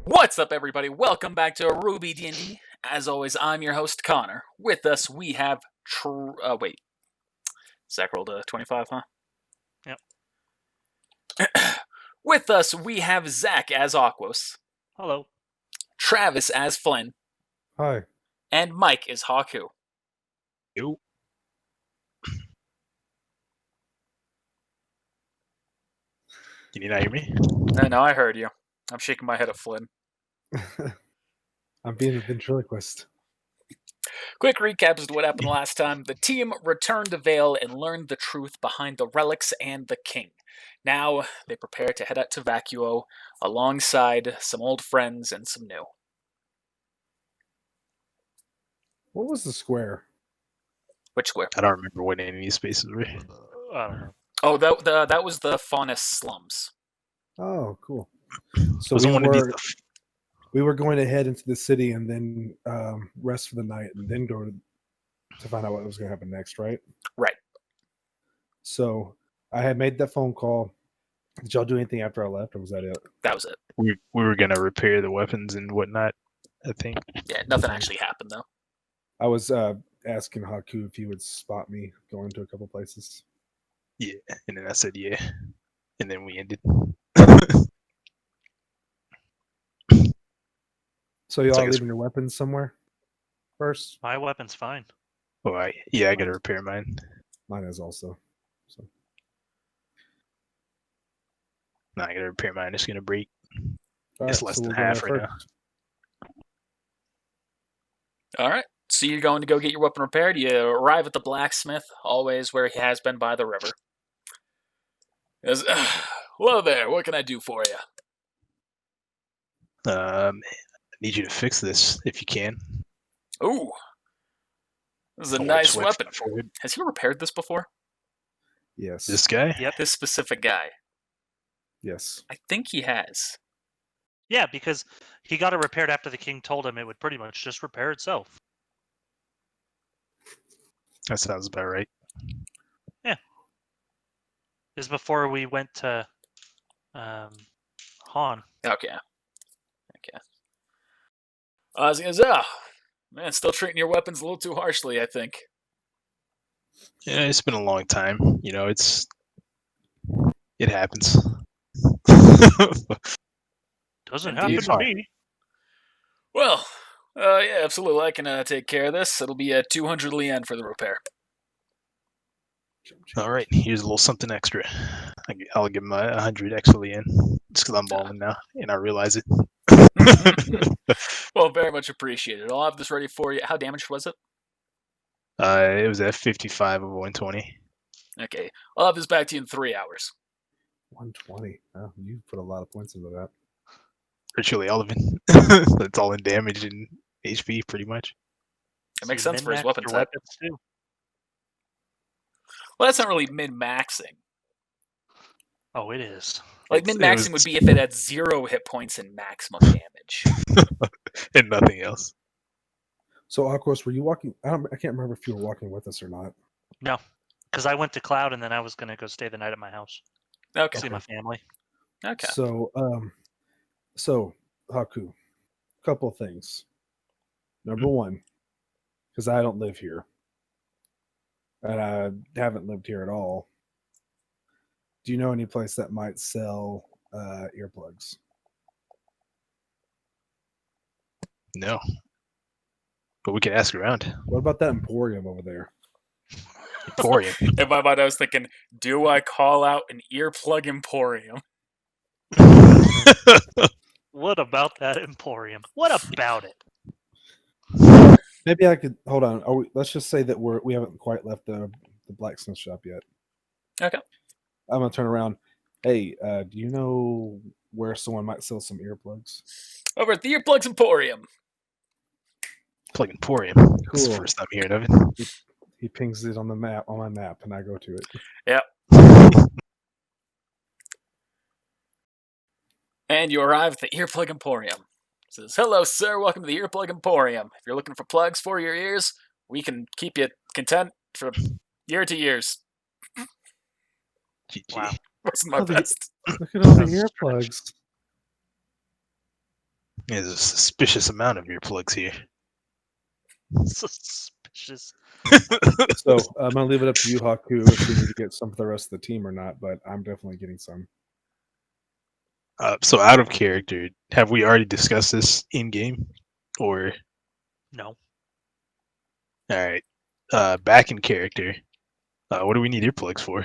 What's up, everybody? Welcome back to RWBY D&D. As always, I'm your host, Connor. With us, we have wait. Zach rolled a 25, huh? Yep. With us, we have Zach as Aquos, Hello. Travis as Flynn, Hi. and Mike as Haku. You. Can you not hear me? No, I heard you. I'm shaking my head at Flynn. I'm being the ventriloquist. Quick recap as to what happened last time. The team returned to Vale and learned the truth behind the relics and the king. Now, they prepare to head out to Vacuo alongside some old friends and some new. What was the square? Which square? I don't remember what any of these spaces were. I don't know. Oh, that was the Faunus slums. Oh, cool. So Was it one of these? we were going to head into the city and then rest for the night and then go to find out what was going to happen next, right? Right. So I had made that phone call. Did y'all do anything after I left, or was that it? That was it. We were gonna repair the weapons and whatnot. I think. Yeah, nothing actually happened though. I was asking Haku if he would spot me going to a couple places. Yeah, and then I said yeah, and then we ended. So y'all are leaving your weapons somewhere first? My weapon's fine. Oh, I gotta repair mine. Mine is also. So. No, I gotta repair mine. It's gonna break. All It's right, less so than we'll go half there right first. All right. So you're going to go get your weapon repaired. You arrive at the blacksmith, always where he has been by the river. He goes, hello there. What can I do for you? I need you to fix this if you can. Ooh. This is a I nice switched weapon. for it. Has he repaired this before? Yes. This guy? Yep. This specific guy. Yes. I think he has. Yeah, because he got it repaired after the king told him it would pretty much just repair itself. That sounds about right. This is before we went to Han. Okay. I was going man, still treating your weapons a little too harshly, I think. Yeah, it's been a long time. You know, it happens. Doesn't Indeed. happen to me. Well, yeah, absolutely. I can take care of this. It'll be 200 lien for the repair. All right, here's a little something extra. I'll give him 100 extra lien. Just because I'm balling now, and I realize it. Well, very much appreciated. I'll have this ready for you. How damaged was it? It was at 55 of 120. Okay, I'll have this back to you in 3 hours. 120. Oh, you put a lot of points into that. Virtually all of it. It's all in damage and HP, pretty much. It makes So sense for his min-maxed weapon your type. weapons too. Well, that's not really min-maxing. Oh, it is. Like, min-maxing would be if it had 0 hit points and maximum damage. And nothing else. So, Aquos, were you walking? I can't remember if you were walking with us or not. No, because I went to Cloud and then I was gonna go stay the night at my house. Okay. See my family. Okay. So, Haku, couple of things. Number one, because I don't live here, and I haven't lived here at all. Do you know any place that might sell earplugs? No. But we could ask around. What about that Emporium over there? Emporium. In my mind, I was thinking, do I call out an earplug emporium? What about that Emporium? What about it? Maybe I could hold on. Let's just say that we haven't quite left the blacksmith shop yet. Okay. I'm gonna turn around. Hey, do you know where someone might sell some earplugs? Over at the Earplugs Emporium. Plug Emporium. Cool. It's the first time hearing of it. He pings it on my map, and I go to it. Yep. And you arrive at the Earplug Emporium. It says, hello, sir. Welcome to the Earplug Emporium. If you're looking for plugs for your ears, we can keep you content from year to years. GG. Wow. Wasn't my best. Look at all the earplugs. There's a suspicious amount of earplugs here. Suspicious. So I'm gonna leave it up to you, Haku, if we need to get some for the rest of the team or not. But I'm definitely getting some. So out of character, have we already discussed this in game, or No. all right? Back in character, what do we need earplugs for?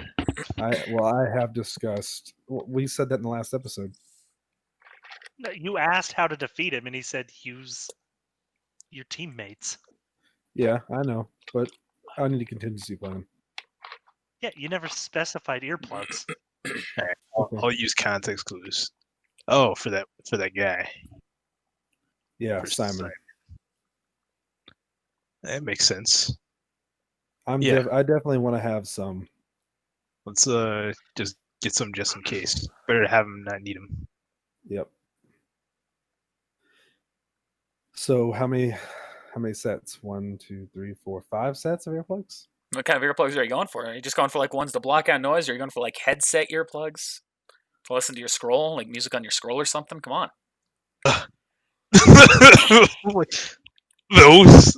I have discussed. We said that in the last episode. No, you asked how to defeat him, and he said use your teammates. Yeah, I know, but I need a contingency plan. Yeah, you never specified earplugs. All right, Okay. I'll use context clues. Oh, for that guy. Yeah, For Simon. That makes sense. I definitely want to have some. Let's just get some just in case. Better to have him not need him. Yep. So how many sets? 1, 2, 3, 4, 5 sets of earplugs? What kind of earplugs are you going for? Are you just going for like ones to block out noise, or are you going for like headset earplugs to listen to your scroll, like music on your scroll or something? Come on. Those.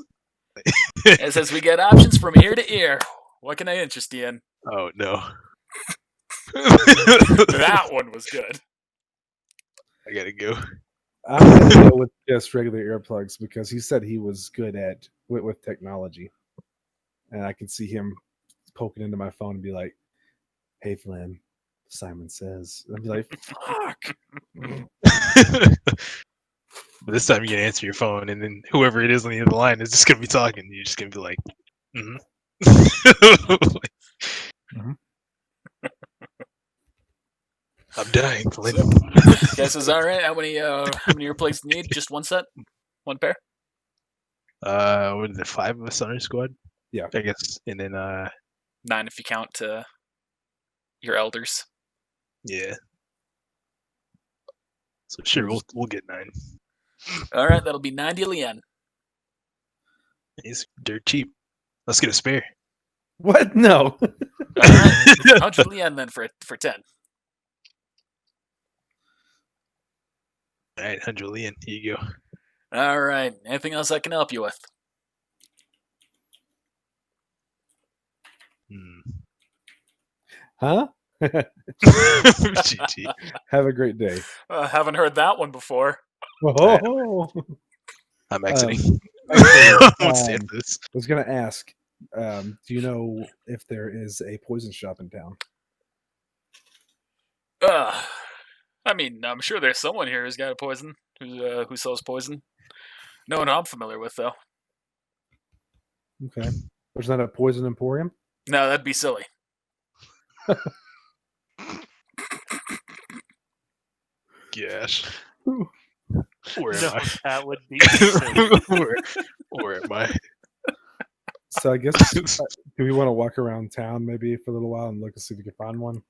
It says we get options from ear to ear. What can I interest you in? Oh no. That one was good. I gotta go. I'm gonna go with just regular earplugs because he said he was good at with technology, and I can see him poking into my phone and be like, "Hey, Flynn, Simon says," and I'd be like, "Fuck." But this time you're gonna answer your phone, and then whoever it is on the other line is just gonna be talking. You're just gonna be like, Mhm. I'm dying, Flynn. Guess is all right. How many earplugs do you need? Just one set, one pair. What is it? 5 of us on our squad? Yeah. I guess, and then 9 if you count your elders. yeah. So sure, we'll get 9. All right, that'll be 90 lien. He's dirt cheap. Let's get a spare. What? No. All right, 100 lien then for 10. All right, 100 Leon. Here you go. All right. Anything else I can help you with? Huh? GG. Have a great day. Haven't heard that one before. Oh. I'm exiting. Actually, Won't stand for this. I was gonna ask, do you know if there is a poison shop in town? I mean, I'm sure there's someone here who's got a poison, who sells poison. No one I'm familiar with, though. Okay. There's not a poison emporium? No, that'd be silly. Gosh. Where am No, I? that would be silly. Where am I? So I guess, do we want to walk around town maybe for a little while and look and see if we can find one?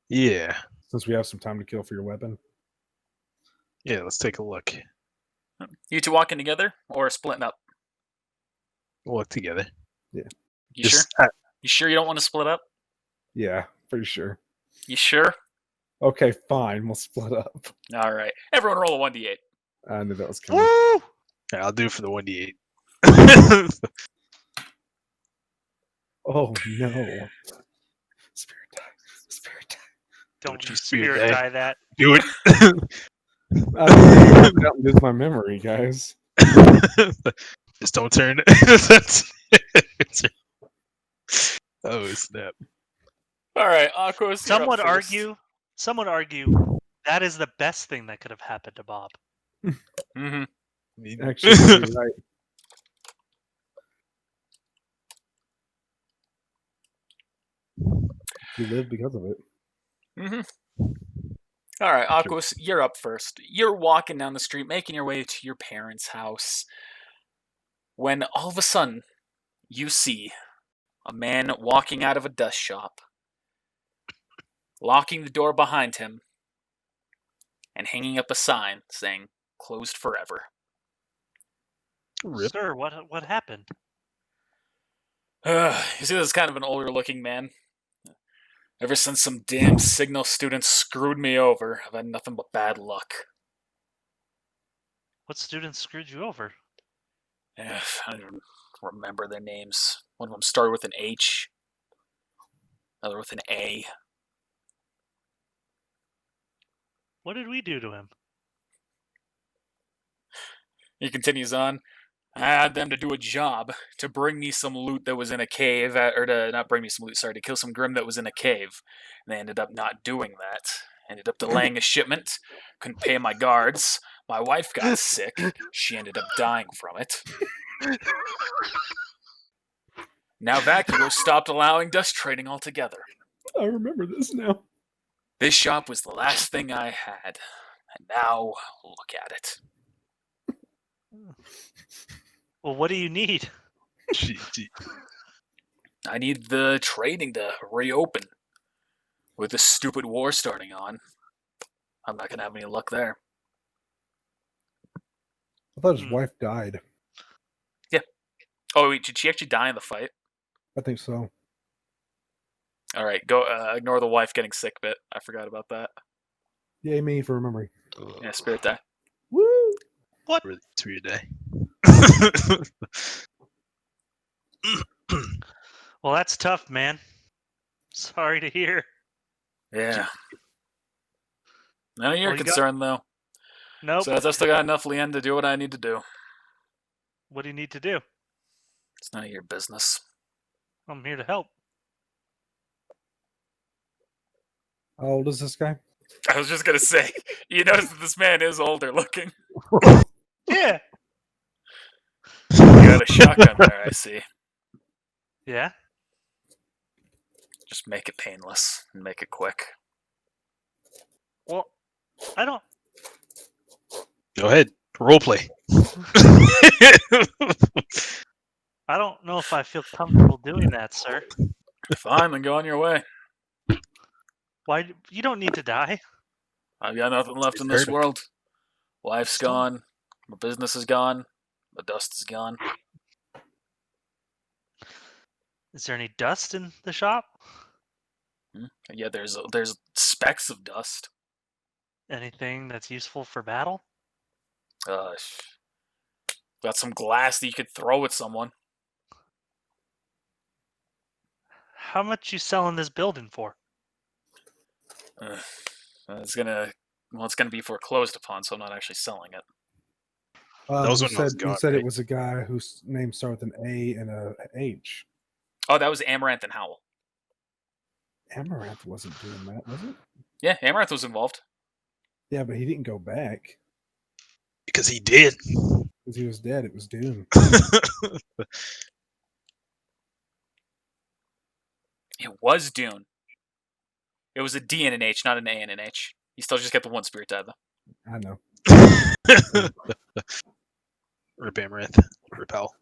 Yeah. Since we have some time to kill for your weapon. Yeah, let's take a look. You two walking together or splitting up? We'll look together. You sure? You sure you don't want to split up? Yeah, pretty sure. You sure? Okay, fine. We'll split up. All right. Everyone roll a 1d8. I knew that was coming. Woo! Yeah, I'll do it for the 1d8. Oh no. Spirit die. Spirit die. Don't you spirit spirit die that. Do it. I don't lose my memory, guys. Just don't turn. That's it. Oh snap! All right, Aquos. Some would argue that is the best thing that could have happened to Bob. Mm-hmm. Actually, you're right. You live because of it. Mm-hmm. All right, Aquos, you're up first. You're walking down the street, making your way to your parents' house, when all of a sudden you see a man walking out of a dust shop, locking the door behind him, and hanging up a sign saying "Closed forever." Rip. Sir, what happened? You see, this is kind of an older-looking man. Ever since some damn signal students screwed me over, I've had nothing but bad luck. What students screwed you over? I don't remember their names. One of them started with an H, another with an A. What did we do to him? He continues on. I had them to do a job to bring me some loot that was in a cave, or to not bring me some loot, sorry, to kill some Grim that was in a cave. And they ended up not doing that. Ended up delaying a shipment. Couldn't pay my guards. My wife got sick. She ended up dying from it. Now Vacuo stopped allowing dust trading altogether. I remember this now. This shop was the last thing I had. And now, look at it. Well, what do you need? Gee. I need the trading to reopen. With this stupid war starting on, I'm not going to have any luck there. I thought his wife died. Oh, wait, did she actually die in the fight? I think so. All right, go ignore the wife getting sick bit. I forgot about that. Yay me for remembering. Yeah, spirit die. Woo! What? Really, it's for your day. Well, that's tough, man. Sorry to hear. Yeah. None of your Well, you concern, though. Nope. So I still got enough Lien to do what I need to do. What do you need to do? It's none of your business. I'm here to help. How old is this guy? I was just gonna say, you notice that this man is older looking. Yeah. You got a shotgun there, I see. Yeah. Just make it painless and make it quick. Well, I don't. Go ahead. Roleplay. I don't know if I feel comfortable doing that, sir. Fine, then go on your way. Why? You don't need to die. I've got nothing left He's in this heard it. world. Wife's Still- gone. My business is gone. The dust is gone. Is there any dust in the shop? Yeah, there's specks of dust. Anything that's useful for battle? Got some glass that you could throw at someone. How much you selling this building for? It's gonna be foreclosed upon, so I'm not actually selling it. Those You one was said, gone, you said right? it was a guy whose name started with an A and a H. Oh, that was Amaranth and Howl. Amaranth wasn't doing that, was it? Yeah, Amaranth was involved. Yeah, but he didn't go back Because he did. because he was dead. It was Dune. It was Dune. It was a D and an H, not an A and an H. You still just get the one spirit die, though. I know. Rip Amaranth. Repel.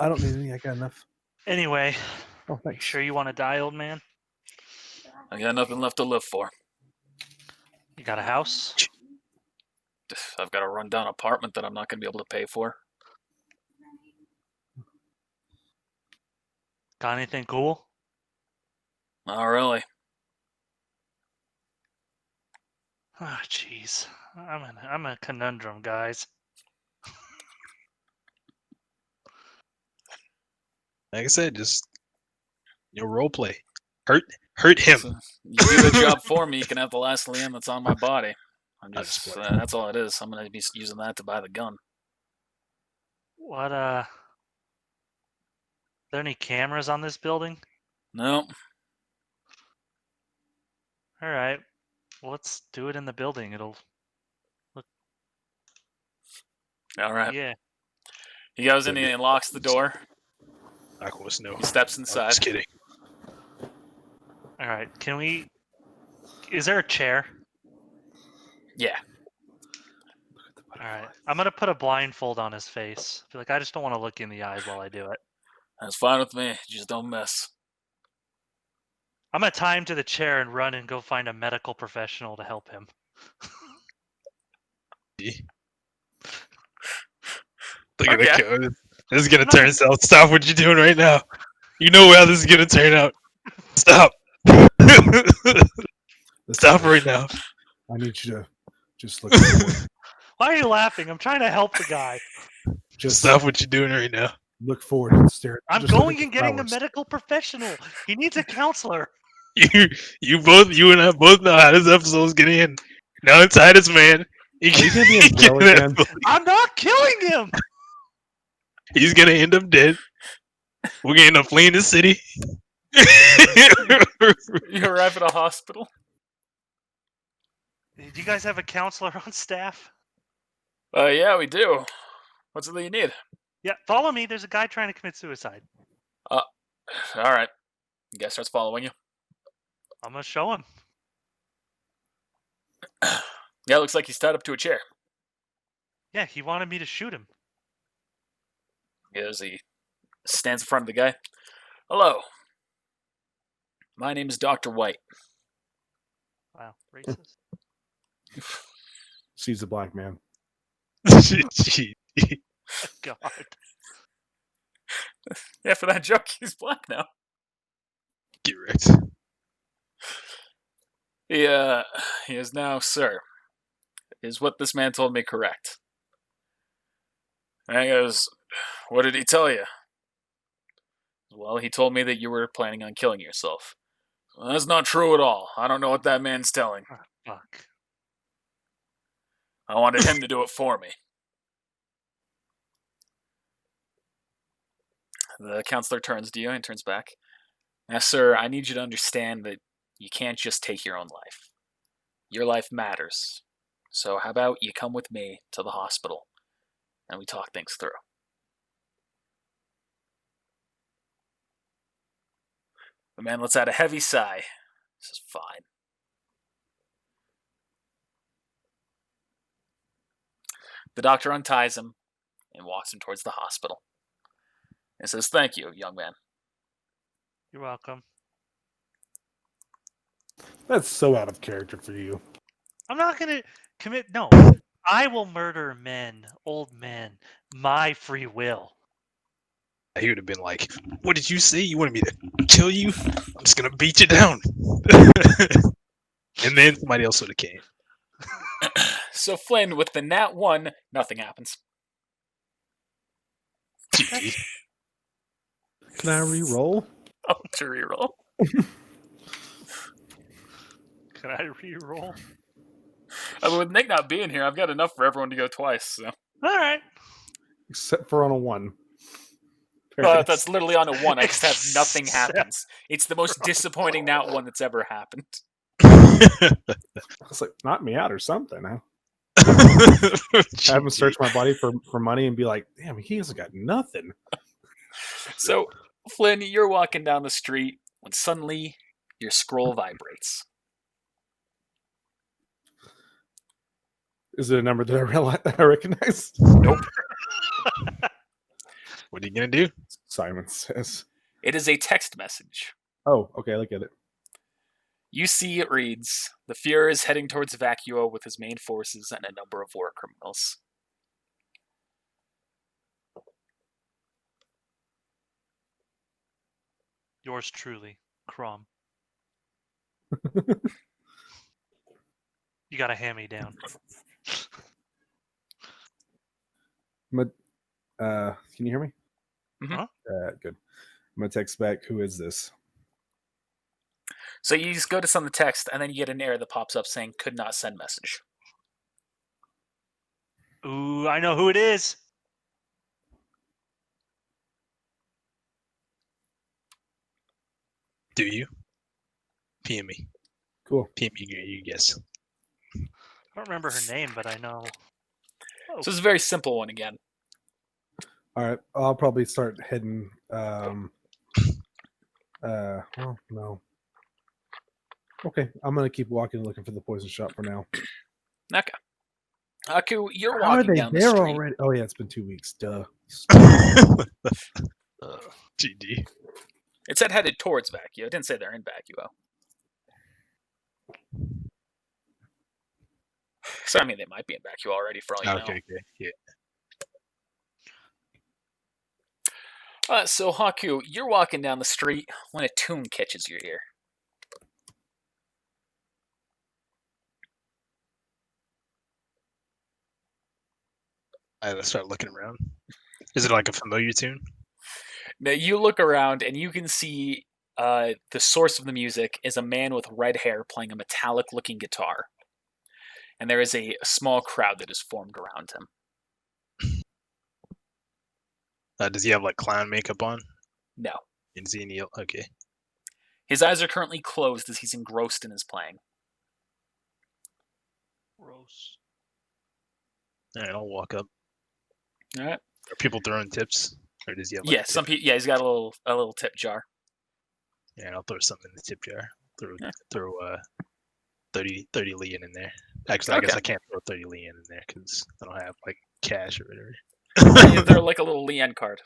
I don't need any. I got enough. Anyway, Oh, you thanks. sure you want to die, old man? I got nothing left to live for. You got a house? I've got a rundown apartment that I'm not going to be able to pay for. Got anything cool? Not really. Ah, jeez. I'm a conundrum, guys. Like I said, just roleplay. Hurt him. So, you do the job for me, you can have the last Liam that's on my body. I'm I'm just, just playing. that's all it is. I'm going to be using that to buy the gun. What, are there any cameras on this building? No. Alright. Well, let's do it in the building. It'll. All right. Yeah. He goes in and locks the door. I was no. He steps I'm inside. just kidding. Alright. Can we. Is there a chair? Yeah. Alright. I'm gonna put a blindfold on his face. I feel like I just don't want to look in the eyes while I do it. That's fine with me. Just don't miss. I'm gonna tie him to the chair and run and go find a medical professional to help him. Look at Okay. the This is gonna turn south. Stop what you're doing right now. You know how this is gonna turn out. Stop. Listen, Stop right now. I need you to just look forward. Why are you laughing? I'm trying to help the guy. Just Stop what you're doing right now. look forward and stare. I'm just look going at the and getting a flowers. medical professional. He needs a counselor. You and I both know how this episode's gonna end. Now inside this man. Are you gonna be in jail again? I'm not killing him. He's gonna end up dead. We're gonna end up fleeing the city. You arrive at a hospital. Do you guys have a counselor on staff? Yeah, we do. What's it that you need? Yeah, follow me. There's a guy trying to commit suicide. All right. The guy starts following you. I'm gonna show him. Yeah, it looks like he's tied up to a chair. Yeah, he wanted me to shoot him. As he stands in front of the guy. Hello. My name is Dr. White. Wow, racist. She's a black man. Gee, God. Yeah, for that joke, he's black now. get wrecked. He is now, sir. Is what this man told me correct? And he goes, what did he tell you? Well, he told me that you were planning on killing yourself. Well, that's not true at all. I don't know what that man's telling. Oh, fuck. I wanted him to do it for me. The counselor turns to you and turns back. Now, sir, I need you to understand that you can't just take your own life. Your life matters. So how about you come with me to the hospital and we talk things through. The man lets out a heavy sigh. This is fine. The doctor unties him and walks him towards the hospital. And says, thank you, young man. You're welcome. That's so out of character for you. I'm not gonna commit. No, I will murder men, old men, my free will. He would have been like, "What did you say? You wanted me to kill you? I'm just gonna beat you down." And then somebody else would have came. So Flynn, with the nat 1, nothing happens. GG. Can I re-roll? Oh, to reroll. Can I re-roll? I mean, with Nick not being here, I've got enough for everyone to go twice. So. All right. Except for on a 1. That's literally on a 1. I just have nothing Except happens. It's the most disappointing nat 1 that's ever happened. I was like, knock me out or something. Huh? Have him search my body for money and be like, damn, he hasn't got nothing. So, Flynn, you're walking down the street when suddenly your scroll vibrates. Is it a number that I recognize? Nope. What are you gonna do? Simon says. It is a text message. Oh, okay, look at it. You see it reads, the Fuhrer is heading towards Vacuo with his main forces and a number of war criminals. Yours truly, Crom. You gotta hand me down. Can you hear me? Mhm. Good. I'm gonna text back. Who is this? So you just go to send the text, and then you get an error that pops up saying could not send message. Ooh, I know who it is. Do you? PM me. Cool. PM me. You guess. I don't remember her name, but I know. Oh, So it's a very simple one again. All right, I'll probably start heading. Well, no. Okay, I'm gonna keep walking, looking for the poison shop for now. Okay. Aku, you're How are walking they down the there street. already? Oh yeah, it's been 2 weeks. Duh. GD. It said headed towards Vacuo. It didn't say they're in Vacuo. So I mean, they might be in Vacuo already for all you know. Okay. Yeah. So Haku, you're walking down the street when a tune catches your ear. I start looking around. Is it like a familiar tune? Now you look around and you can see the source of the music is a man with red hair playing a metallic-looking guitar, and there is a small crowd that is formed around him. Does he have like clown makeup on? No, Is he any? Okay. his eyes are currently closed as he's engrossed in his playing. Gross. All right, I'll walk up. All right. Are people throwing tips, or does he have? Like, Yeah, some people. Yeah, he's got a little tip jar. Yeah, I'll throw something in the tip jar. Yeah. Throw 30 Lian in there. Actually, I guess Okay. I can't throw 30 Lian in there because I don't have like cash or whatever. You throw like a little Leon card.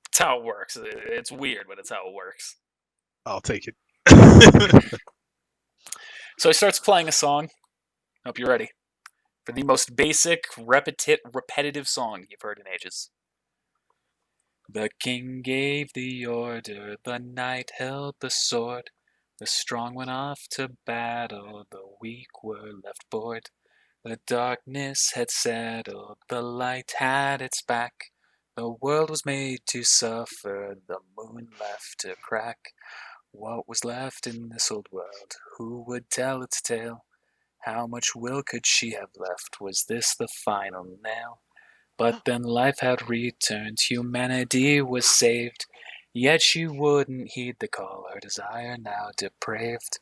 It's how it works. It's weird, but it's how it works. I'll take it. So he starts playing a song. Hope you're ready for the most basic, repetitive song you've heard in ages. The king gave the order, the knight held the sword, the strong went off to battle, the weak were left bored. The darkness had settled, the light had its back, the world was made to suffer, the moon left to crack. What was left in this old world? Who would tell its tale? How much will could she have left? Was this the final nail? But then life had returned, humanity was saved. Yet she wouldn't heed the call, her desire now depraved.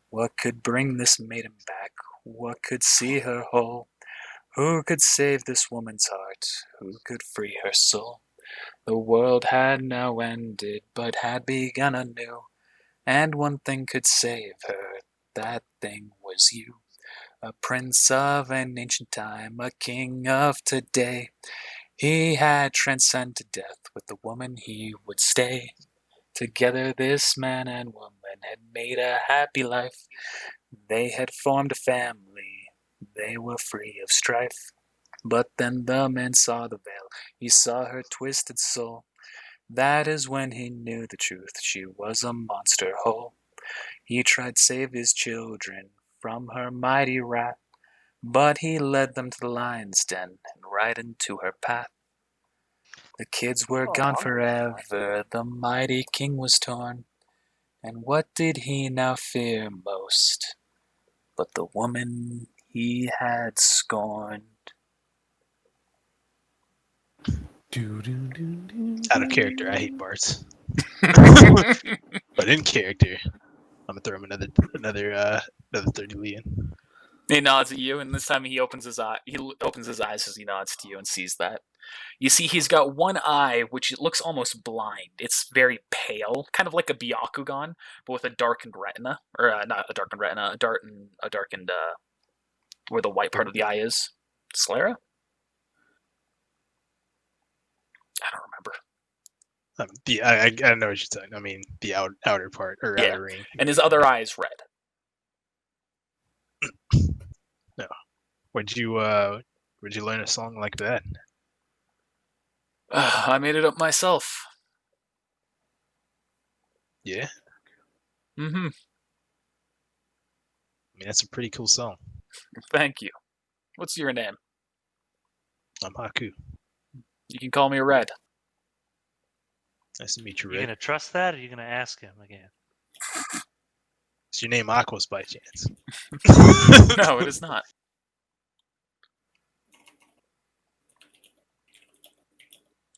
What could bring this maiden back? What could see her whole? Who could save this woman's heart? Who could free her soul? The world had now ended, but had begun anew. And one thing could save her, that thing was you. A prince of an ancient time, a king of today. He had transcended death, with the woman he would stay. Together this man and woman had made a happy life. They had formed a family, they were free of strife. But then the man saw the veil, he saw her twisted soul. That is when he knew the truth, she was a monster whole. He tried to save his children from her mighty wrath, but he led them to the lion's den and right into her path. The kids were gone forever, the mighty king was torn, and what did he now fear most but the woman he had scorned? Out of character, I hate Barts. But in character, I'm gonna throw him another 30 Lian. He nods at you, and this time he opens his eye. He opens his eyes as he nods to you and sees that. You see, he's got one eye which looks almost blind. It's very pale, kind of like a Byakugan, but with a darkened retina, or not a darkened retina, a darkened where the white part of the eye is. Sclera? I don't remember. I know what you're saying. I mean, the outer part or Yeah. outer ring. And his other eye is red. No. Would you learn a song like that? I made it up myself. Yeah. Mm-hmm. I mean, that's a pretty cool song. Thank you. What's your name? I'm Haku. You can call me Red. Nice to meet you, You Red. gonna trust that, or you gonna ask him again? Is your name Aquos by chance? No, it is not.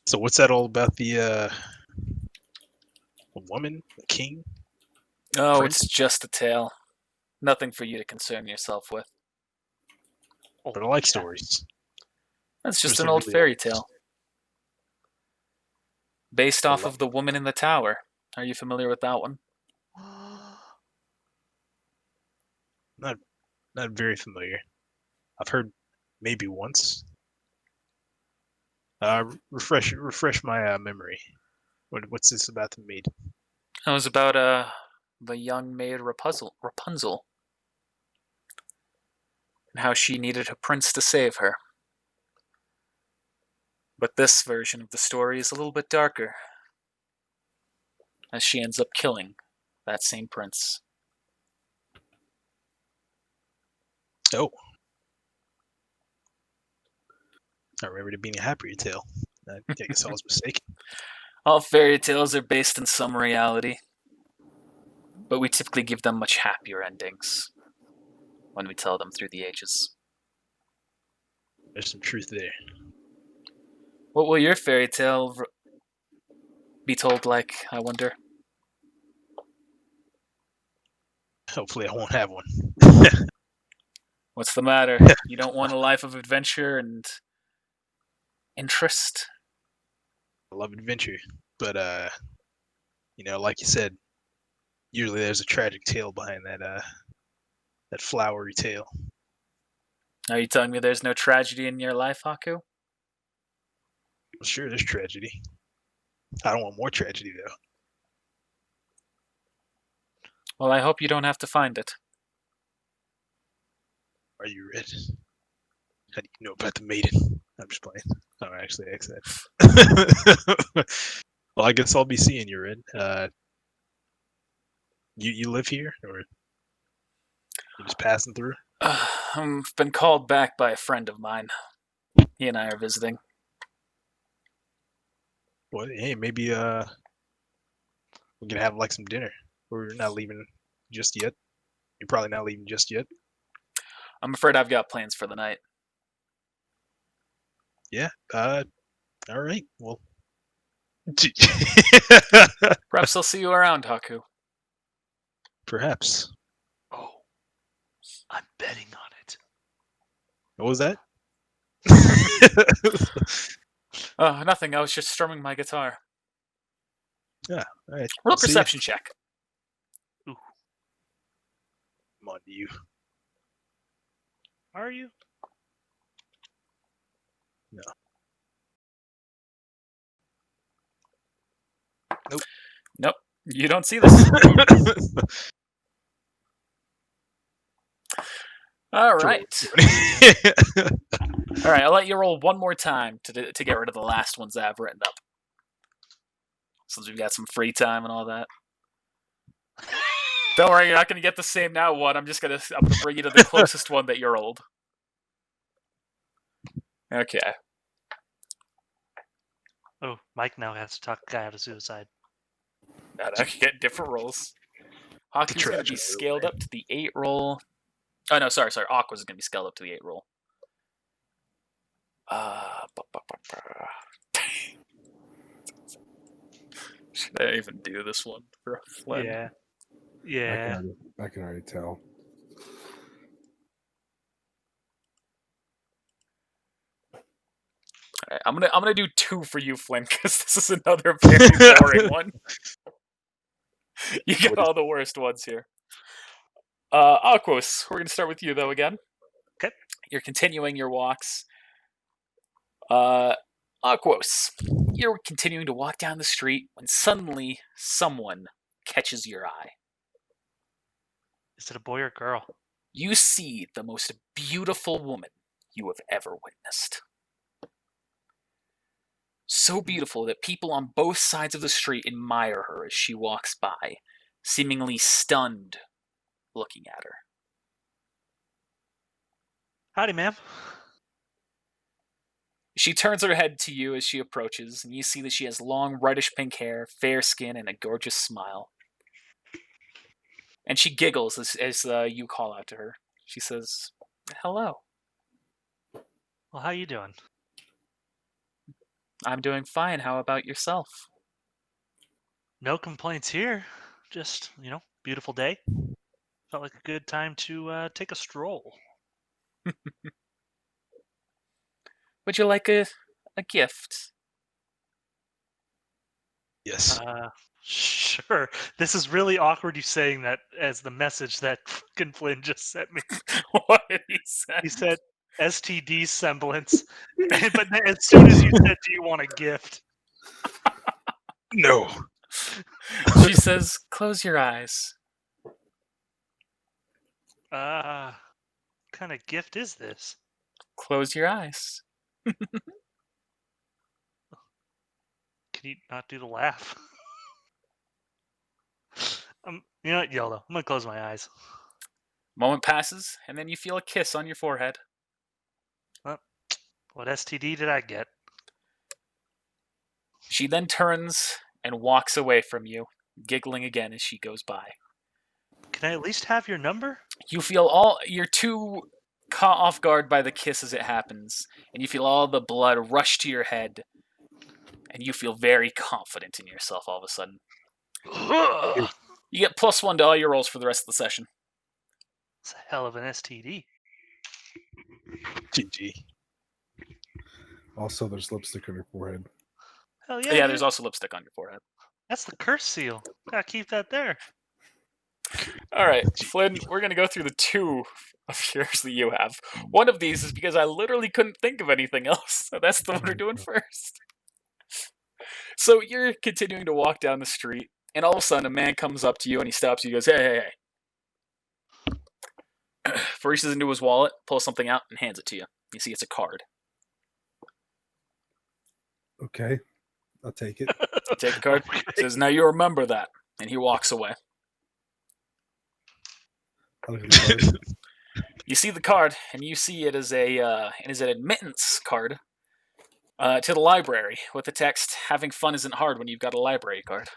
So what's that all about? The woman, the king? Oh, Prince? it's just a tale. Nothing for you to concern yourself with. But I like stories. That's just There's an some old really fairy old- tale. Based off love of The Woman in the Tower. Are you familiar with that one? Not very familiar. I've heard maybe once. Refresh my memory. What's this about the maid? It was about the young maid Rapunzel, and how she needed a prince to save her. But this version of the story is a little bit darker, as she ends up killing that same prince. Oh. I remember it being a happier tale. I guess I was mistaken. All fairy tales are based in some reality, but we typically give them much happier endings when we tell them through the ages. There's some truth there. What will your fairy tale be told like, I wonder? Hopefully I won't have one. What's the matter? You don't want a life of adventure and interest? I love adventure, but like you said, usually there's a tragic tale behind that flowery tale. Are you telling me there's no tragedy in your life, Haku? Well, sure, there's tragedy. I don't want more tragedy though. Well, I hope you don't have to find it. Are you red? How do you know about the maiden? I'm just playing. I don't actually ask that. Well, I guess I'll be seeing you, Red. You live here, or you just passing through? I've been called back by a friend of mine. He and I are visiting. Well, hey, maybe we can have like some dinner. We're not leaving just yet. You're probably not leaving just yet. I'm afraid I've got plans for the night. Yeah. All right. Well. Perhaps I'll see you around, Haku. Perhaps. Oh, I'm betting on it. What was that? Oh, nothing. I was just strumming my guitar. Yeah. All right. Roll I'll see ya. perception check. I'm on to you. Are you? No. Nope. You don't see this. All right. All right. I'll let you roll one more time to get rid of the last ones that I've written up, since we've got some free time and all that. Don't worry, you're not going to get the same now one. I'm gonna bring you to the closest one that you rolled. Okay. Oh, Mike now has to talk a guy out of suicide. Now I can get different rolls. Haku's going to be scaled up to the 8 roll. Oh no, sorry. Aqua's going to be scaled up to the 8 roll. Should I even do this one for Flynn? Yeah. Yeah. I can already tell. Right, I'm gonna do 2 for you, Flynn, because this is another very boring one. You got all the worst ones here. Aquos, we're gonna start with you though again. Okay. You're continuing your walks. Aquos, you're continuing to walk down the street when suddenly someone catches your eye. Is it a boy or girl? You see the most beautiful woman you have ever witnessed. So beautiful that people on both sides of the street admire her as she walks by, seemingly stunned looking at her. Howdy, ma'am. She turns her head to you as she approaches, and you see that she has long reddish pink hair, fair skin, and a gorgeous smile. And she giggles as you call out to her. She says, "Hello. Well, how you doing? I'm doing fine. How about yourself?" No complaints here. Just, beautiful day. Felt like a good time to take a stroll. Would you like a gift? Yes. Sure. This is really awkward you saying that as the message that fucking Flynn just sent me. What did he say? He said STD semblance. But then as soon as you said, do you want a gift? No. She says, "Close your eyes." What kind of gift is this? Close your eyes. Can you not do the laugh? You know what, YOLO. I'm gonna close my eyes. Moment passes, and then you feel a kiss on your forehead. What STD did I get? She then turns and walks away from you, giggling again as she goes by. Can I at least have your number? You feel you're too caught off guard by the kiss as it happens, and you feel all the blood rush to your head, and you feel very confident in yourself all of a sudden. You get +1 to all your rolls for the rest of the session. It's a hell of an STD. GG. Also, there's lipstick on your forehead. Hell Yeah, yeah. there's also lipstick on your forehead. That's the curse seal. Gotta keep that there. All right, Flynn, we're going to go through the 2 of yours that you have. One of these is because I literally couldn't think of anything else. So that's the one we're doing first. So you're continuing to walk down the street, and all of a sudden a man comes up to you and he stops you and goes, hey. Reaches into his wallet, pulls something out, and hands it to you. You see it's a card. Okay, I'll take it. You take the card. Says, now you remember that. And he walks away. I'll look at the card. You see the card, and you see it as an admittance card to the library with the text, having fun isn't hard when you've got a library card.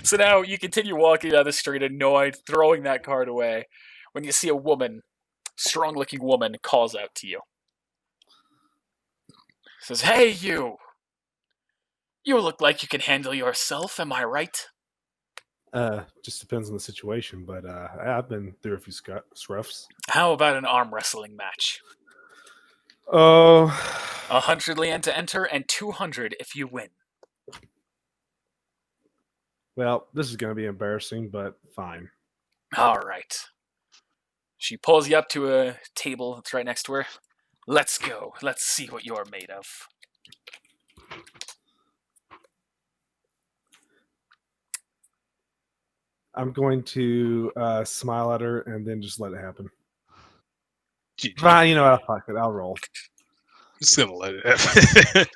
So now you continue walking down the street annoyed, throwing that card away, when you see a woman, strong-looking woman, calls out to you. Says, hey, you! You look like you can handle yourself, am I right? Just depends on the situation, but I've been through a few scruffs. How about an arm wrestling match? Oh, 100 lien to enter, and 200 if you win. well, this is going to be embarrassing, but fine. All right. She pulls you up to a table that's right next to her. Let's go. Let's see what you're made of. I'm going to smile at her and then just let it happen. GG. Fine, you know what? Fuck it. I'll roll. Just gonna let it happen.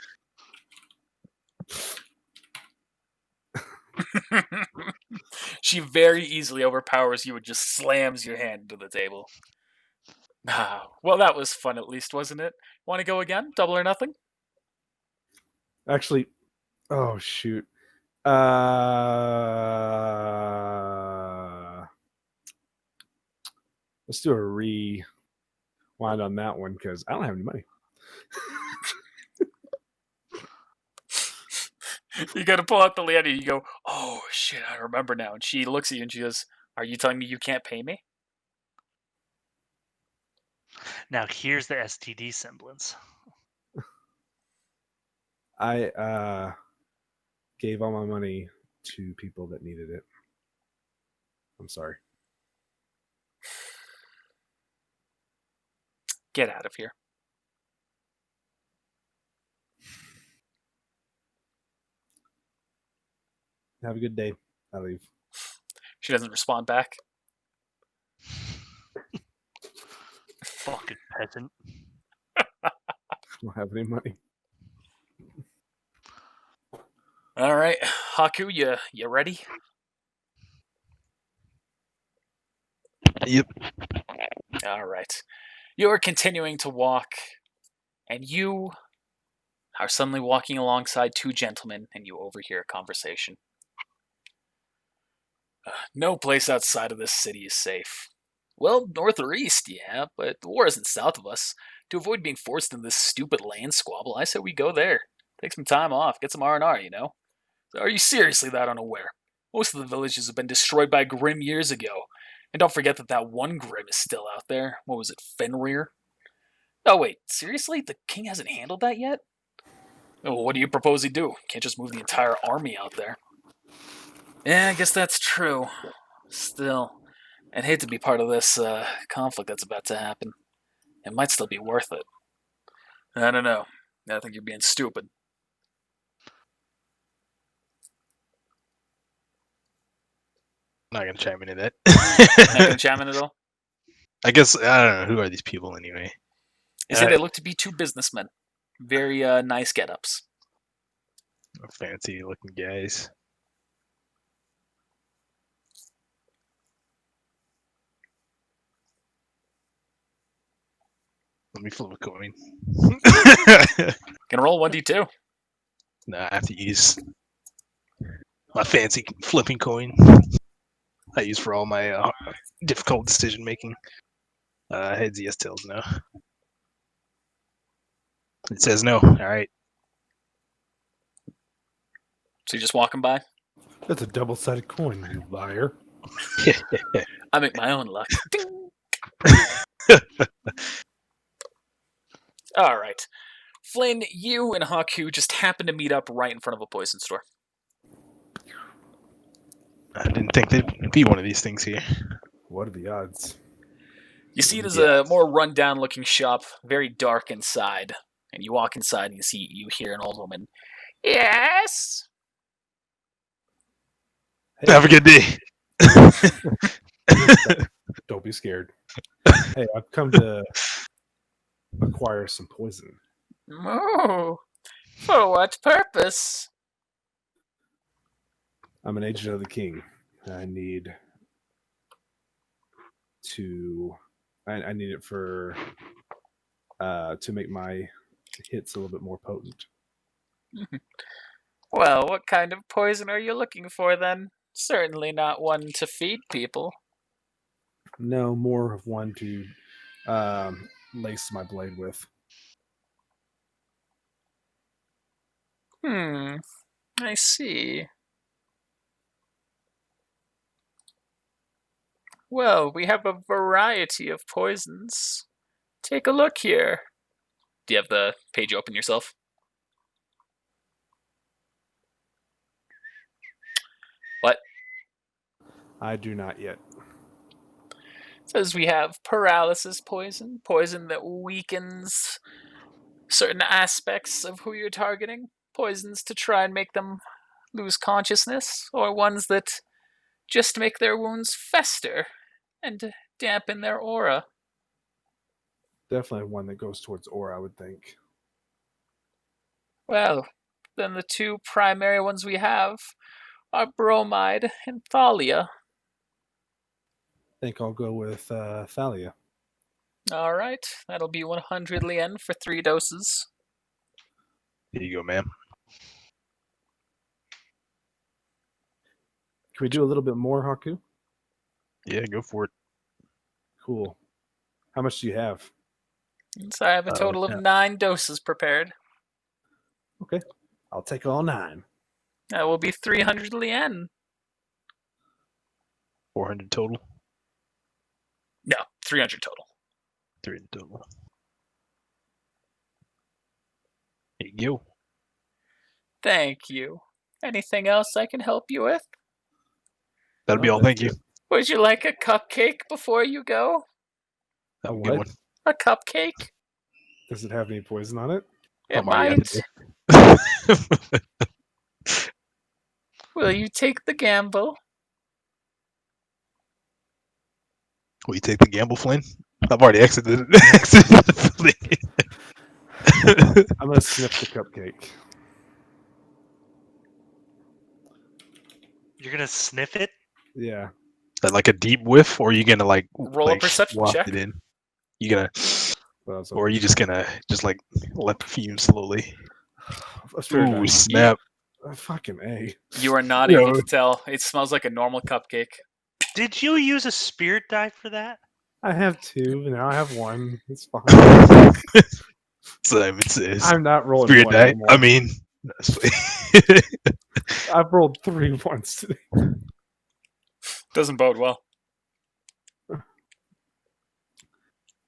She very easily overpowers you and just slams your hand into the table. Well, that was fun at least, wasn't it? Want to go again? Double or nothing? Actually, oh shoot. Let's do a rewind on that one because I don't have any money. You gotta pull out the lady and you go, oh shit, I remember now. And she looks at you and she goes, are you telling me you can't pay me? Now here's the STD semblance. I gave all my money to people that needed it. I'm sorry. Get out of here. Have a good day. I leave. She doesn't respond back. Fucking peasant. I don't have any money. All right, Haku, you ready? Yep. All right. You are continuing to walk, and you are suddenly walking alongside 2 gentlemen, and you overhear a conversation. No place outside of this city is safe. Well, north or east, yeah, but the war isn't south of us. To avoid being forced into this stupid land squabble, I say we go there. Take some time off, get some R&R, you know? Are you seriously that unaware? Most of the villages have been destroyed by Grimm years ago. And don't forget that one Grimm is still out there. What was it, Fenrir? Oh wait, seriously? The king hasn't handled that yet? Oh, what do you propose he do? Can't just move the entire army out there. Yeah, I guess that's true. Still, I'd hate to be part of this conflict that's about to happen. It might still be worth it. I don't know. I think you're being stupid. I'm not gonna chime into that. Not gonna chime in at all? I guess I don't know who are these people anyway. You see, they look to be two businessmen. Very nice get-ups. Fancy looking guys. Let me flip a coin. Gonna roll 1d2. Nah, I have to use my fancy flipping coin. I use for all my difficult decision making. Heads yes, tails no. It says no. All right. So you're just walking by? That's a double-sided coin, you liar. I make my own luck. Ding! All right. Flynn, you and Haku just happen to meet up right in front of a poison store. I didn't think there'd be one of these things here. What are the odds? You see it as a more run-down looking shop, very dark inside. And you walk inside and you hear an old woman. Yes? Hey, Have a good day. don't be scared. Hey, I've come to acquire some poison. Oh, for what purpose? I'm an agent of the king. I need to. I need it for to make my hits a little bit more potent. Well, what kind of poison are you looking for then? Certainly not one to feed people. No, more of one to lace my blade with. I see. Well, we have a variety of poisons. Take a look here. Do you have the page open yourself? What? I do not yet. It says we have paralysis poison, poison that weakens certain aspects of who you're targeting, poisons to try and make them lose consciousness, or ones that just make their wounds fester and dampen their aura. Definitely one that goes towards aura, I would think. Well, then the two primary ones we have are bromide and thalia. I think I'll go with Thalia. All right, that'll be 100 lien for 3 doses. Here you go, ma'am. Can we do a little bit more, Haku? Yeah, go for it. Cool. How much do you have? So I have a total of 9 doses prepared. Okay. I'll take all 9. That will be 300 lien. 400 total. No, 300 total. 300 total. Here you go. Thank you. Anything else I can help you with? That'll be all. Thank you. Would you like a cupcake before you go? Have a A good what? one. A cupcake? Does it have any poison on it? It Oh, yeah, might. Will you take the gamble? Will you take the gamble, Flynn? I've already exited the building. I'm going to sniff the cupcake. You're gonna sniff it? Yeah. Is that like a deep whiff, or are you gonna Roll a perception waft check. it in? You gonna, Well, that's or are you okay. just gonna like let the fume slowly? Fair Ooh, enough. snap! Fucking A. You are not Yeah. able to tell. It smells like a normal cupcake. Did you use a spirit die for that? I have 2. Now I have 1. It's fine. Simon says. I'm not rolling Spirit 1 die. anymore. I mean, I've rolled 3 once today. Doesn't bode well.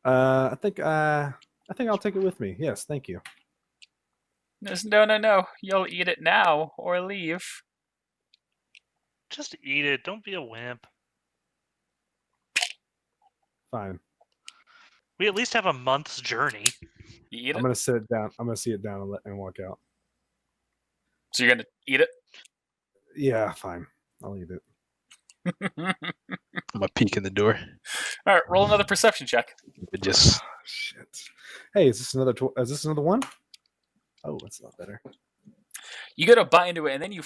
I think I'll take it with me. Yes, thank you. There's no. You'll eat it now or leave. Just eat it. Don't be a wimp. Fine. We at least have a month's journey. You eat I'm it? gonna sit it down. I'm gonna see it down and walk out. So you're gonna eat it? Yeah, fine. I'll eat it. I'm gonna peek in the door. All right, roll another perception check. It just Shit. Hey, is this another? Is this another one? Oh, that's not better. You get a bite into it, and then you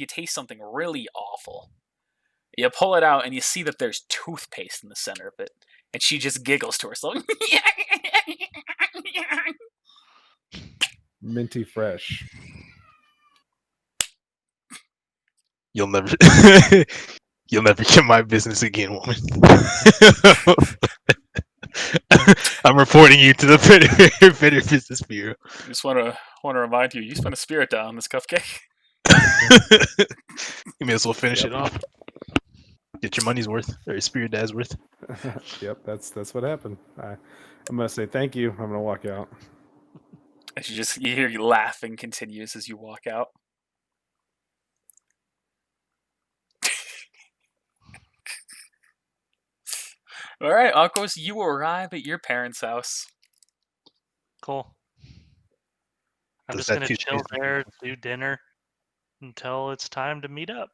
taste something really awful. You pull it out, and you see that there's toothpaste in the center of it, and she just giggles to herself. Minty fresh. you'll never you'll never get my business again, woman. I'm reporting you to the Better Business Bureau. I just want to remind you, you spent a spirit die on this cupcake. You may as well finish Yep. it off. Get your money's worth, or your spirit dad's worth. Yep, that's what happened. I'm gonna say thank you. I'm gonna walk out. And you hear you laughing continues as you walk out. All right, Akos, you arrive at your parents' house. Cool. I'm Does just that gonna chill toothpaste- there, do dinner until it's time to meet up.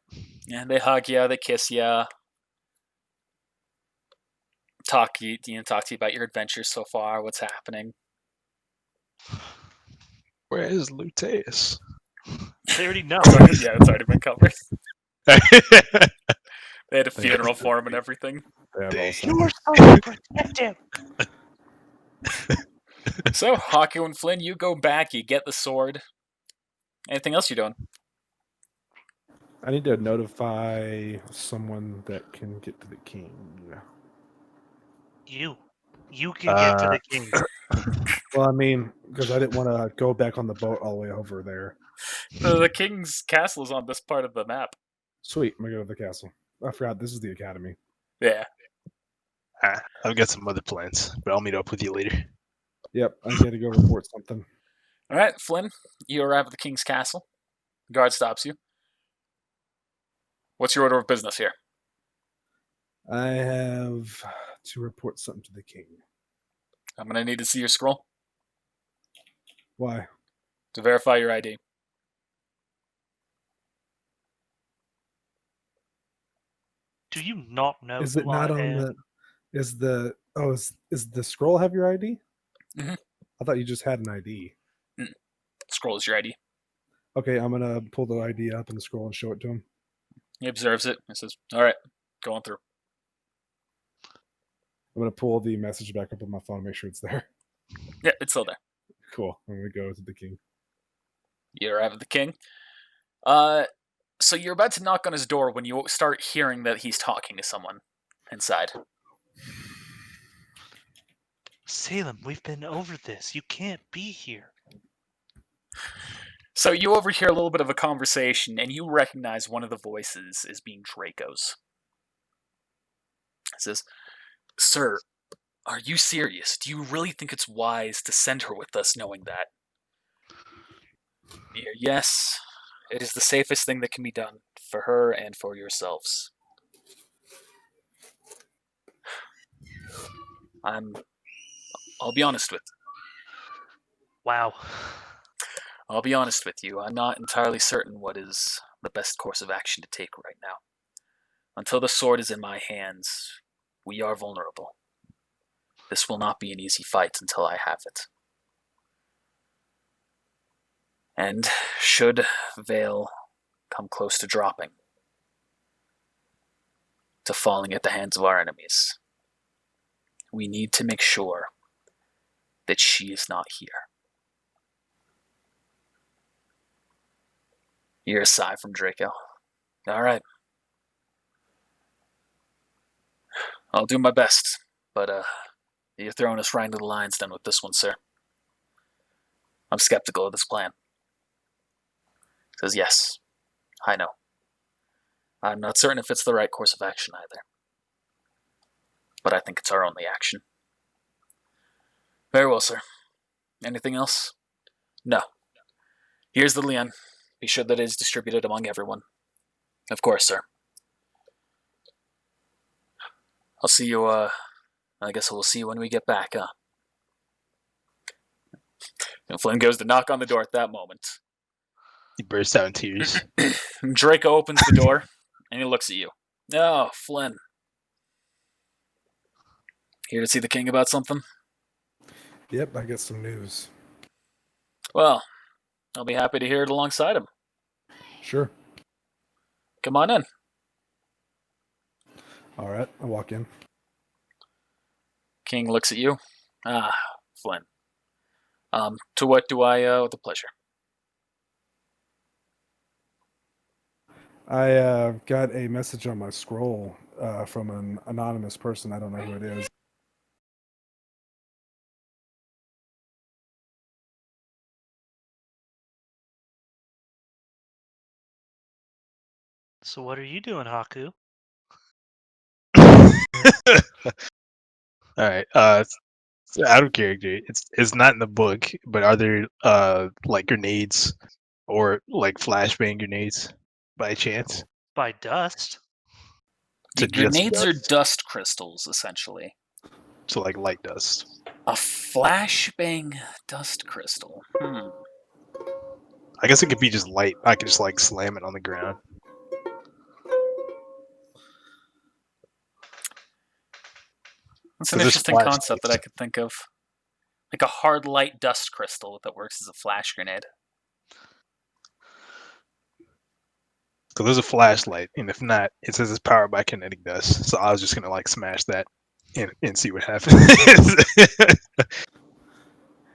And they hug you, they kiss you, talk to you about your adventures so far, what's happening. Where is Luteus? They already know. It's already been covered. They had a Thank funeral you. for him and everything. They have Dang. also- You're supposed to protect him. So, Haku and Flynn, you go back, you get the sword. Anything else you're doing? I need to notify someone that can get to the king. You can get to the king. Well, I mean, because I didn't want to go back on the boat all the way over there. The king's castle is on this part of the map. Sweet, I'm gonna go to the castle. I forgot this is the academy. Yeah. I've got some other plans, but I'll meet up with you later. Yep, I gotta go report something. All right, Flynn, you arrive at the king's castle. The guard stops you. What's your order of business here? I have to report something to the king. I'm going to need to see your scroll Why? to verify your ID. Do you not know Is who it not I on am? the? Is the? Oh, is the scroll have your ID? Mhm. I thought you just had an ID. Scroll is your ID. Okay, I'm gonna pull the ID up in the scroll and show it to him. He observes it and says, all right, going through. I'm gonna pull the message back up on my phone and make sure it's there. Yeah, it's still there. Cool. I'm gonna go to the king. You arrive at the king. So you're about to knock on his door when you start hearing that he's talking to someone inside. Salem, we've been over this. You can't be here. So you overhear a little bit of a conversation, and you recognize one of the voices as being Draco's. It says, "Sir, are you serious? Do you really think it's wise to send her with us knowing that?" Yes, it is the safest thing that can be done for her and for yourselves. I'll be honest with Wow. I'll be honest with you. I'm not entirely certain what is the best course of action to take right now. Until the sword is in my hands, we are vulnerable. This will not be an easy fight until I have it. And should Vale come close to dropping, to falling at the hands of our enemies, we need to make sure that she is not here. You hear a sigh from Draco. All right. I'll do my best, but you're throwing us right into the lion's den with this one, sir. I'm skeptical of this plan. He says, yes, I know. I'm not certain if it's the right course of action either. But I think it's our only action. Very well, sir. Anything else? No. Here's the Leon. Be sure that it is distributed among everyone. Of course, sir. I'll see you I guess we'll see when we get back, huh? And Flynn goes to knock on the door at that moment. He bursts out in tears. Draco opens the door, and he looks at you. Oh, Flynn. Here to see the king about something? Yep, I got some news. Well, I'll be happy to hear it alongside him. Sure. Come on in. All right, I walk in. King looks at you. Ah, Flynn. To what do I owe the pleasure? I got a message on my scroll from an anonymous person. I don't know who it is. So what are you doing, Haku? All right. So out of character. It's not in the book, but are there like grenades or like flashbang grenades by chance? By dust? The To just grenades are dust? dust crystals, essentially. So like light dust. A flashbang dust crystal. I guess it could be just light. I could just like slam it on the ground. That's an So this interesting flash concept that I lights. could think of. Like a hard light dust crystal that works as a flash grenade. So there's a flashlight, and if not, it says it's powered by kinetic dust. So I was just gonna like smash that and see what happens.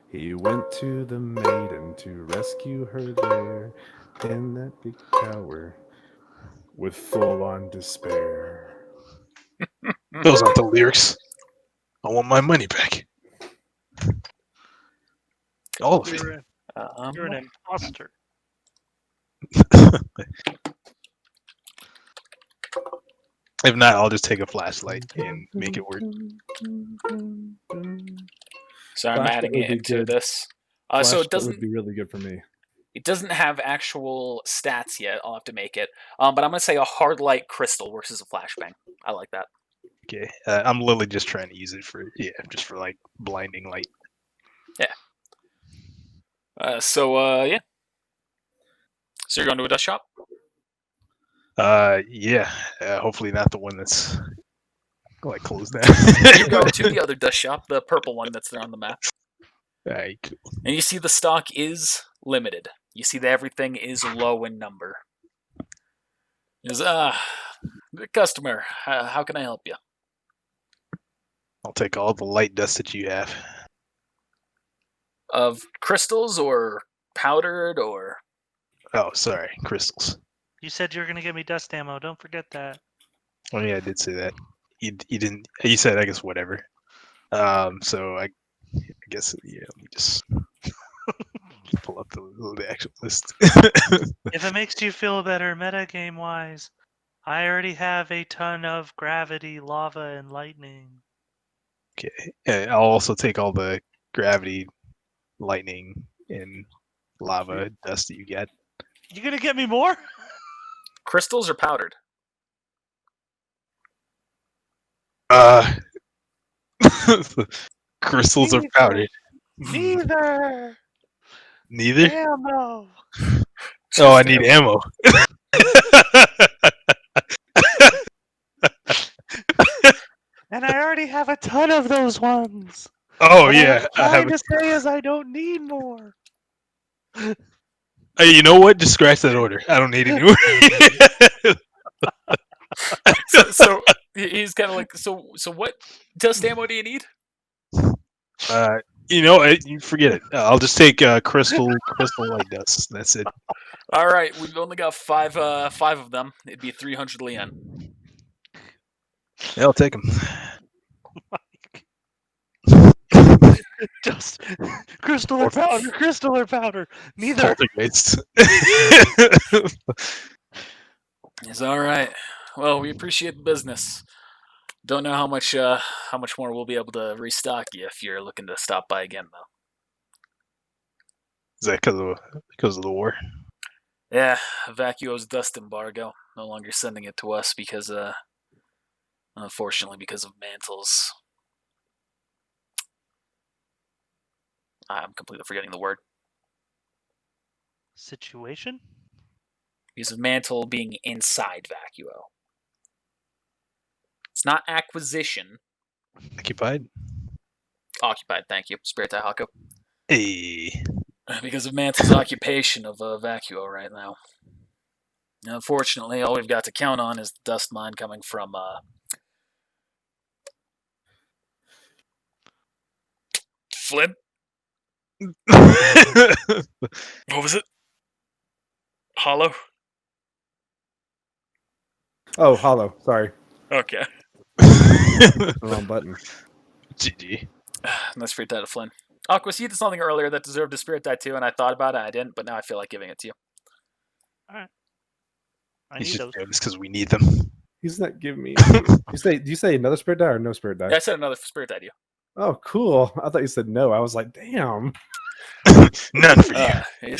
He went to the maiden to rescue her there in that big tower with full-on despair. Those aren't the lyrics. I want my money back. All of it. You're an imposter. If not, I'll just take a flashlight and make it work. So I'm Flashlight adding would it be into good. this. So Flashlight it doesn't would be really good for me. it doesn't have actual stats yet. I'll have to make it. But I'm gonna say a hard light crystal works as a flashbang. I like that. Okay, I'm literally just trying to use it for just for like blinding light. Yeah. So you're going to a dust shop? Yeah. Hopefully not the one that's like closed down. You go to the other dust shop, the purple one that's there on the map. Alright, cool. And you see the stock is limited. You see that everything is low in number. Is the customer, how can I help you? I'll take all the light dust that you have. Of crystals or powdered or Oh, sorry, crystals. You said you were gonna give me dust ammo. Don't forget that. Oh yeah, I did say that. You didn't. You said I guess whatever. So I guess let me just pull up the actual list. If it makes you feel better, metagame wise, I already have a ton of gravity, lava, and lightning. Okay, I'll also take all the gravity, lightning, and lava dust that you get. You gonna get me more? crystals or powdered? Crystals are powdered. Neither. Neither? Ammo. Oh, I need ammo. And I already have a ton of those ones. Oh What yeah, I I'm have. trying to say is I don't need more. Hey, you know what? Just scratch that order. I don't need any more. So he's kind of like, so what dust ammo do you need? You forget it. I'll just take crystal light dust. That's it. All right, we've only got five of them. It'd be 300 lien. Yeah, I'll take them. Just crystal or powder, crystal or powder. Neither. Poltergeist. It's all right. Well, we appreciate the business. Don't know how much more we'll be able to restock you if you're looking to stop by again, though. Is that because of the war? Yeah, Vacuo's dust embargo. No longer sending it to us because, unfortunately, because of Mantle's I'm completely forgetting the word. Situation? Because of Mantle being inside Vacuo. It's not acquisition. Occupied. Occupied, thank you. Spirit Die Haku. Hey. Because of Mantle's occupation of Vacuo right now. And unfortunately, all we've got to count on is the dust mine coming from Flynn? What was it? Hollow? Oh, hollow. Sorry, Okay. wrong button. GG. That's Spirit Die to Flynn. Aquas, you did something earlier that deserved a Spirit Die too, and I thought about it, I didn't, but now I feel like giving it to you. Alright. I He's need just those. doing this because we need them. He's not giving me. Do you say another spirit die or no spirit die? Yeah, I said another Spirit Die to you. Oh, cool. I thought you said no. I was like, damn. None for you.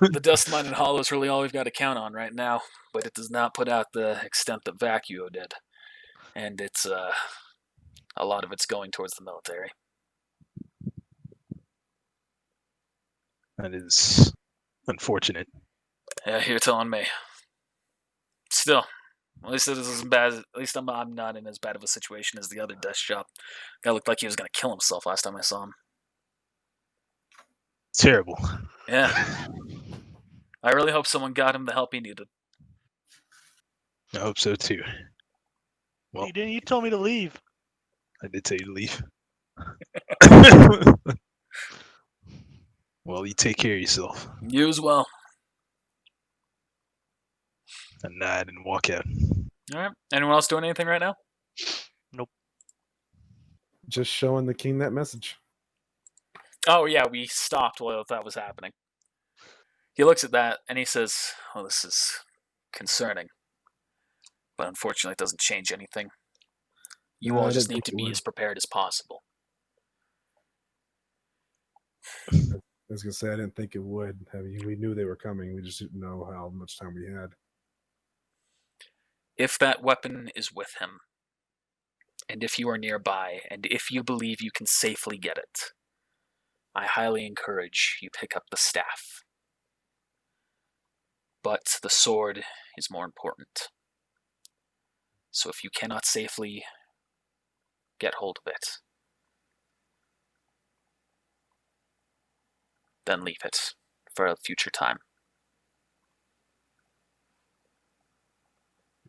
The dust mine and hollow is really all we've got to count on right now, but it does not put out the extent that Vacuo did, and it's a lot of it's going towards the military. That is unfortunate. Yeah, you're telling me. Still, at least it is as bad. At least I'm not in as bad of a situation as the other desk shop. Guy looked like he was gonna kill himself last time I saw him. Terrible. Yeah, I really hope someone got him the help he needed. I hope so too. Well, You didn't. You told me to leave. I did tell you to leave. Well, you take care of yourself. You as well. And nod and walk out. All right. Anyone else doing anything right now? Just showing the king that message. Oh yeah, we stopped while that was happening. He looks at that and he says, "Well, this is concerning, but unfortunately, it doesn't change anything. You No, all I just didn't need think to it be would. as prepared as possible." I was gonna say I didn't think it would. I mean, we knew they were coming. We just didn't know how much time we had. If that weapon is with him, and if you are nearby, and if you believe you can safely get it, I highly encourage you pick up the staff. But the sword is more important. So if you cannot safely get hold of it, then leave it for a future time.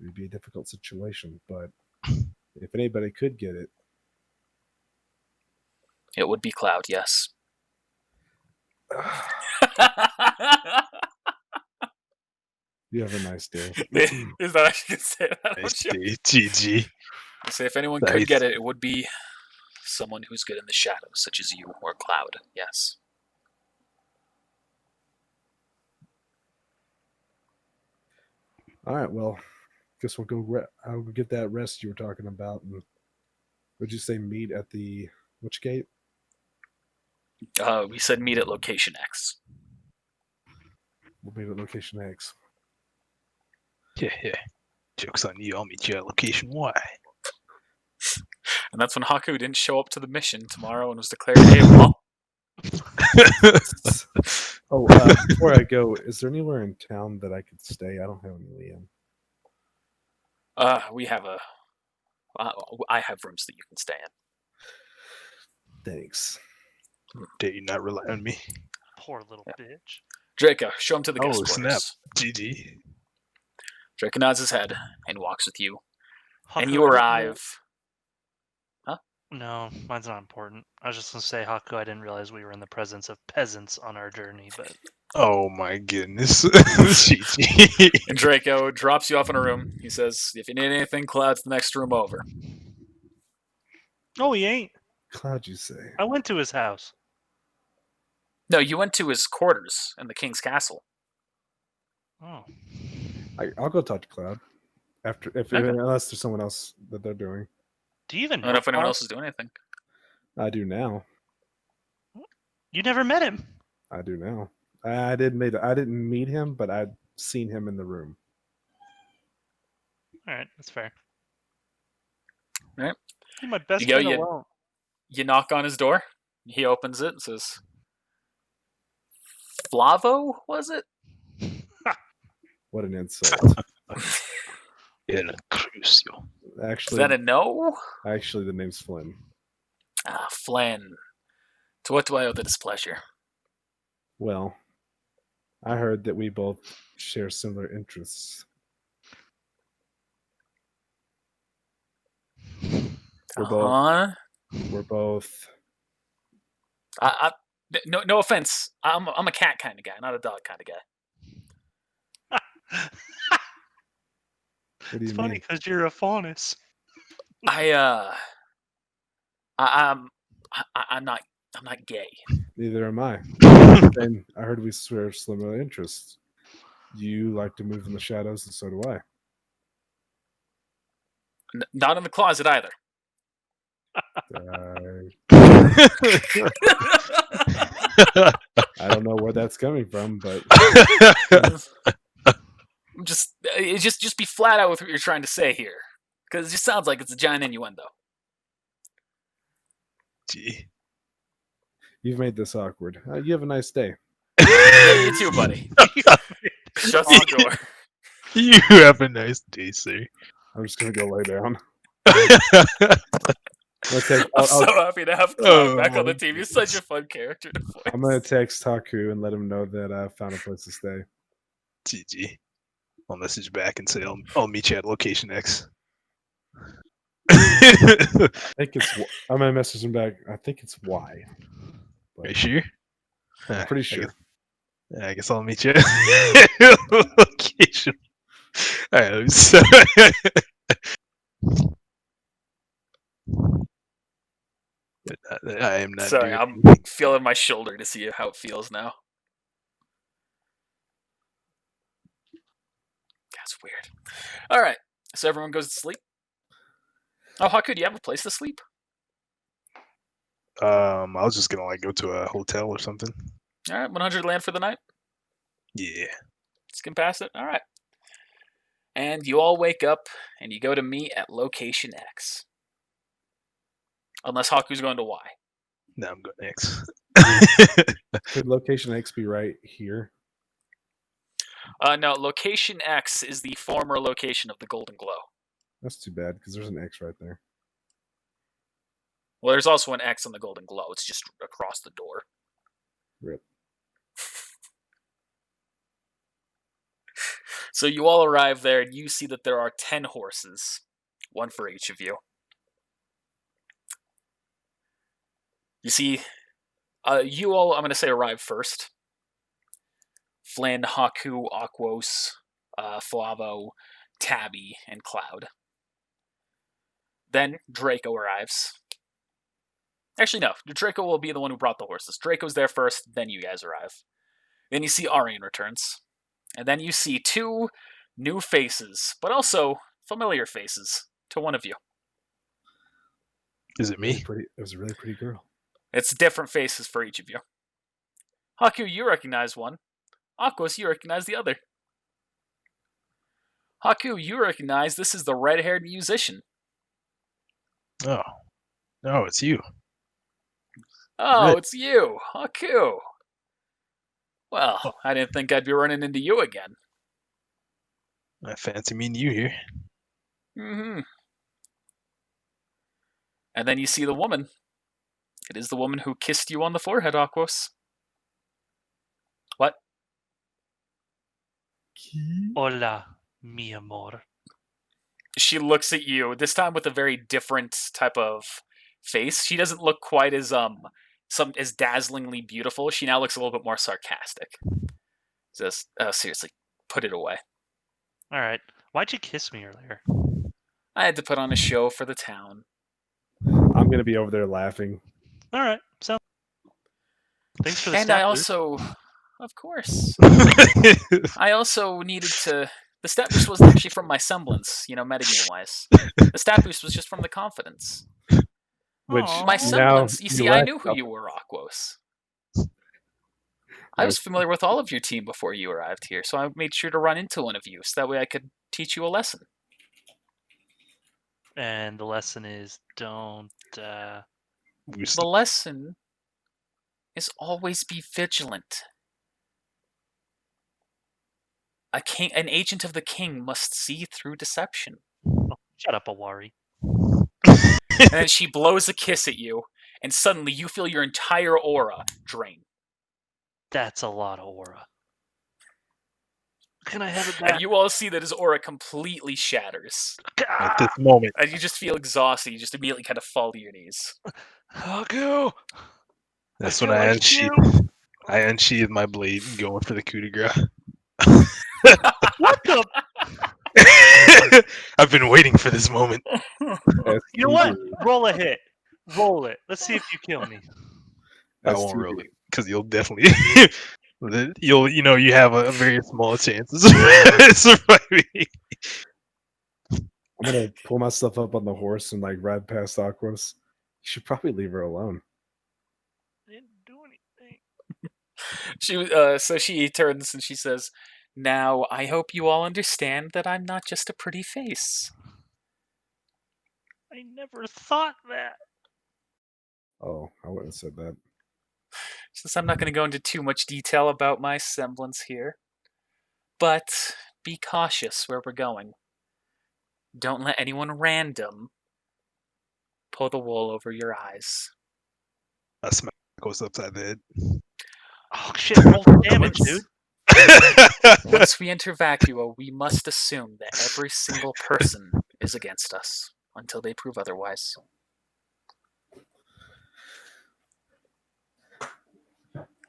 It would be a difficult situation, but if anybody could get it, It would be Cloud, yes. you have a nice day. Is that actually gonna say that? Nice day, GG. I say if anyone could get it, it would be someone who's good in the shadows, such as you or Cloud. Yes. All right, well, guess we'll go. I'll go get that rest you were talking about. And would you say meet at the which gate? We said meet at location X. We'll meet at location X. Yeah. Joke's on you. I'll meet you at location Y. And that's when Haku didn't show up to the mission tomorrow and was declared AWOL. Oh, before I go, is there anywhere in town that I could stay? I don't have any Liam. We have I have rooms that you can stay in. Thanks. Dare you not rely on me? Poor little bitch. Draco, show him to the guest Oh, quarters. snap. GG. Draco nods his head and walks with you. And Haku, you I didn't arrive. No, mine's not important. I was just gonna say, Haku, I didn't realize we were in the presence of peasants on our journey, but Oh my goodness. GG. And Draco drops you off in a room. He says, if you need anything, Cloud's the next room over. no, he ain't. Cloud, you say? I went to his house. No, you went to his quarters in the king's castle. Oh, I'll go talk to Cloud after, Okay. unless there's someone else that they're doing. do you even I know? don't know if anyone Cloud? else is doing anything. I do now. You never met him. I do now. I didn't meet him, but I'd seen him in the room. All right, that's fair. All right. Leave my best You go, friend you- alone. You knock on his door. He opens it and says, Flavo, was it? What an insult. In a crucio. Is Actually, that a no? the name's Flynn. Ah, Flynn. To what do I owe the displeasure? Well, I heard that we both share similar interests. Uh-huh. We're both No offense. I'm a cat kind of guy, not a dog kind of guy. What do you It's funny mean? because you're a faunus. I'm not gay. Neither am I. And I heard we share similar interests. You like to move in the shadows, and so do I. Not in the closet either. I don't know where that's coming from, but Just be flat out with what you're trying to say here, because it just sounds like it's a giant innuendo. Gee. you've made this awkward. You have a nice day. Yeah, you too, buddy. Shut the door. You have a nice day, sir. I'm just gonna go lay down. I'm so happy to have Cloud back on the team. He's such a fun character to voice. I'm gonna text Haku and let him know that I found a place to stay. GG. I'll message back and say I'll meet you at location X. I think it's. I'm gonna message him back. I think it's Y. Are you sure? Pretty sure. I guess I'll meet you at location. Alright, so I am not. Sorry, doing- I'm feeling my shoulder to see how it feels now. That's weird. All right, so everyone goes to sleep. Oh, Haku, do you have a place to sleep? I was just gonna go to a hotel or something. All right, 100 land for the night. Yeah. Skim past it. All right. And you all wake up and you go to meet at location X. Unless Haku's going to Y. No, I'm going X. Could location X be right here? No, location X is the former location of the Golden Glow. That's too bad because there's an X right there. Well, there's also an X on the Golden Glow. It's just across the door. Rip. So you all arrive there and you see that there are 10 horses. One for each of you. You see, you all, I'm going to say, arrive first. Flynn, Haku, Aquos, Flavo, Tabby, and Cloud. Then Draco arrives. Actually, no. Draco will be the one who brought the horses. Draco's there first, then you guys arrive. Then you see Arian returns. And then you see two new faces, but also familiar faces to one of you. Is it me? It was a really pretty girl. It's different faces for each of you. Haku, you recognize one. Aquos, you recognize the other. Haku, you recognize this is the red-haired musician. Oh. No, it's you. Oh, Red. it's you, Haku. Well, I didn't think I'd be running into you again. I fancy meeting you here. Mm-hmm. And then you see the woman. It is the woman who kissed you on the forehead, Aquos. What? Hola, mi amor. She looks at you, this time with a very different type of face. She doesn't look quite as as dazzlingly beautiful. She now looks a little bit more sarcastic. Just seriously, put it away. All right. Why'd you kiss me earlier? I had to put on a show for the town. I'm gonna be over there laughing. All right. So, thanks for the And stat I boost. also, of course, I also needed to. The stat boost wasn't actually from my semblance, metagame wise. The stat boost was just from the confidence. Which Aw. My Now, semblance. You see, I lack knew who you were, Aquos. I was familiar with all of your team before you arrived here, so I made sure to run into one of you, so that way I could teach you a lesson. and the lesson is don't. The lesson is always be vigilant. an agent of the king must see through deception. Oh, shut up, Awari. And then she blows a kiss at you, and suddenly you feel your entire aura drain. That's a lot of aura. Can I have it back? And you all see that his aura completely shatters. At this moment, And you just feel exhausted. You just immediately kind of fall to your knees. Haku! that's I when feel I like you. unsheathe my blade and going for the coup de grace. What the? I've been waiting for this moment. You know what? Roll a hit. Roll it. Let's see if you kill me. I won't roll it because you'll definitely you have a very small chance of surviving. I'm gonna pull myself up on the horse and like ride past Aquas. You should probably leave her alone. I didn't do anything. So she turns and she says, "Now, I hope you all understand that I'm not just a pretty face." I never thought that. Oh, I wouldn't have said that. Since I'm not going to go into too much detail about my semblance here. But be cautious where we're going. Don't let anyone random pull the wool over your eyes. I smack goes upside the head. Oh shit! Roll for damage, dude. Once we enter Vacuo, we must assume that every single person is against us until they prove otherwise.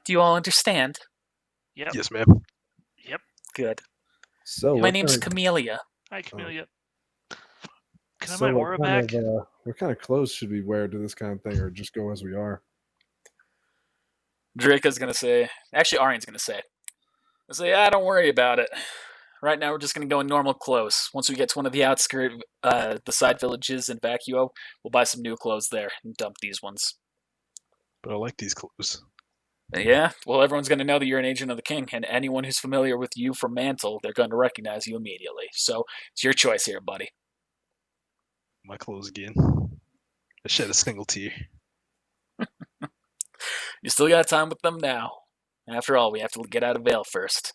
Do you all understand? Yep. Yes, ma'am. Yep. Good. So My name's Camellia. Hi, Camellia. Can I have So my aura back? what kind of clothes should we wear to this kind of thing, or just go as we are? Draca's gonna say. Actually, Arian's gonna say. I say, don't worry about it. Right now, we're just gonna go in normal clothes. Once we get to one of the outskirts, the side villages in Vacuo, we'll buy some new clothes there and dump these ones. But I like these clothes. Yeah, well, everyone's going to know that you're an agent of the king, and anyone who's familiar with you from Mantle, they're going to recognize you immediately. So it's your choice here, buddy. My clothes again. I shed a single tear. You still got time with them now. After all, we have to get out of Vale first.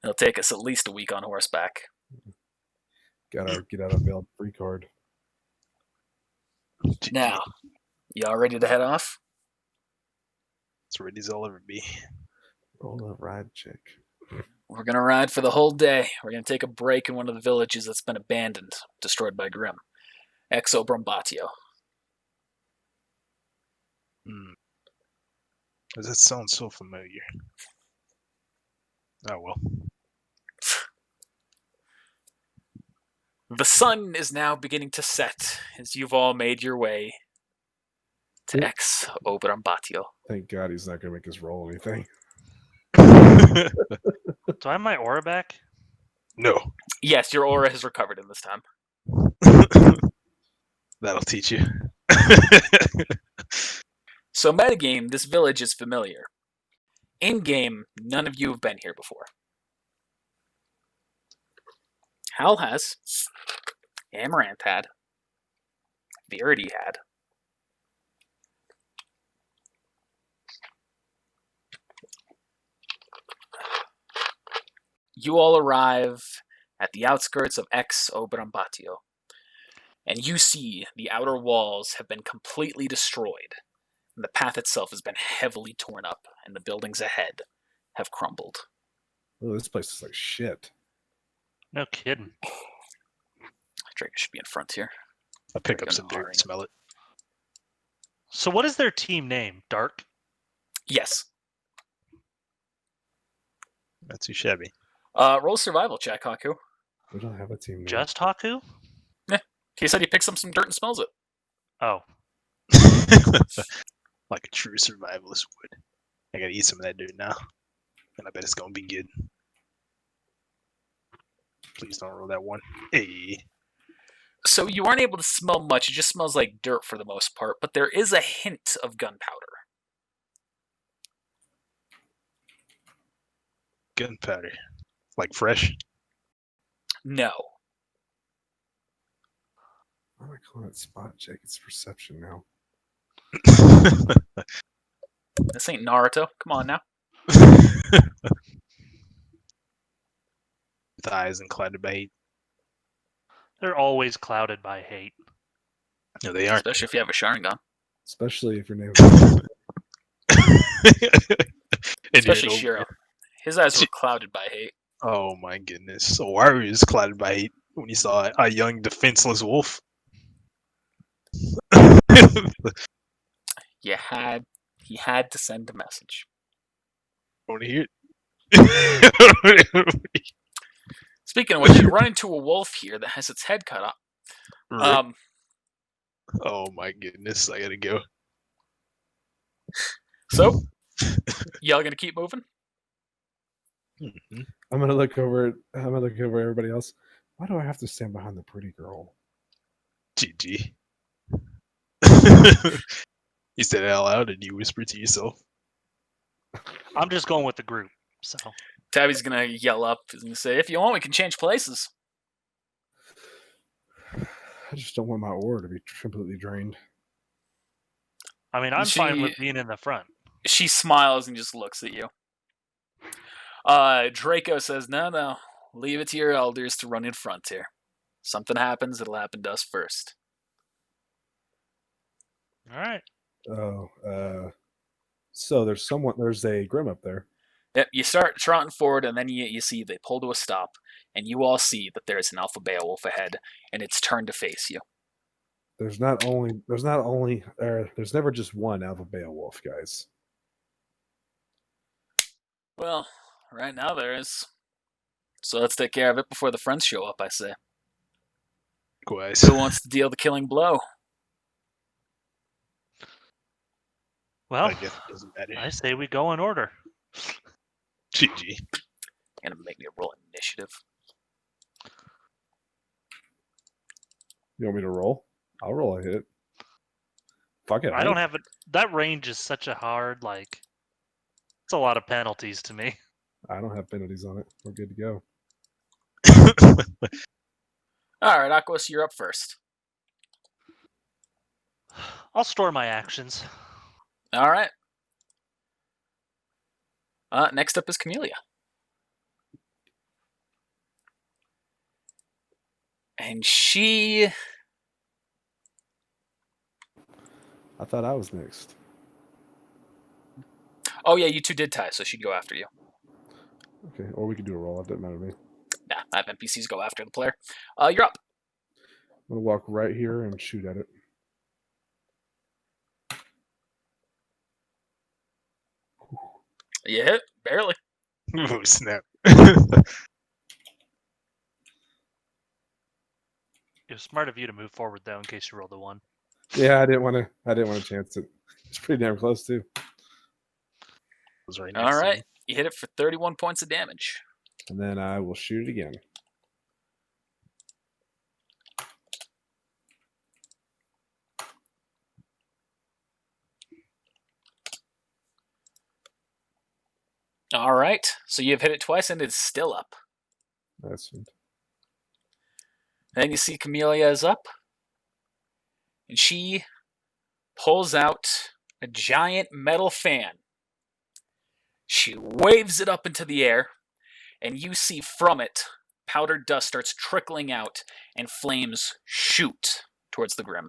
It'll take us at least a week on horseback. Got our get out of Vale free card. Now, you all ready to head off? As ready as I'll ever be. Roll a ride check. We're going to ride for the whole day. We're going to take a break in one of the villages that's been abandoned, destroyed by Grimm. Exo Brombatio. That sounds so familiar. Oh well. The sun is now beginning to set as you've all made your way to Exo Brombatio. Thank God he's not gonna make us roll anything. Do I have my aura back? No. Yes, your aura has recovered in this time. That'll teach you. So metagame, this village is familiar. In-game, none of you have been here before. Hal has. Amaranth had. Verity had. You all arrive at the outskirts of Exo Brombatio, and you see the outer walls have been completely destroyed, and the path itself has been heavily torn up, and the buildings ahead have crumbled. Oh, this place is like shit. No kidding. Drake should be in front here. I'll pick up some dirt and smell it. So what is their team name? Dark? Yes. Not too shabby. Roll a survival check, Haku. We don't have a team name. Just Haku? He said he picks up some dirt and smells it. Oh. Like a true survivalist would. I gotta eat some of that dirt now. And I bet it's gonna be good. Please don't roll that one. Hey. So you aren't able to smell much. It just smells like dirt for the most part, but there is a hint of gunpowder. Gunpowder. Like fresh? No. Why am I calling it spot check? It's perception now. This ain't Naruto. Come on now. with eyes and clouded by hate. They're always clouded by hate. No, they aren't. Especially if you have a Sharingan. Especially if your name. And Especially you're an Shiro. ogre. His eyes were clouded by hate. Oh my goodness. So Wario is clouded by hate when he saw a young defenseless wolf. He had to send a message. Want to hear it? Speaking of which, you run into a wolf here that has its head cut off. Oh my goodness, I gotta go. So, y'all gonna keep moving? Mhm. I'm gonna look over. I'm gonna look over everybody else. Why do I have to stand behind the pretty girl? GG. You said it out loud and you whispered to yourself. I'm just going with the group. So Tabby's gonna yell up and say, "If you want, we can change places." I just don't want my ore to be completely drained. I mean, I'm fine with being in the front. She smiles and just looks at you. Draco says, No, leave it to your elders to run in front here. Something happens, it'll happen to us first. All right. Oh, so there's a Grim up there. Yep, you start trotting forward, and then you see they pull to a stop, and you all see that there's an Alpha Beowulf ahead, and it's turned to face you. There's never just one Alpha Beowulf, guys. Well, right now there is. So let's take care of it before the friends show up, I say. Likewise. Who wants to deal the killing blow? Well, I guess it doesn't matter. I say we go in order. GG. Gonna make me roll initiative. You want me to roll? I'll roll a hit. Fuck it. I don't have it. That range is such a hard, like, it's a lot of penalties to me. I don't have penalties on it. We're good to go. Alright, Aquos, you're up first. I'll store my actions. Alright. Next up is Camellia. And she... I thought I was next. Oh yeah, you two did tie, so she'd go after you. Okay, or we could do a roll. It doesn't matter to me. Nah, I have NPCs go after the player. You're up. I'm gonna walk right here and shoot at it. You hit? Barely. Oh, snap. It was smart of you to move forward, though, in case you rolled a 1. Yeah, I didn't want to chance it. It's pretty damn close too. Was right next to Alright, me. you hit it for 31 points of damage. And then I will shoot it again. Alright, so you've hit it twice and it's still up. That's it. Then you see Camellia is up. And she pulls out a giant metal fan. She waves it up into the air, and you see from it, powdered dust starts trickling out, and flames shoot towards the Grim.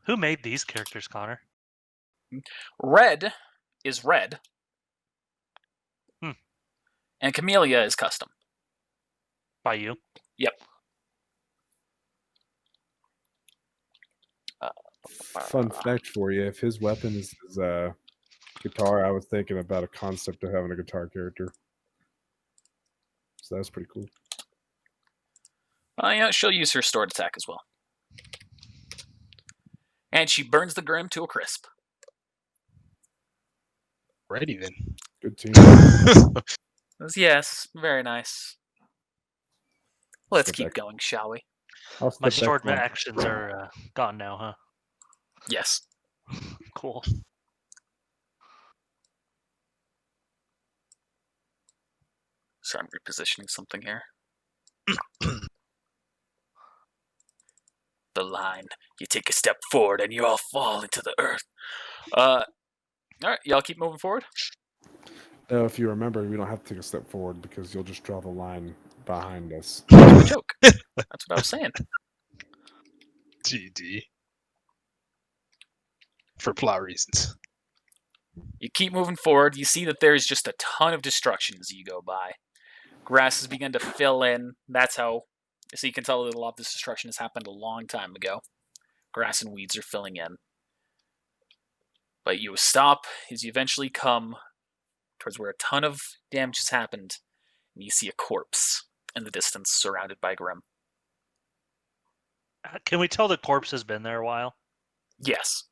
Who made these characters, Connor? Red is red. Hmm. And Camellia is custom. By you? Yep. Fun fact for you: if his weapon is his guitar, I was thinking about a concept of having a guitar character. So that's pretty cool. Yeah, she'll use her stored attack as well. And she burns the Grim to a crisp. Righty then. Good team. Yes, very nice. Let's Step keep back. going, shall we? I'll step My back stored one. actions are gone now, huh? Yes. Cool. Sorry, I'm repositioning something here. The line. You take a step forward and you all fall into the earth. All right, y'all keep moving forward. If you remember, we don't have to take a step forward because you'll just draw the line behind us. That's my joke. That's what I was saying. GD. For plot reasons. You keep moving forward. You see that there's just a ton of destruction as you go by. Grass has begun to fill in. That's how. So you can tell that a lot of this destruction has happened a long time ago. Grass and weeds are filling in. But you stop as you eventually come towards where a ton of damage has happened, and you see a corpse in the distance surrounded by Grim. Can we tell the corpse has been there a while? Yes.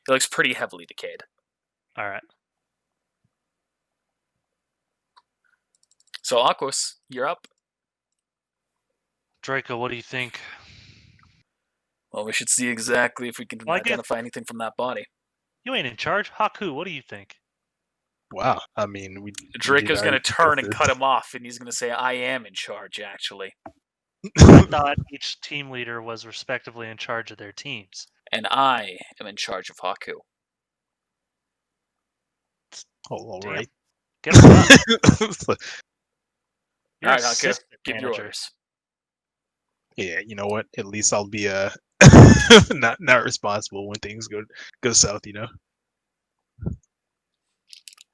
It looks pretty heavily decayed. All right. So, Aquos, you're up. Draco, what do you think? Well, we should see exactly if we can Well, I guess- identify anything from that body. You ain't in charge. Haku, what do you think? Wow. I mean, we. Draco's going to already turn and discuss cut him off, and he's going to say, I am in charge, actually. I this. thought each team leader was respectively in charge of their teams. And I am in charge of Haku. Oh, all Damn. right. Get him up. You're All right, Haku, assistant give your manager. orders. Yeah, you know what? At least I'll be not responsible when things go south. You know.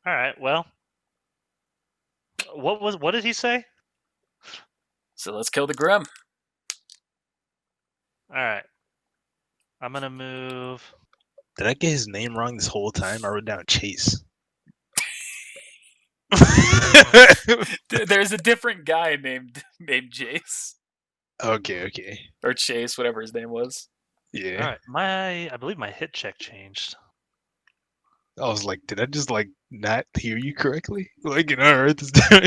All right. Well, what did he say? So let's kill the Grim. All right. I'm gonna move. Did I get his name wrong this whole time? I wrote down Chase. There's a different guy named Jace. Okay. Or Chase, whatever his name was. Yeah. All right. I believe my hit check changed. I was like, did I just not hear you correctly? Like, you know, I wrote this down.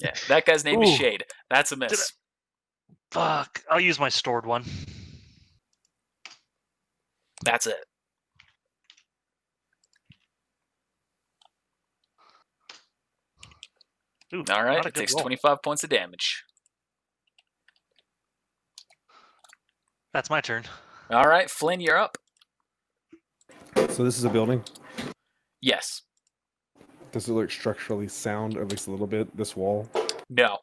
Yeah, that guy's name is Ooh. Shade. That's a miss. Fuck. I'll use my stored one. That's it. Ooh, All right, not a it good takes roll. 25 points of damage. That's my turn. All right, Flynn, you're up. So this is a building. Yes. Does it look structurally sound, at least a little bit? This wall. No.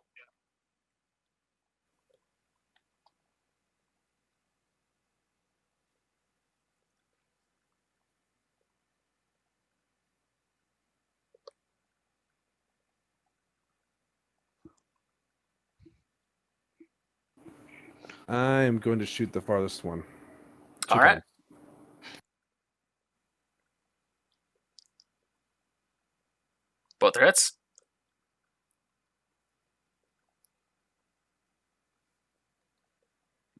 I am going to shoot the farthest one. All right. times. Both are hits.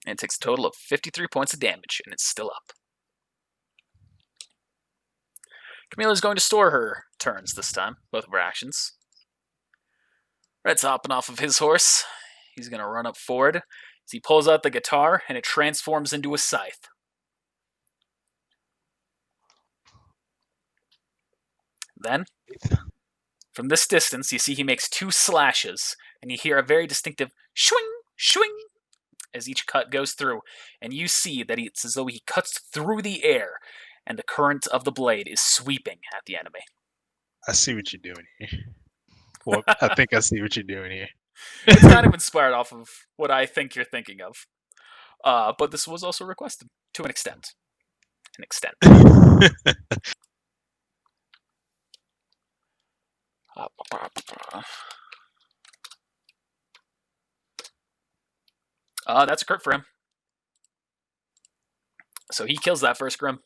And it takes a total of 53 points of damage, and it's still up. Camilla's going to store her turns this time, both of her actions. Red's hopping off of his horse. He's going to run up forward. As he pulls out the guitar, and it transforms into a scythe. Then, from this distance, you see he makes 2 slashes, and you hear a very distinctive swing, swing, as each cut goes through, and you see that it's as though he cuts through the air, and the current of the blade is sweeping at the enemy. I see what you're doing here. Well, I think I see what you're doing here. It's kind of inspired off of what I think you're thinking of. But this was also requested, to an extent. That's a crit for him. So he kills that first Grim.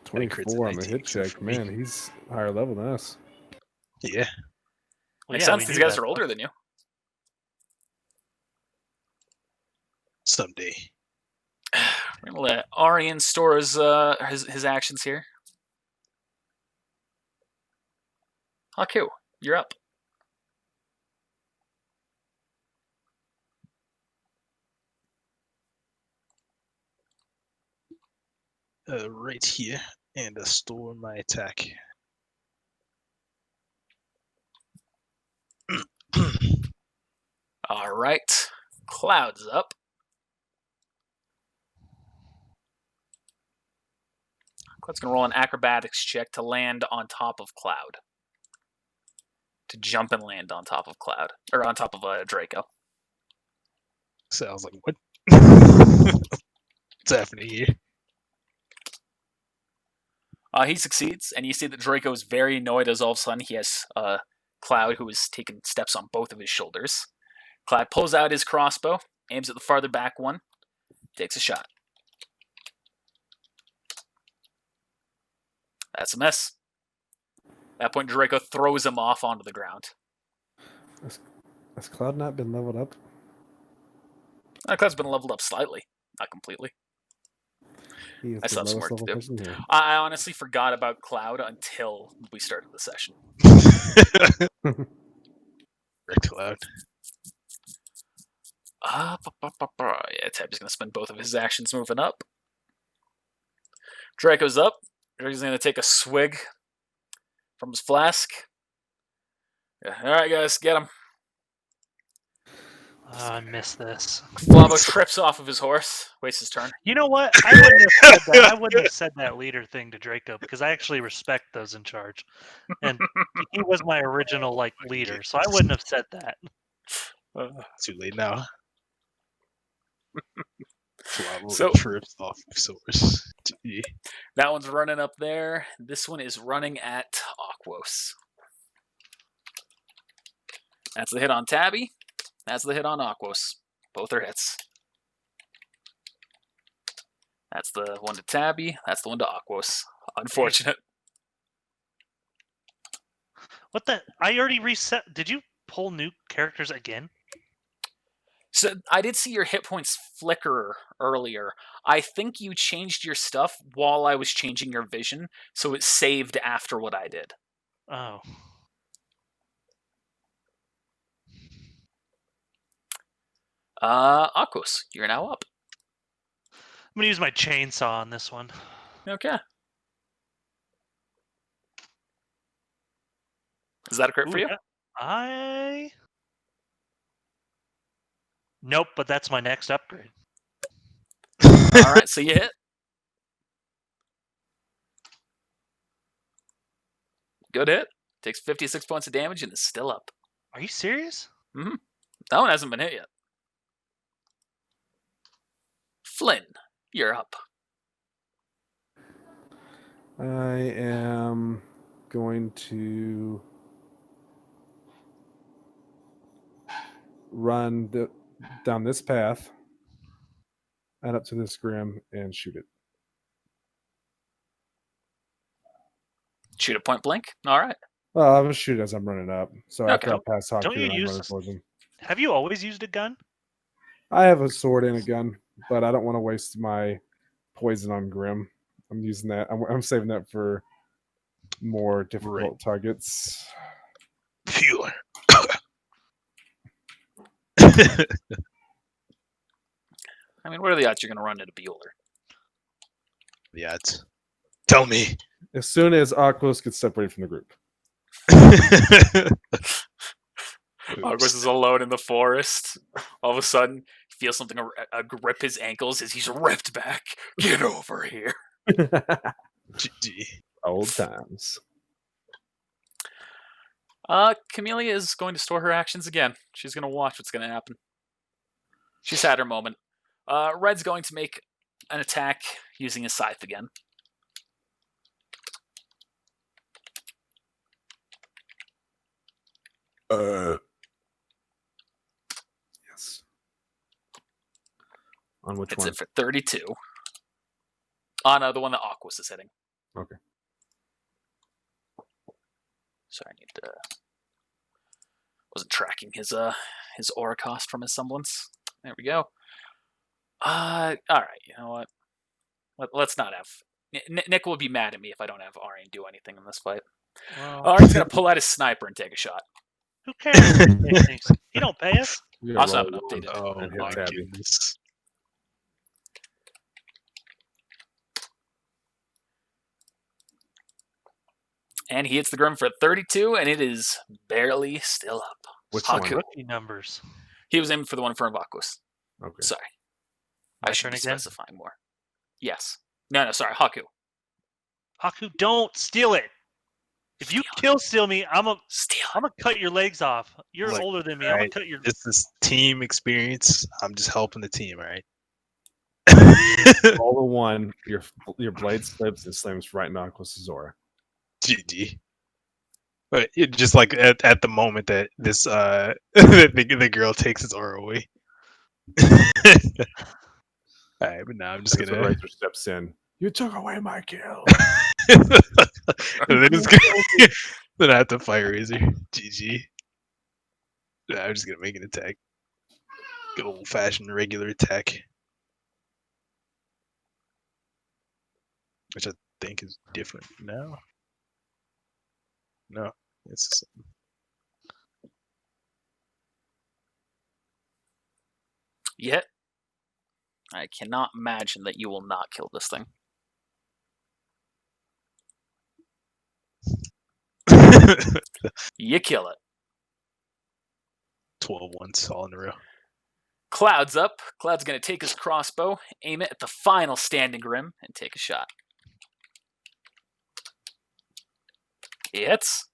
24 on the 19 hit check. for me. Man, he's higher level than us. Yeah. Well, Makes yeah, sense, we these knew guys that. are older than you. Someday. We're going to let Arian store his actions here. Haku, you're up. Right here, and store my attack. All right. Cloud's up. Cloud's going to roll an acrobatics check to land on top of Cloud. To jump and land on top of Cloud. Or on top of Draco. So I was like, what? What's happening here? He succeeds, and you see that Draco is very annoyed as all of a sudden he has Cloud, who is taking steps on both of his shoulders. Cloud pulls out his crossbow, aims at the farther back one, takes a shot. That's a miss. At that point, Draco throws him off onto the ground. Has Cloud not been leveled up? Cloud's been leveled up slightly, not completely. He is I the still have some lowest work to level do. person here. I honestly forgot about Cloud until we started the session. Red Cloud. Yeah, Tabby's going to spend both of his actions moving up. Draco's up. Draco's going to take a swig from his flask. Yeah. All right, guys, get him. I missed this. Flavo trips off of his horse, wastes his turn. You know what? I wouldn't have said that. I wouldn't have said that leader thing to Draco because I actually respect those in charge, and he was my original leader, so I wouldn't have said that. Too late now. Flavo So- trips off of source. Gee. That one's running up there. This one is running at Aquos. That's the hit on Tabby. That's the hit on Aquos. Both are hits. That's the one to Tabby. That's the one to Aquos. Unfortunate. What the? I already reset. Did you pull new characters again? So I did see your hit points flicker earlier. I think you changed your stuff while I was changing your vision, so it saved after what I did. Oh. Aquos, you're now up. I'm gonna use my chainsaw on this one. Okay. Is that a crit for Ooh, you? I. Nope, but that's my next upgrade. All right, so you hit. Good hit. Takes 56 points of damage and is still up. Are you serious? That one hasn't been hit yet. Flynn, you're up. I am going to run down this path and up to this Grim and shoot it. Shoot at point blank. All right. Well, I'm gonna shoot as I'm running up. So after I Okay. pass Haku, Don't you I'm use running this- towards him. Have you always used a gun? I have a sword and a gun, but I don't want to waste my poison on Grim. I'm using that. I'm saving that for more difficult targets. Pure. I mean, what are the odds you're going to run into Bueller? The odds. Tell me. As soon as Aquos gets separated from the group. Aquos is alone in the forest. All of a sudden, he feels something grip his ankles as he's ripped back. Get over here. GG. Old times. Camellia is going to store her actions again. She's going to watch what's going to happen. She's had her moment. Red's going to make an attack using his scythe again. Yes. On which Hits one? it for 32. Oh, no, the one that Aquos is hitting. Okay. Sorry, I need to... Wasn't tracking his aura cost from his semblance. There we go. All right, you know what? Let's not have... Nick will be mad at me if I don't have Arian do anything in this fight. Well, Arian's going to pull out his sniper and take a shot. who cares? He don't pay us. You Also gotta haven't roll updated. Oh And hit my Tabby. goodness. And he hits the Grim for 32, and it is barely still up. Which Haku. one? Rookie numbers. He was aiming for the one in front of Aquos. Okay. Sorry. My I should turn be again? specifying more. Yes. No, sorry, Haku. Haku, don't steal it. If you steal me, I'm gonna cut your legs off. You're Look, older than me. I'm gonna right, cut your. This is team experience. I'm just helping the team, all right? Roll the one, your blade slips and slams right in Aqua's Zora. GG. But it just like at the moment that this the girl takes his aura away. Alright, but now I'm just That's when gonna Razor steps in. You took away my kill. and then it's gonna then I have to fire Razor. GG. Nah, I'm just gonna make an attack. Good old fashioned regular attack. Which I think is different now. No, it's Yet, I cannot imagine that you will not kill this thing. You kill it. 12 ones all in a row. Cloud's up. Cloud's going to take his crossbow, aim it at the final standing Grim, and take a shot. He hits.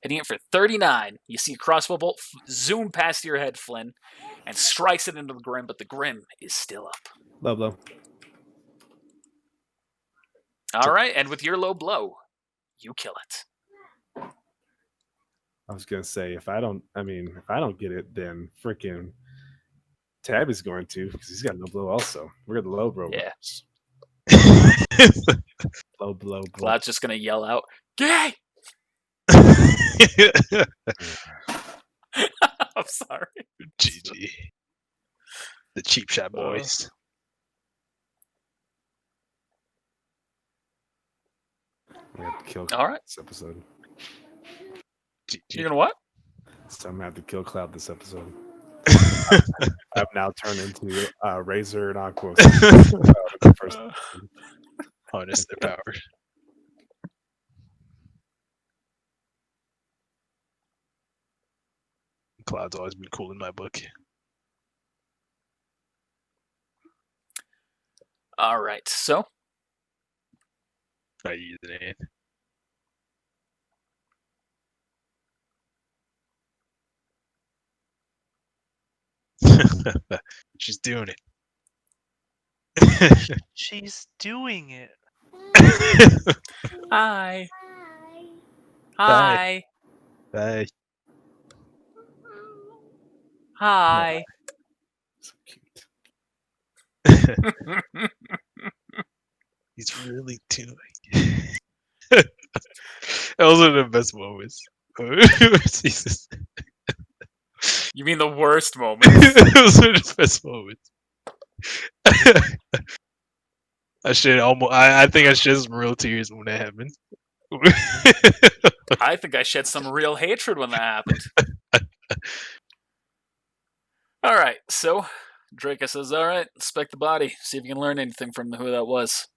Hitting it for 39. You see a crossbow bolt zoom past your head, Flynn, and strikes it into the Grim, but the Grim is still up. Low blow. All right, and with your low blow, you kill it. I was gonna say if I don't get it, then freaking Tab is going to because he's got no blow also. We're the low blow. Yeah. Low blow. Cloud's just going to yell out, "Gay!" I'm sorry. GG. The cheap shot boys. We have to kill All right. this episode. GG. You're gonna what? So I'm gonna have to kill Cloud this episode. I've now turned into Razor and Aqua. First. Harness their power. Cloud's always been cool in my book. All right, so I use it in. She's doing it. She's doing it. hi. Bye. Hi. Bye. Hi. So cute. He's really doing it. Those are the best moments. Jesus. You mean the worst moments? Those are the best moments. I think I shed some real tears when that happened. I think I shed some real hatred when that happened. All right, so Draco says, all right, inspect the body. See if you can learn anything from who that was.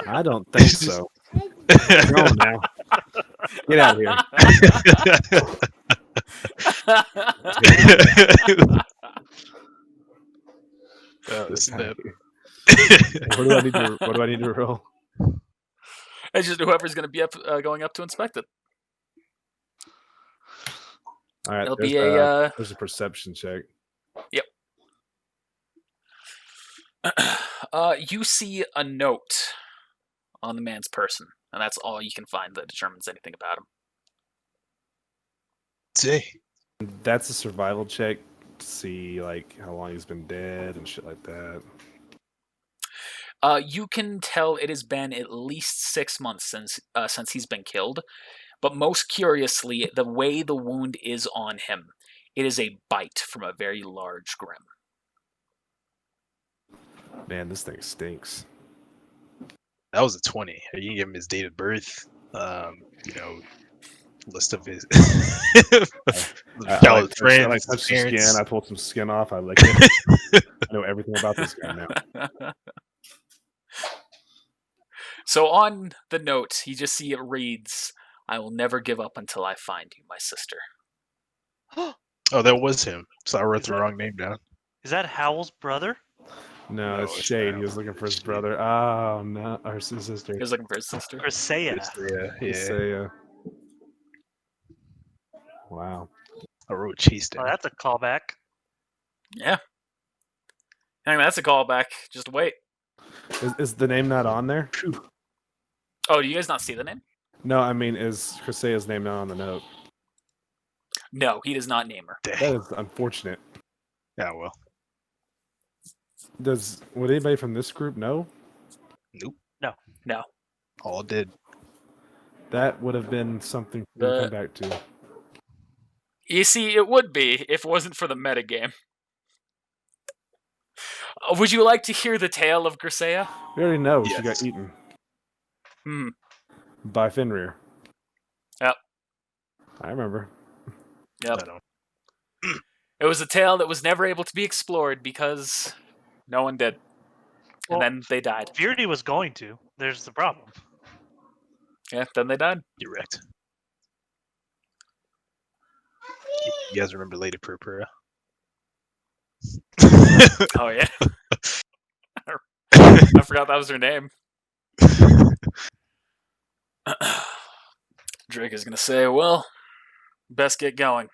I don't think so. Go on now. Get out of here. Oh, snap. What do I need to roll? It's just whoever's going to be going up to inspect it. All right, It'll there's, be a there's a perception check. Yep. You see a note on the man's person, and that's all you can find that determines anything about him. See. That's a survival check to see like how long he's been dead and shit like that. You can tell it has been at least 6 months since he's been killed, but most curiously, the way the wound is on him, it is a bite from a very large Grim. Man, this thing stinks. That was a 20. You can give him his date of birth. List of his I touched the skin. I pulled some skin off. I licked it. I know everything about this guy now. So on the note, you just see it reads, "I will never give up until I find you, my sister." Oh, that was him. So I wrote Is the that- wrong name down. Is that Howell's brother? No, No, it's it's Shade. not. He was looking for his Shade. brother. Oh no, or his sister. He was looking for his sister. Grisea. Yeah. Isaiah. Wow. I wrote Chase Oh, down. that's a callback. Yeah. I mean, that's a callback. Just wait. Is the name not on there? Oh, do you guys not see the name? No, I mean, is Crisea's name not on the note? No, he does not name her. That Dang. is unfortunate. Yeah, well. Would anybody from this group know? Nope. No. All dead. That would have been something for me to The- come back to. You see, it would be if it wasn't for the metagame. Would you like to hear the tale of Grisea? We already know she Yes. got eaten Hmm. by Fenrir. Yep. I remember. Yep. I don't. It was a tale that was never able to be explored because no one did. Well, And then they died. Beardy was going to. There's the problem. Yeah, then they died. You're wrecked. You guys remember Lady Purpura? Oh, yeah. I forgot that was her name. Drake is going to say, well, best get going.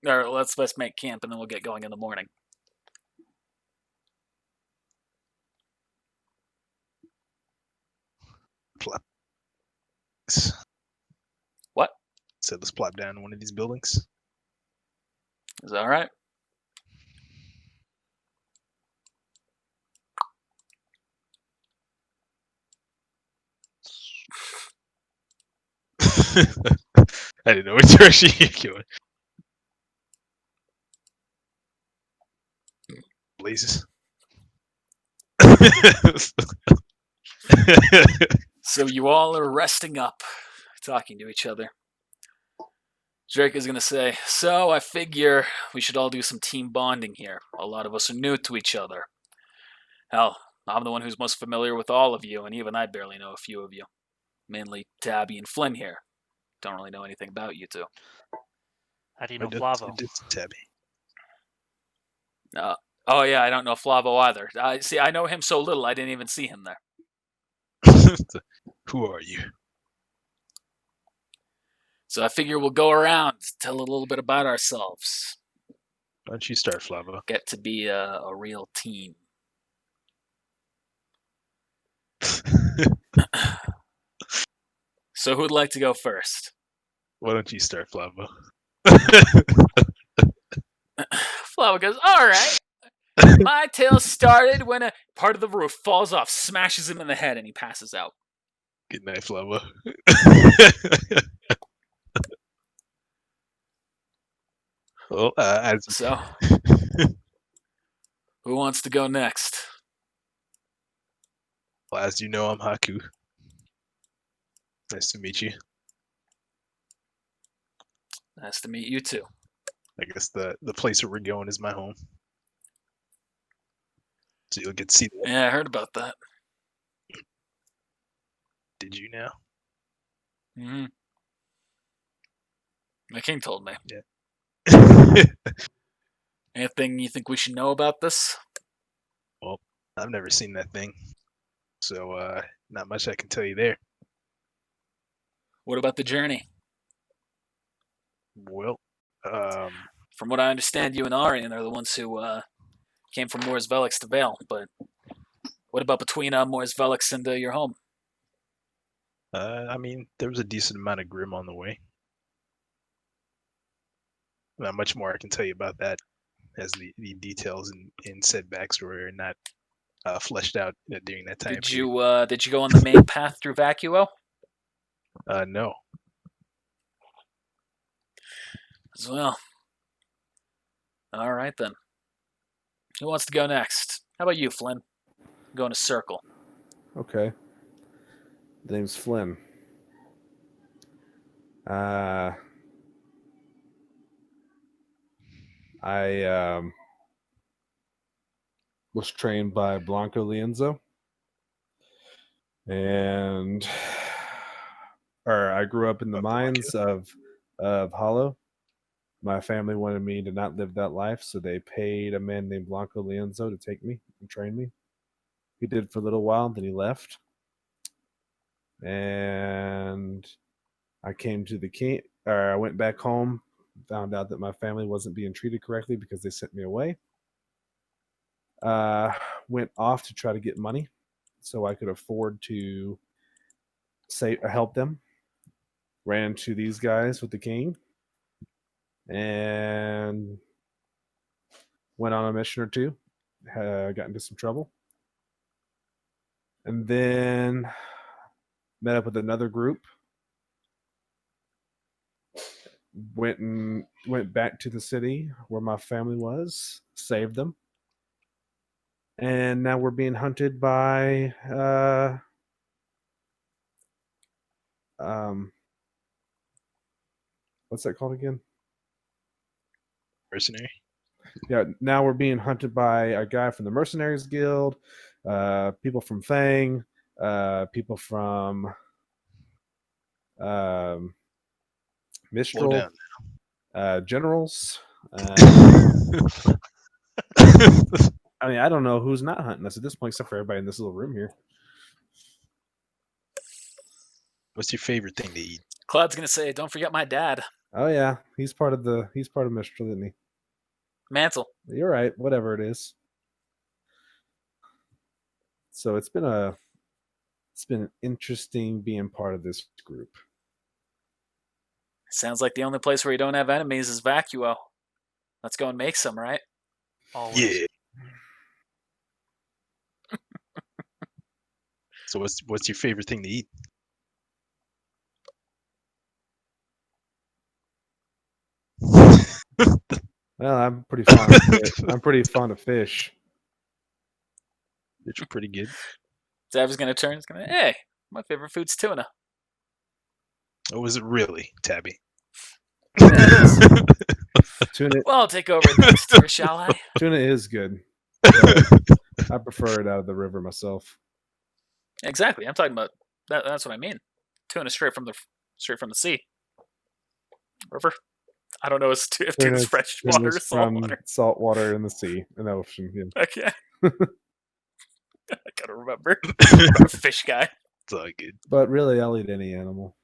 Or let's make camp and then we'll get going in the morning. Plop. What? Said let's plop down in one of these buildings. Is that all right? I didn't know which direction you're going. Blazes. So you all are resting up, talking to each other. Drake is going to say, so I figure we should all do some team bonding here. A lot of us are new to each other. Hell, I'm the one who's most familiar with all of you, and even I barely know a few of you. Mainly Tabby and Flynn here. Don't really know anything about you two. How do you know I did- Flavo? I did Tabby. Oh yeah, I don't know Flavo either. See, I know him so little I didn't even see him there. Who are you? So I figure we'll go around, tell a little bit about ourselves. Why don't you start, Flavo? Get to be a real team. So who'd like to go first? Why don't you start, Flavo? Flavo goes, all right. My tale started when a part of the roof falls off, smashes him in the head, and he passes out. Good night, Flavo. Well, So, who wants to go next? as you know, I'm Haku. Nice to meet you. Nice to meet you too. I guess the place where we're going is my home. So you'll get to see that. Yeah, I heard about that. Did you now? Mm-hmm. My king told me. Anything you think we should know about this? Well, I've never seen that thing. So not much I can tell you there. What about the journey? Well, From what I understand, you and Arian are the ones who came from Mors Velix to Vale, but what about between Mors Velix and your home? I mean, there was a decent amount of Grim on the way. Not much more I can tell you about that, as the details in said backstory are not fleshed out during that time. Did you go on the main path through Vacuo? No. As well. All right then. Who wants to go next? How about you, Flynn? Go in a circle. Okay. The name's Flynn. I was trained by Blanco Lienzo, and I grew up in the Blanco. mines of Hollow, My family wanted me to not live that life, so they paid a man named Blanco Lienzo to take me and train me. He did for a little while, then he left. And I came to the king, or I went back home, found out that my family wasn't being treated correctly because they sent me away. Went off to try to get money so I could afford to help them. Ran into these guys with the king and went on a mission or two. Got into some trouble. And then met up with another group. Went back to the city where my family was, saved them. And now we're being hunted by what's that called again? Mercenary. Yeah, now we're being hunted by a guy from the Mercenaries Guild, people from Fang, people from Slow Mistral, down. generals. I mean, I don't know who's not hunting us at this point, except for everybody in this little room here. What's your favorite thing to eat? Cloud's gonna say, "Don't forget my dad, Oh yeah, he's part of Mistral, isn't he? Mantle." You're right. Whatever it is. So it's been interesting being part of this group. Sounds like the only place where you don't have enemies is Vacuo. Let's go and make some, right? Always. Yeah. So what's your favorite thing to eat? Well, I'm pretty fond of fish. I'm pretty fond of fish. It's pretty good. Zav is gonna turn. He's gonna, hey, my favorite food's tuna. Oh, was it really, Tabby? Yeah, it is. Tuna, Well, I'll take over next here, shall I? tuna is good. But I prefer it out of the river myself. Exactly. I'm talking about that. That's what I mean. Tuna straight from the sea. River. I don't know if tuna's fresh water or salt from water. salt water in the sea, in the ocean. Yeah. Okay. I gotta remember. I'm a fish guy. It's all good. But really, I'll eat any animal.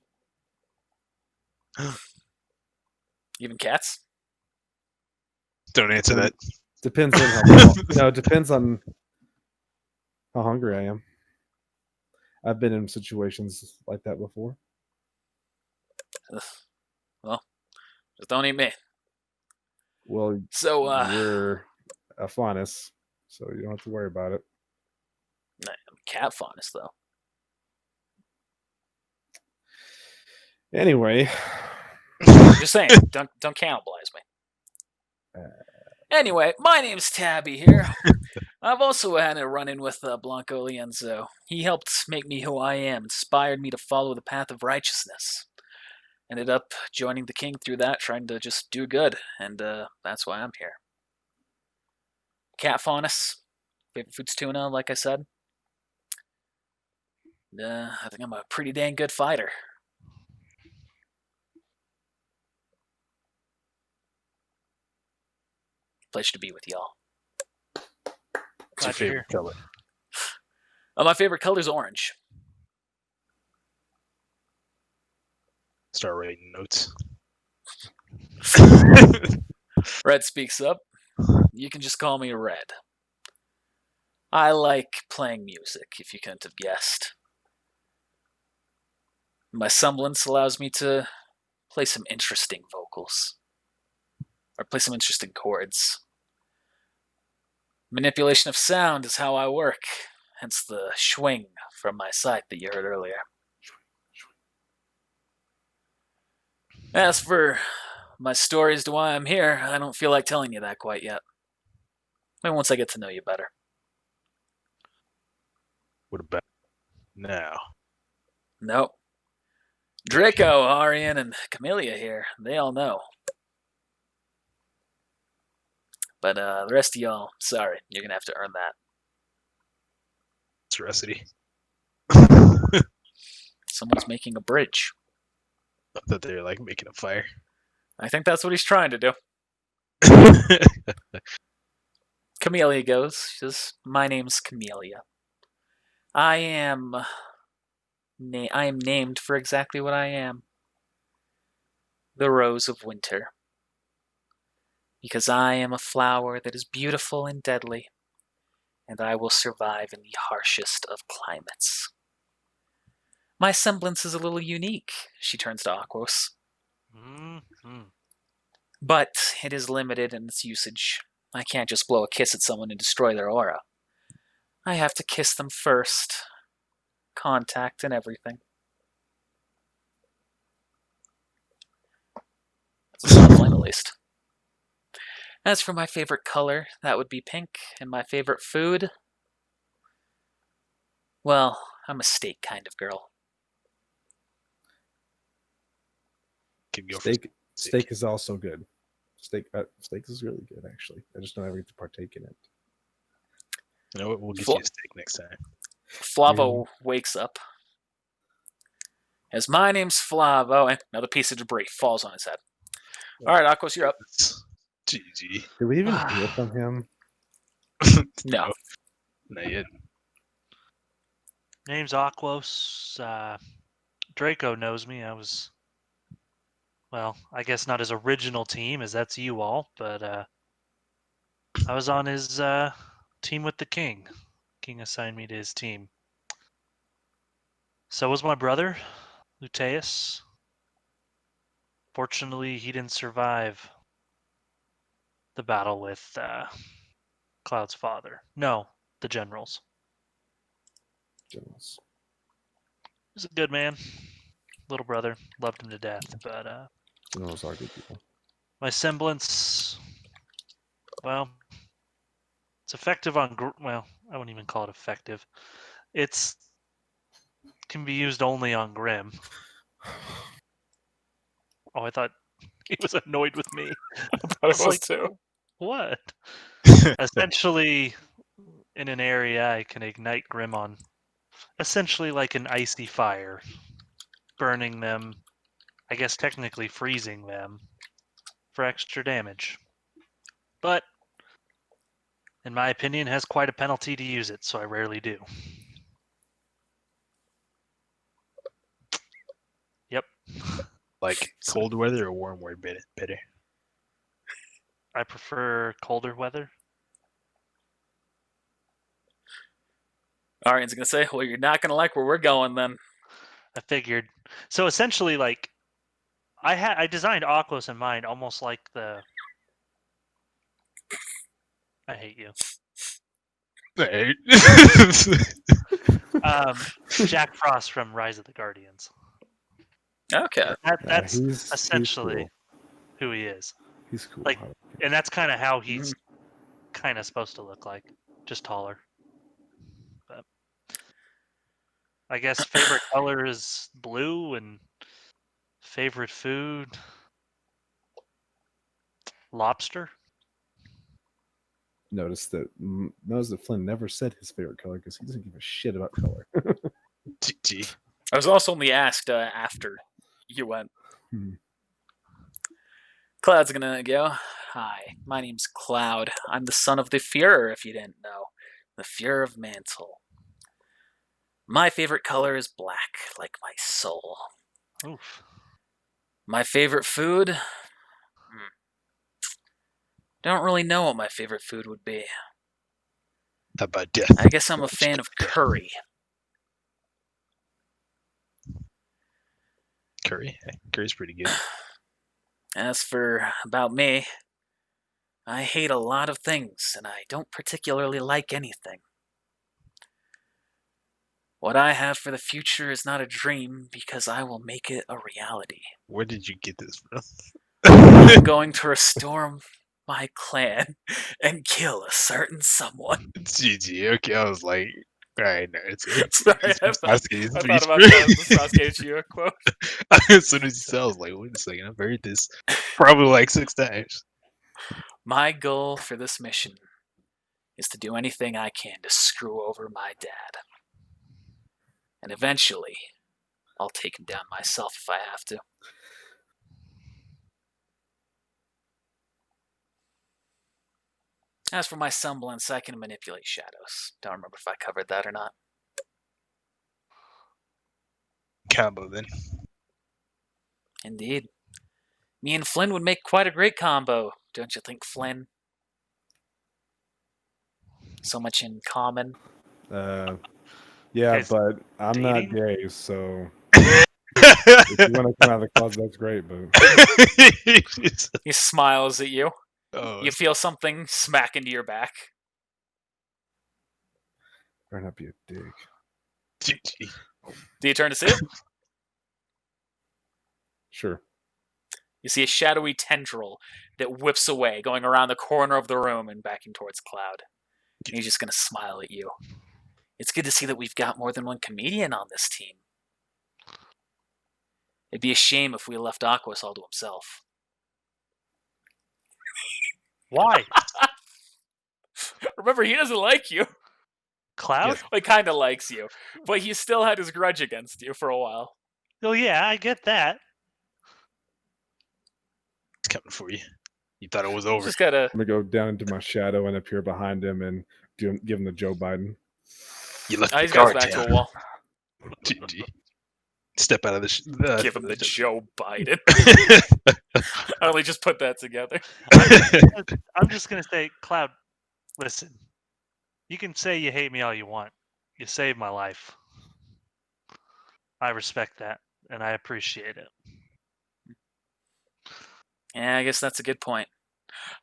Even cats. Don't answer that. Depends on how no, it depends on how hungry I am. I've been in situations like that before. Well, just don't eat me. Well, So, you're a faunus, so you don't have to worry about it. I'm cat faunus though. Anyway, Just saying, don't cannibalize me. Anyway, my name's Tabby here. I've also had a run-in with Blanco Lienzo. He helped make me who I am, inspired me to follow the path of righteousness. Ended up joining the king through that, trying to just do good, and that's why I'm here. Cat faunus, favorite food's tuna, like I said. I think I'm a pretty dang good fighter. Pleasure to be with y'all. What's your favorite color? My favorite color is orange. Start writing notes. Red speaks up. You can just call me Red. I like playing music, if you couldn't have guessed. My semblance allows me to play some interesting vocals. Or play some interesting chords. Manipulation of sound is how I work, hence the swing from my scythe that you heard earlier. As for my story as to why I'm here, I don't feel like telling you that quite yet. Maybe once I get to know you better. What about now? Nope. Draco, Arian, and Camellia here, they all know. But the rest of y'all, sorry, you're gonna have to earn that. Serosity. Someone's making a bridge. I thought they were like making a fire. I think that's what he's trying to do. Camellia goes. She says, "My name's Camellia. I am named for exactly what I am. The Rose of Winter. Because I am a flower that is beautiful and deadly, and I will survive in the harshest of climates. My semblance is a little unique," she turns to Aquos, Mm-hmm. "but it is limited in its usage. I can't just blow a kiss at someone and destroy their aura. I have to kiss them first. Contact and everything." That's a soft flame, at least. "As for my favorite color, that would be pink, and my favorite food, well, I'm a steak kind of girl." Can go for Steak is also good. Steak is really good, actually. I just don't ever get to partake in it. You know what? We'll get you a steak next time. Flavo wakes up. As "My name's Flavo," and another piece of debris falls on his head. All right, Aquos, you're up. GG. Did we even hear from him? No. Not yet. Name's Aquos. Draco knows me. I guess not his original team, as that's you all, but I was on his team with the king. King assigned me to his team. So was my brother, Luteus. Fortunately, he didn't survive the battle with Cloud's father. No, the generals. Generals. He was a good man. Little brother. Loved him to death. But Generals are good people. my semblance, well, it's effective on... I wouldn't even call it effective. It's can be used only on Grim. Oh, I thought he was annoyed with me. I was like, too. What? Essentially, in an area, I can ignite Grim on essentially like an icy fire, burning them, I guess technically freezing them for extra damage. But, in my opinion, has quite a penalty to use it, so I rarely do. Yep. Like cold weather or warm weather better? I prefer colder weather. Arian's going to say, "Well, you're not going to like where we're going then." I figured. So essentially, like, I designed Aquos in mind, almost like the... I hate you. Right. Jack Frost from Rise of the Guardians. Okay. That's he's essentially cool. who he is. He's cool. Like, and that's kind of how he's kind of supposed to look like, just taller. But I guess favorite color is blue, and favorite food, lobster. Notice that Flynn never said his favorite color because he doesn't give a shit about color. GG. I was also only asked after you went. Cloud's gonna go, "Hi, my name's Cloud. I'm the son of the Fuhrer, if you didn't know. The Fuhrer of Mantle. My favorite color is black, like my soul. Oof. My favorite food? Don't really know what my favorite food would be. How about death? I guess I'm a fan of curry." Curry? Curry's pretty good. "As for about me, I hate a lot of things, and I don't particularly like anything. What I have for the future is not a dream, because I will make it a reality. Where did you get this from? I'm going to restore my clan and kill a certain someone." GG. Okay, I was like, all right, no, it's Sorry, I thought about the Sasuke Uchiha quote. As soon as he said, I was like, wait a second, I've heard this probably like 6 times. "My goal for this mission is to do anything I can to screw over my dad. And eventually, I'll take him down myself if I have to." As for my semblance, I can manipulate shadows. Don't remember if I covered that or not. Combo then. Indeed. Me and Flynn would make quite a great combo, don't you think, Flynn? So much in common. Yeah, Guys, but I'm not dating? gay, so if you want to come out of the closet, that's great. But He smiles at you. Oh, You feel something smack into your back. better not be a dick. GG. Do you turn to see it? Sure. You see a shadowy tendril that whips away, going around the corner of the room and backing towards Cloud. And he's just going to smile at you. It's good to see that we've got more than one comedian on this team. It'd be a shame if we left Aquas all to himself. Why? Remember, he doesn't like you. Cloud? Yes. Well, he kind of likes you, but he still had his grudge against you for a while. Oh yeah, I get that. It's coming for you. You thought it was You over. just gotta. I'm gonna go down into my shadow and appear behind him and give him the Joe Biden. You left Oh, the he's got his guard back to down. a wall. GG. Step out of the. Give him the Joe Biden. I only just put that together. I'm just gonna say, Cloud, listen. You can say you hate me all you want. You saved my life. I respect that, and I appreciate it. Yeah, I guess that's a good point.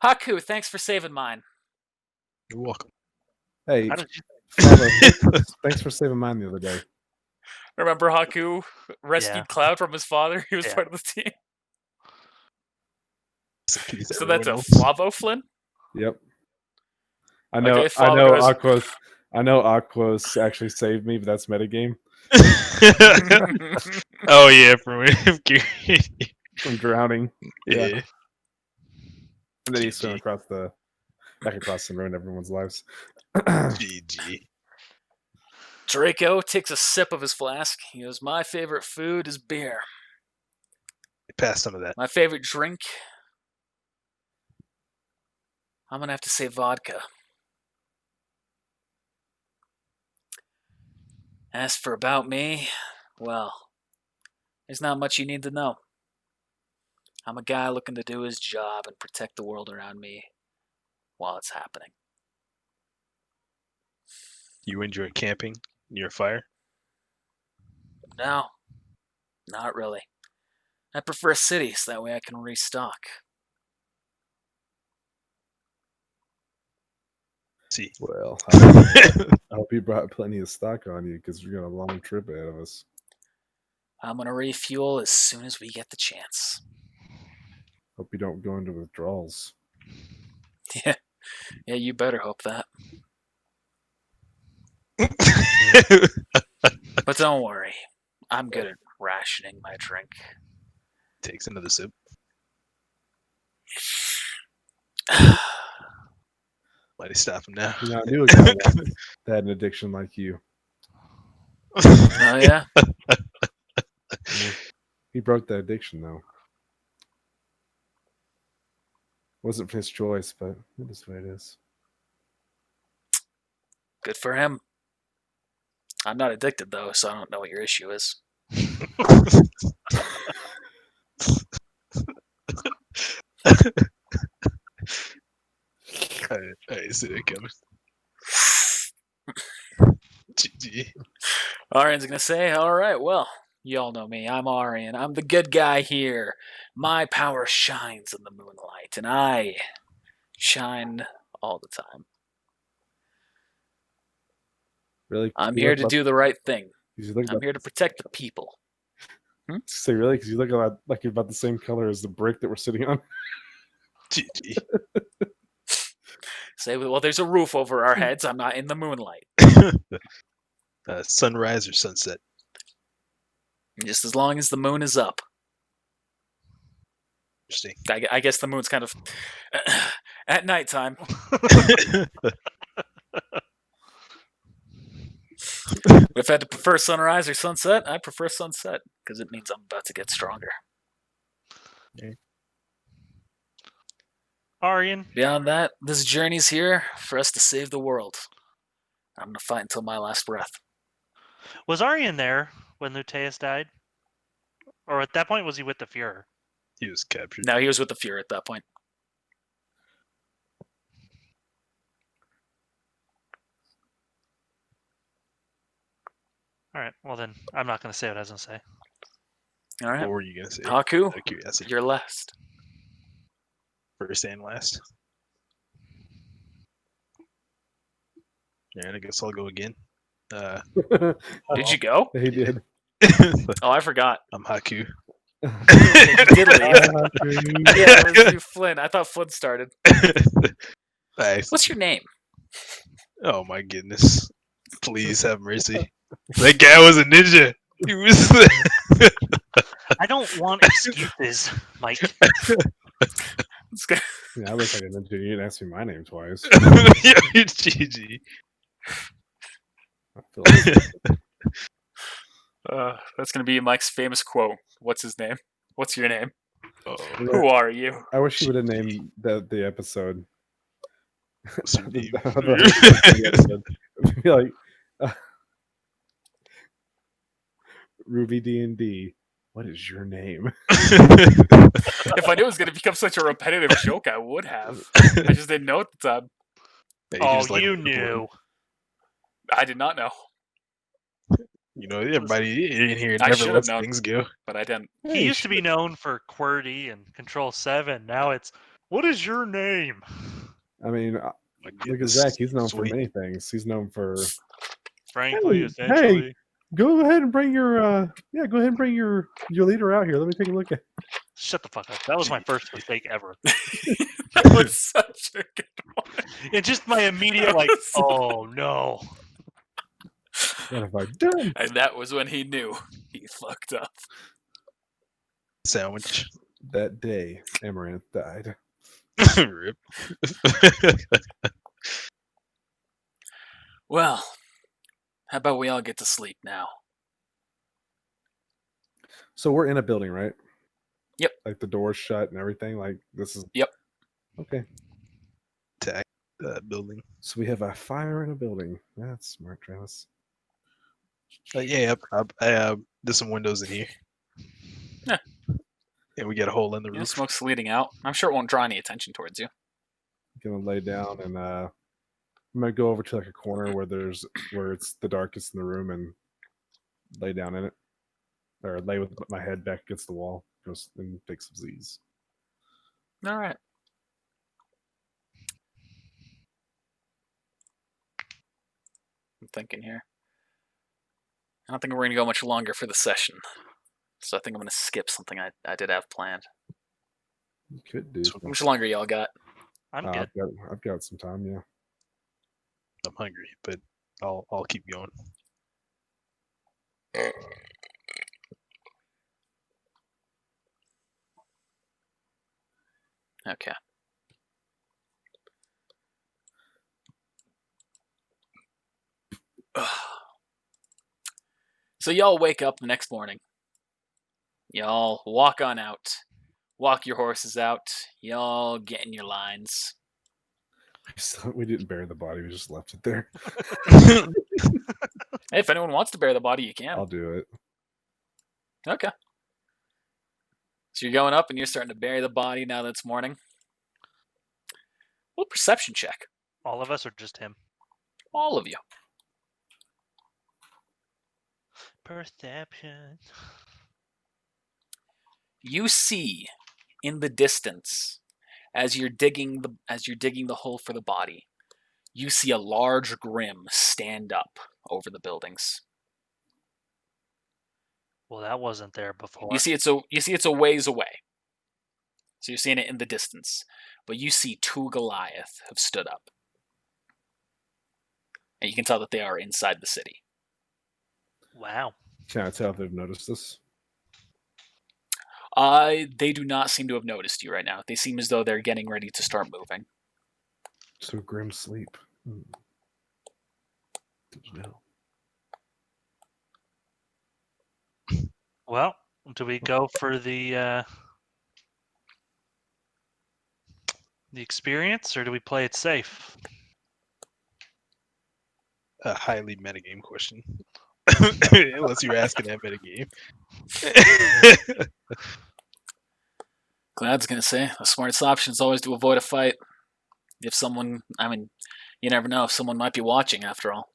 Haku, thanks for saving mine. You're welcome. Hey, How did you? Flavo, thanks for saving mine the other day. Remember Haku rescued Yeah. Cloud from his father? He was Yeah. part of the team. So, please, So that's a everyone else. Flavo Flynn? Yep. I know. Okay, I Flavo know. goes. Aquos. I know. Aquos actually saved me, but that's metagame Oh yeah, from from drowning. yeah. And then he swam GG. back across and ruined everyone's lives. GG. Draco takes a sip of his flask. He goes, "My favorite food is beer. Pass some of that. My favorite drink, I'm going to have to say vodka. As for about me, well, there's not much you need to know. I'm a guy looking to do his job and protect the world around me while it's happening. You enjoy camping near a fire? No, not really. I prefer cities, that way I can restock. See. Well, I hope you brought plenty of stock on you because we're got a long trip ahead of us. I'm going to refuel as soon as we get the chance." Hope you don't go into withdrawals. Yeah, you better hope that. But don't worry, I'm good at rationing my drink. Takes another sip. Might he stop him now? You know, I knew a guy once that had an addiction like you. Oh yeah? He broke that addiction though. Wasn't his choice, but it is what it is. Good for him. I'm not addicted though, so I don't know what your issue is. I see it coming. GG. Arian's gonna say, "Alright, well, you all know me. I'm Arian. I'm the good guy here. My power shines in the moonlight, and I shine all the time. Really? I'm here to do the right thing. You look I'm here to protect the people." Say really? Because you look about like you're about the same color as the brick that we're sitting on. GG. Say, "Well, there's a roof over our heads. I'm not in the moonlight." Sunrise or sunset? Just as long as the moon is up. Interesting. I guess the moon's kind of at nighttime. If I had to prefer sunrise or sunset, I prefer sunset because it means I'm about to get stronger. You know, I knew a guy once that had an addiction like you. See. Wasn't his choice, but it is what it is. See. Aryan, Beyond that, this journey's here for us to save the world. I'm gonna fight until my last breath. was Aryan there when Luteus died? Or at that point, was he with the Fuhrer? He was captured. No, he was with the Fuhrer at that point. All right. Well, then I'm not going to say what I was going to say. All right, What were you gonna say? Haku, Out of curiosity. you're last. First and last. Yeah, I guess I'll go again. Did you go? He did. Oh, I forgot. I'm Haku. You did leave. Yeah, it was you, Flynn. I thought Flynn started. Nice. What's your name? Oh my goodness. Please have mercy. That guy was a ninja. He was I don't want excuses, Mike. It's good. Yeah, I look like a ninja. You didn't ask me my name twice. Yeah, GG. I feel like That's gonna be Mike's famous quote. What's his name? What's your name? Oh, Who are you? I wish you would have named the episode. what's your The- name? the episode. It'd be like Ruby D&D. What is your name? If I knew it was gonna become such a repetitive joke, I would have. I just didn't know at the time. Yeah, Oh, just like you the blue. knew. I did not know, You know, everybody in here I never should have lets known. things go. but I didn't. He used to be known for QWERTY and Control 7. Now it's, what is your name? I mean, My look at goodness, Zach. He's known for sweet. many things. He's known for Frankly, Hey, essentially. go ahead and bring your go ahead and bring your leader out here. Let me take a look at. Shut the fuck up. That was my first mistake ever. That was such a good one. And just my immediate, That like, was- oh no. What have I done? And that was when he knew he fucked up. Sandwich. That day, Amaranth died. Rip. Well, how about we all get to sleep now? So we're in a building, right? Yep. Like the door's shut and everything. Like this is. Yep. Okay. Attack building. So we have a fire in a building. That's smart, Travis. Yeah, there's some windows in here. Yeah. And we got a hole in the You know, roof. smoke's leading out. I'm sure it won't draw any attention towards you. Gonna lay down and I'm gonna go over to like a corner where it's the darkest in the room and lay down in it, or lay with my head back against the wall, just and take some Z's. All right. I'm thinking here. I don't think we're going to go much longer for the session. So I think I'm going to skip something I did have planned. You could do. So How much longer y'all got? I'm good. I've got some time. Yeah. I'm hungry, but I'll keep going. Okay. So y'all wake up the next morning. Y'all walk on out. Walk your horses out. Y'all get in your lines. We didn't bury the body. We just left it there. Hey, if anyone wants to bury the body, you can. I'll do it. Okay. So you're going up and you're starting to bury the body now that it's morning. Well, perception check. All of us or just him? All of you. Perception. You see in the distance, as you're digging the hole for the body, you see a large grim stand up over the buildings. Well, that wasn't there before. You see it's a ways away. So you're seeing it in the distance. But you see two Goliath have stood up. And you can tell that they are inside the city. Wow. Can I tell if they've noticed this? They do not seem to have noticed you right now. They seem as though they're getting ready to start moving. So grim sleep. Good to know. Well, do we go for the The experience, or do we play it safe? A highly metagame question. Unless you're asking that metagame. Glad's gonna say the smartest option is always to avoid a fight. If someone, I mean, you never know if someone might be watching after all.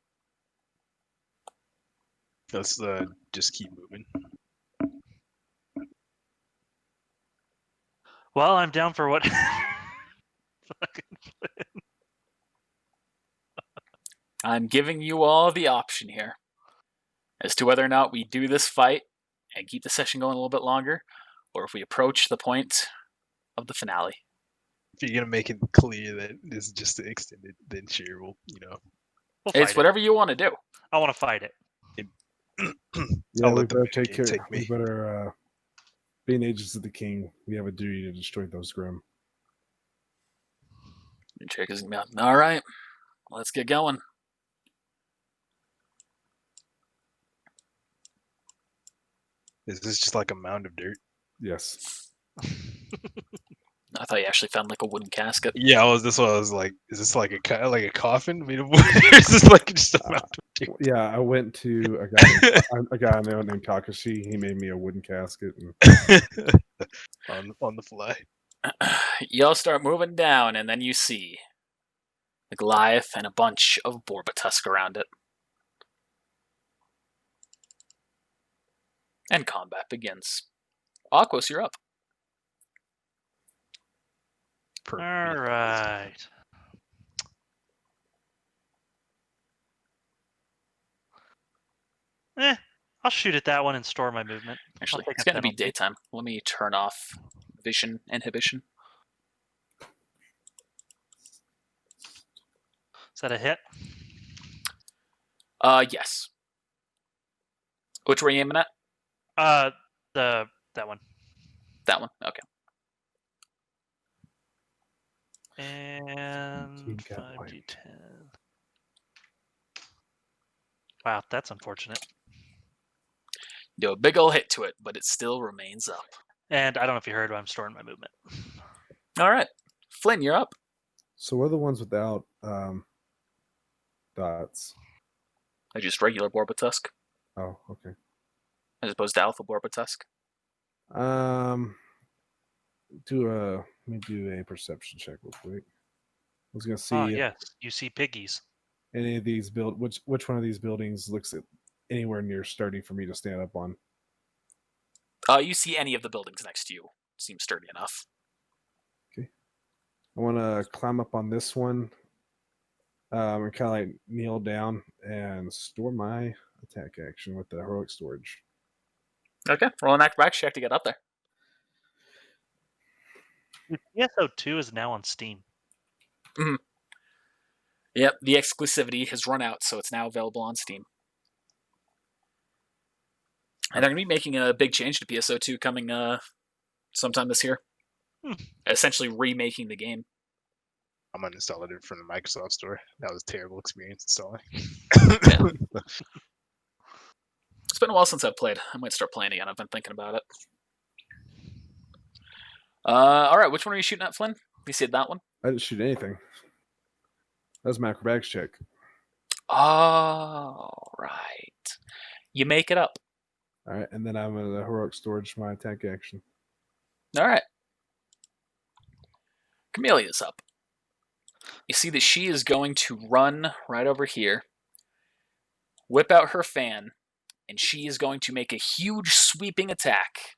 Let's just keep moving. Well, I'm down for what. I'm giving you all the option here as to whether or not we do this fight and keep the session going a little bit longer, or if we approach the point of the finale. If you're gonna make it clear that this is just extended, then sure, we'll We'll It's fight whatever you want to do. I want to fight it. Yeah, I'll we let the better take metagame care. take We me. better, being agents of the king, we have a duty to destroy those Grim. Your chick is gonna be all right. Let's get going. Is this just like a mound of dirt? Yes. I thought you actually found like a wooden casket. Yeah, this one I was like, is this like a coffin made of wood? Or is this like just a mound of dirt? Yeah, I went to a guy I know named Takashi. He made me a wooden casket. And on the fly. Y'all start moving down, and then you see the Goliath and a bunch of Borbatusk around it. And combat begins. Aquos, you're up. All right. I'll shoot at that one and store my movement. Actually, take it's a going to be penalty. daytime. Let me turn off vision inhibition. Is that a hit? Yes. Which were you aiming at? That one. That one. Okay. And He got 5d10. Wow, that's unfortunate. Do a big ol' hit to it, but it still remains up. And I don't know if you heard, but I'm storing my movement. All right. Flynn, you're up. so what are the ones without dots? They're just regular Borbatusk, Oh, okay. as opposed to Alpha Borbatusk. Let me do a perception check real quick. I was gonna see Oh, if yes. You see piggies. any of these which one of these buildings looks at anywhere near sturdy for me to stand up on. You see any of the buildings next to you. Seems sturdy enough. I want to climb up on this one, and kind of like kneel down and store my attack action with the heroic storage. Okay. Roll an acrobatics check to get up there. PSO2 is now on Steam. Yep, the exclusivity has run out, so it's now available on Steam. And they're going to be making a big change to PSO2 coming sometime this year. Essentially remaking the game. I'm uninstalling it from the Microsoft Store. That was a terrible experience installing. Yeah. It's been a while since I've played. I might start playing again. I've been thinking about it. All right, which one are you shooting at, Flynn? You said that one? I didn't shoot anything. That was my acrobatics check. All right. You make it up. All right, and then I'm going to heroic storage my attack action. All right. Chamelea's up. You see that she is going to run right over here, whip out her fan, and she is going to make a huge sweeping attack.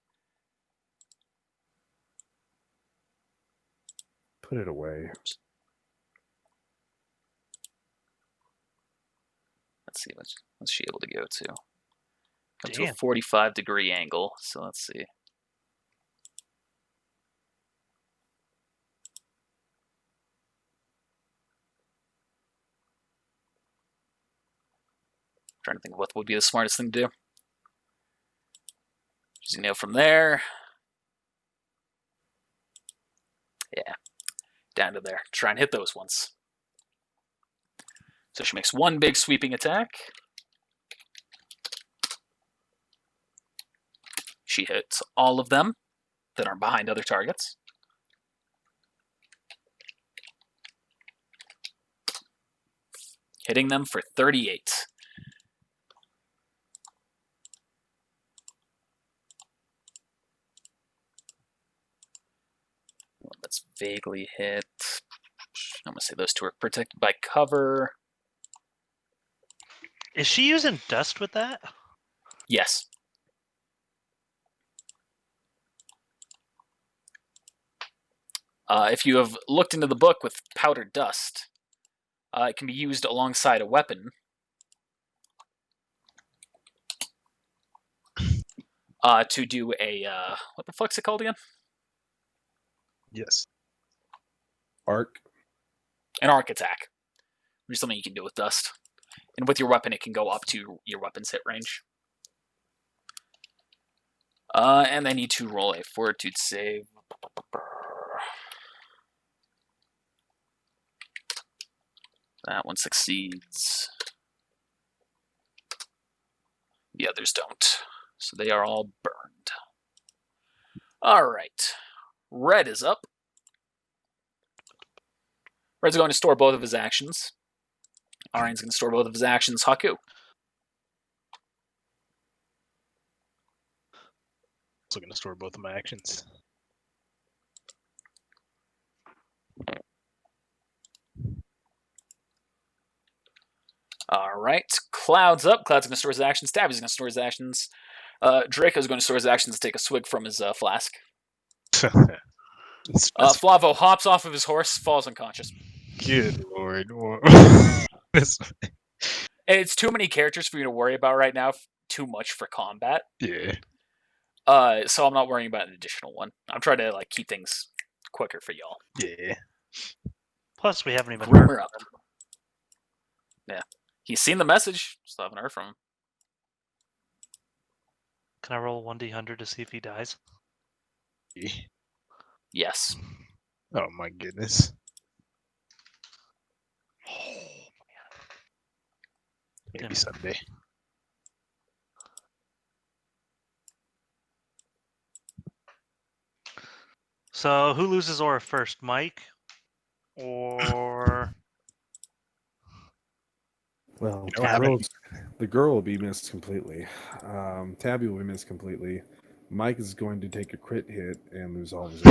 Put it away. Let's see, what's she able to go to? Come to a Damn. 45-degree angle, so let's see. Trying to think of what would be the smartest thing to do. She's gonna go from there. Yeah, down to there. Try and hit those ones. So she makes one big sweeping attack. She hits all of them that are behind other targets. hitting them for 38. Let's vaguely hit. I'm going to say those two are protected by cover. Is she using dust with that? Yes. If you have looked into the book with powdered dust, it can be used alongside a weapon. To do a, what the fuck's it called again? Yes. Arc. An arc attack. Which is something you can do with dust. And with your weapon, it can go up to your weapon's hit range. And I need to roll a fortitude save. That one succeeds. The others don't. So they are all burned. Alright. Red is up. Red's going to store both of his actions. Arian's going to store both of his actions. Haku. Also going to store both of my actions. Alright. Cloud's up. Cloud's going to store his actions. Tabby's going to store his actions. Draco's going to store his actions to take a swig from his flask. Flavo hops off of his horse, falls unconscious. Good lord. It's too many characters for you to worry about right now. Too much for combat. Yeah. So I'm not worrying about an additional one. I'm trying to keep things quicker for y'all. Yeah. Plus, we haven't even Rumor heard up. Yeah. He's seen the message. Still haven't heard from him. Can I roll 1d100 to see if he dies? Yes. Oh my goodness. Maybe someday. So, who loses aura first, Mike? Or... Well, You know what the girl will be missed completely. Tabby will be missed completely. Mike is going to take a crit hit and lose all of his.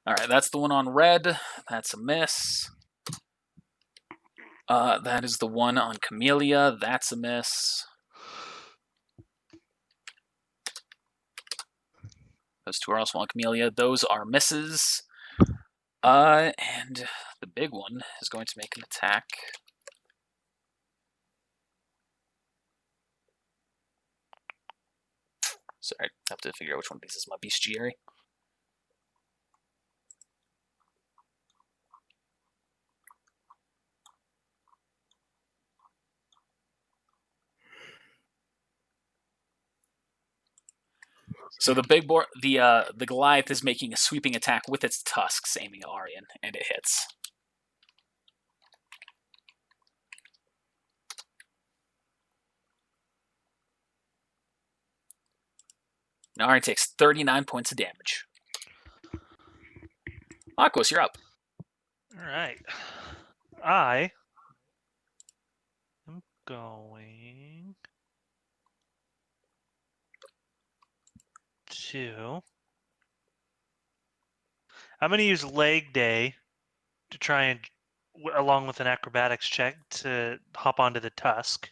Alright, that's the one on red. That's a miss. That is the one on Camellia. That's a miss. Those two are also on Camellia. Those are misses. And the big one is going to make an attack. Sorry, I have to figure out which one of these is my bestiary. So the big boar, the Goliath is making a sweeping attack with its tusks, aiming at Arian, and it hits. Now Arian takes 39 points of damage. Aquos, you're up. Alright. I am going to... I'm going to use Leg Day to try and, along with an acrobatics check, to hop onto the tusk.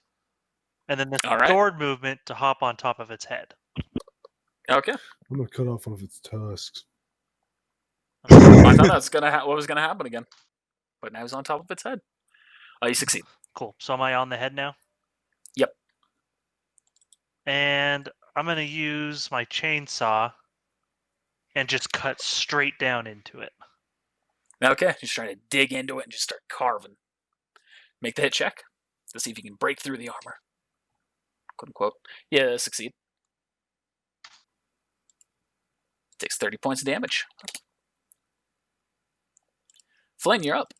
And then the sword movement to hop on top of its head. Okay. I'm going to cut off one of its tusks. I thought that's what was gonna happen again. But now he's on top of its head. You succeed. Cool. So am I on the head now? Yep. And I'm going to use my chainsaw and just cut straight down into it. Okay, just trying to dig into it and just start carving. Make the hit check to see if you can break through the armor. Quote unquote. Yeah, succeed. Takes 30 points of damage. Flynn, you're up.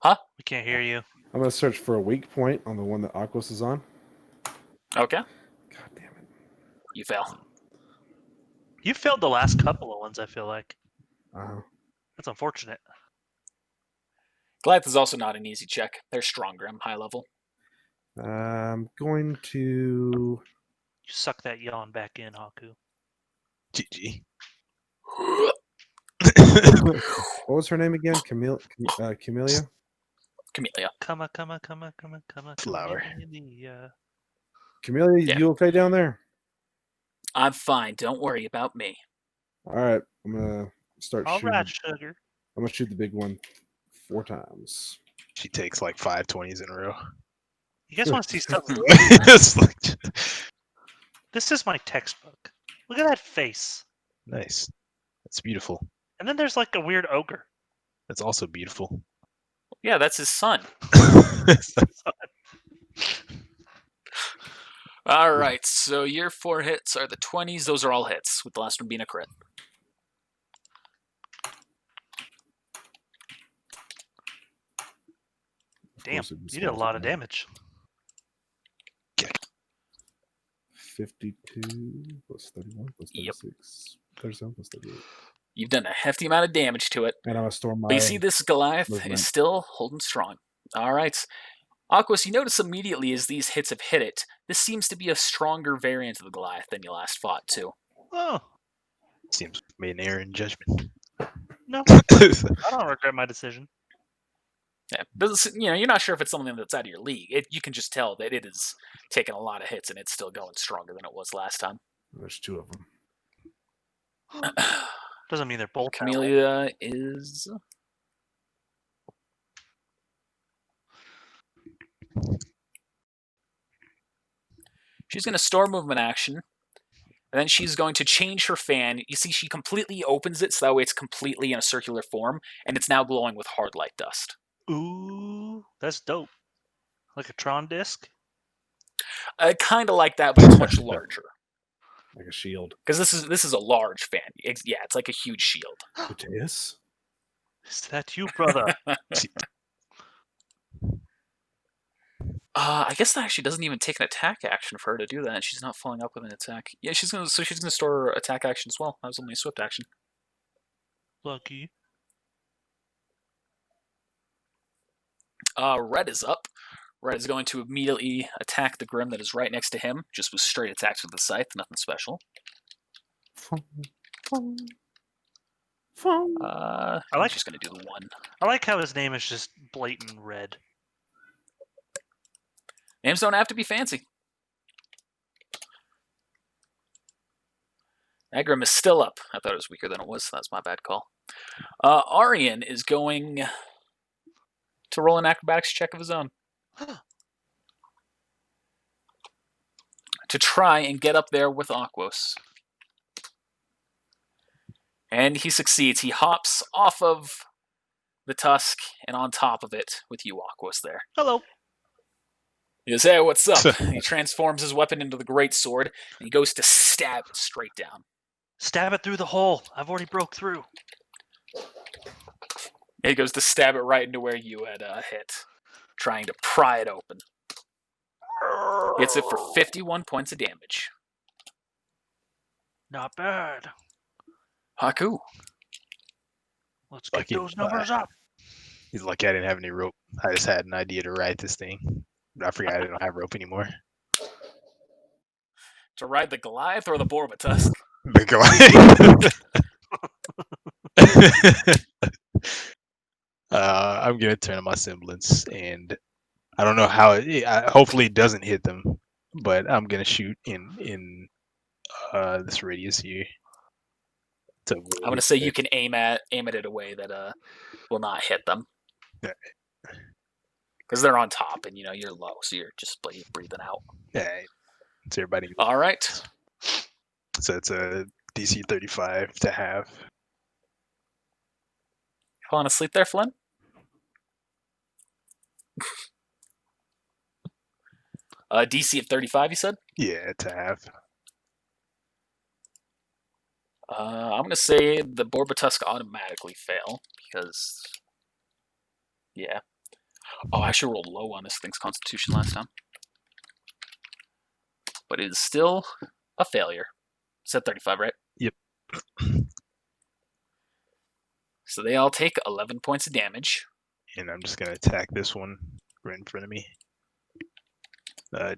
Huh? We can't hear you. I'm going to search for a weak point on the one that Aquos is on. Okay. God damn it. You fail. You failed the last couple of ones, I feel like. Uh, That's unfortunate. Goliath is also not an easy check. They're stronger. I'm high level. I'm going to. You suck that yawn back in, Haku. GG. What was her name again? Camellia? Camellia. Come on. Flower. Camellia, Yeah. you okay down there? I'm fine. Don't worry about me. All right. I'm going to start All shooting. right, sugar. I'm going to shoot the big one 4 times. She takes like 5 20s in a row. You guys want to see something? It's like, This is my textbook. Look at that face. nice. That's beautiful. And then there's like a weird ogre. That's also beautiful. Yeah, that's his son. All right, so your 4 hits are the 20s. Those are all hits, with the last one being a crit. Damn, you did a lot of damage. 52 plus 31 plus 36. 37 plus 38. You've done a hefty amount of damage to it. And I'm going to store my. But you see this Goliath movement. is still holding strong. All right. Aquos, you notice immediately as these hits have hit it, this seems to be a stronger variant of the Goliath than you last fought, too. Oh, Seems made an error in judgment. no. I don't regret my decision. Yeah, this, you're not sure if it's something that's out of your league. You can just tell that it is taking a lot of hits and it's still going stronger than it was last time. There's 2 of them. Doesn't mean they're both. Camellia is... She's going to store movement action, and then she's going to change her fan. You see, she completely opens it, so that way it's completely in a circular form, and it's now glowing with hard light dust. Ooh, that's dope. Like a Tron disc? Kind of like that, but it's much larger. Like a shield. Because this is a large fan. It's like a huge shield. Mateus? Is that you, brother? I guess that actually doesn't even take an attack action for her to do that, and she's not following up with an attack. Yeah, she's gonna store her attack action as well. That was only a swift action. Lucky. Red is up. Red is going to immediately attack the Grim that is right next to him, just with straight attacks with the scythe, nothing special. I'm just going to do the 1. I like how his name is just blatant red. Names don't have to be fancy. That Grim is still up. I thought it was weaker than it was, so that's my bad call. Arian is going to roll an acrobatics check of his own. To try and get up there with Aquos. And he succeeds. He hops off of the tusk and on top of it with you, Aquos, there. Hello. He goes, hey, what's up? He transforms his weapon into the great sword, and he goes to stab it straight down. Stab it through the hole. I've already broke through. He goes to stab it right into where you had hit, trying to pry it open. Hits it for 51 points of damage. Not bad. Haku. Let's get Lucky. those numbers up. He's lucky I didn't have any rope. I just had an idea to ride this thing. I forgot I don't have rope anymore. To ride the Goliath or the Borba-tusk? The Goliath. I'm gonna turn on my semblance, and I don't know how. Hopefully, it doesn't hit them, but I'm gonna shoot in this radius here. I'm gonna say you can aim at it in a way that will not hit them. Yeah. Because they're on top, and you're low, so you're just breathing out. Yeah, it's everybody. All right. So it's a DC 35 to have. Falling asleep there, Flynn? DC of 35, you said? Yeah, to have. I'm gonna say the Borba-tusk automatically fail because, yeah. Oh, I actually rolled low on this thing's Constitution last time, but it is still a failure. Said 35, right? Yep. So they all take 11 points of damage. And I'm just gonna attack this one right in front of me.